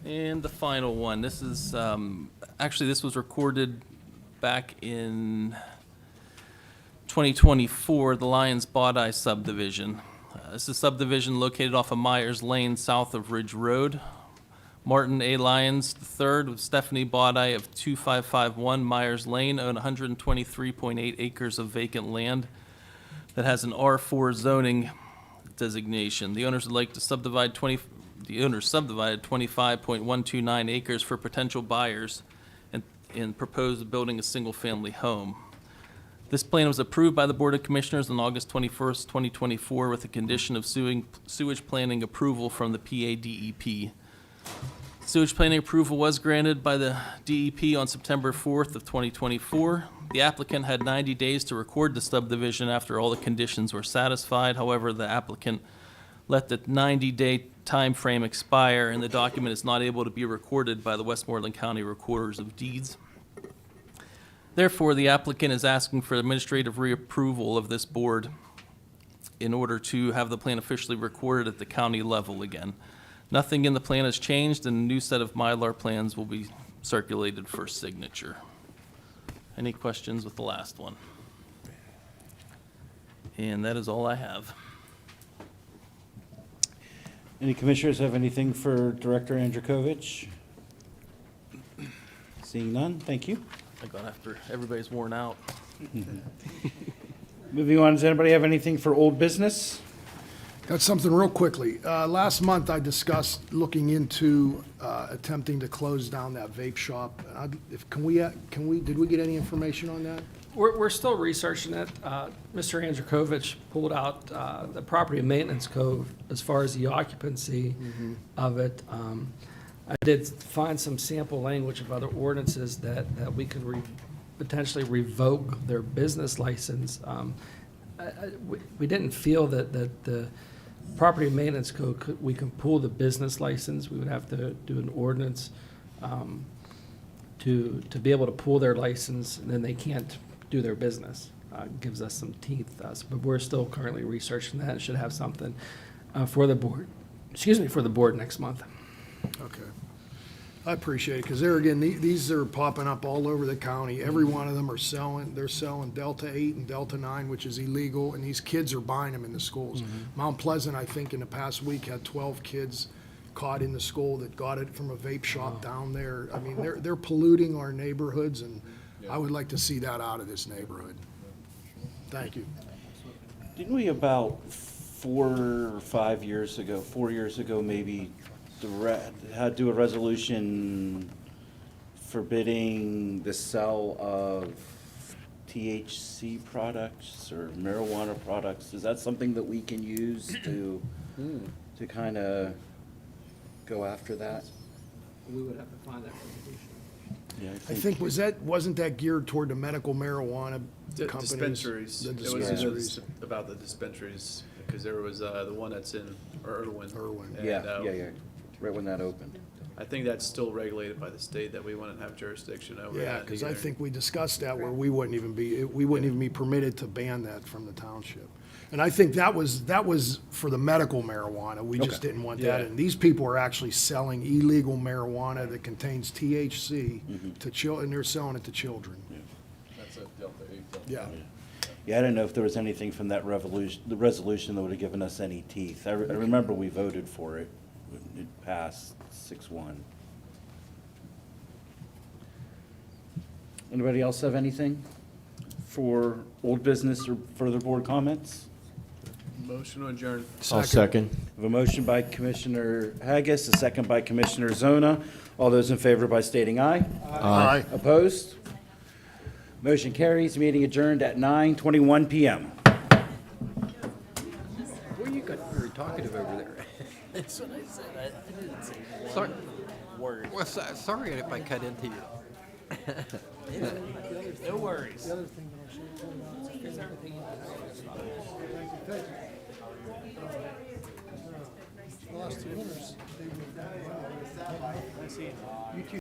And the final one, this is, actually this was recorded back in 2024, the Lions Bodeye subdivision. This is a subdivision located off of Myers Lane, south of Ridge Road. Martin A. Lyons III with Stephanie Bodeye of 2551 Myers Lane own 123.8 acres of vacant land that has an R4 zoning designation. The owners would like to subdivided 25.129 acres for potential buyers and proposed building a single-family home. This plan was approved by the Board of Commissioners on August 21st, 2024, with the condition of sewage planning approval from the PADEP. Sewage planning approval was granted by the DEP on September 4th of 2024. The applicant had 90 days to record the subdivision after all the conditions were satisfied. However, the applicant let the 90-day time frame expire, and the document is not able to be recorded by the Westmoreland County Recorders of Deeds. Therefore, the applicant is asking for administrative reapproval of this board in order to have the plan officially recorded at the county level again. Nothing in the plan has changed, and a new set of Mylar plans will be circulated for signature. Any questions with the last one? And that is all I have. Any commissioners have anything for Director Andrikhovich? Seeing none, thank you. I got after everybody's worn out. Moving on, does anybody have anything for old business? Got something real quickly. Last month, I discussed looking into attempting to close down that vape shop. Did we get any information on that? We're still researching it. Mr. Andrukhovich pulled out the property maintenance code as far as the occupancy of it. I did find some sample language of other ordinances that we could potentially revoke their business license. We didn't feel that the property maintenance code, we can pull the business license. We would have to do an ordinance to be able to pull their license, and then they can't do their business. Gives us some teeth, but we're still currently researching that and should have something for the board, for the board next month. Okay. I appreciate it, because there again, these are popping up all over the county. Every one of them they're selling Delta 8 and Delta 9, which is illegal, and these kids are buying them in the schools. Mount Pleasant, I think, in the past week had 12 kids caught in the school that got it from a vape shop down there. I mean, they're polluting our neighborhoods, and I would like to see that out of this neighborhood. Thank you. Didn't we about 4 or 5 years ago, 4 years ago maybe, had to do a resolution forbidding the sale of THC products or marijuana products? Is that something that we can use to kind of go after that? We would have to find that resolution. Yeah, I think, wasn't that geared toward the medical marijuana companies? Dispensaries. The It dispensaries. was about the dispensaries, because there was the one that's in Irwin. And, Yeah, right when that opened. I think that's still regulated by the state, that we wouldn't have jurisdiction over that. Yeah, because I either. think we discussed that where we wouldn't even be permitted to ban that from the township. And I think that was for the medical marijuana. We just Okay. didn't want that. And these people are actually selling illegal marijuana that contains THC to children, and they're selling it to children. That's a Delta 8. Yeah. Yeah, I didn't know if there was anything from that the resolution that would have given us any teeth. I remember we voted for it. It passed 6-1. Anybody else have anything for old business or further board comments? Motion to adjourn. I'll second. We have a motion by Commissioner Haggis, a second by Commissioner Zona. All those in favor by stating aye. Aye. Opposed? Motion carries. Meeting adjourned at 9:21 PM. Well, you got very talkative over there. That's what I said. I didn't say Sorry. word. Well, sorry if I cut into you. No worries. The other thing that I should have told about is Everything you Thank you. The last two winners, they were.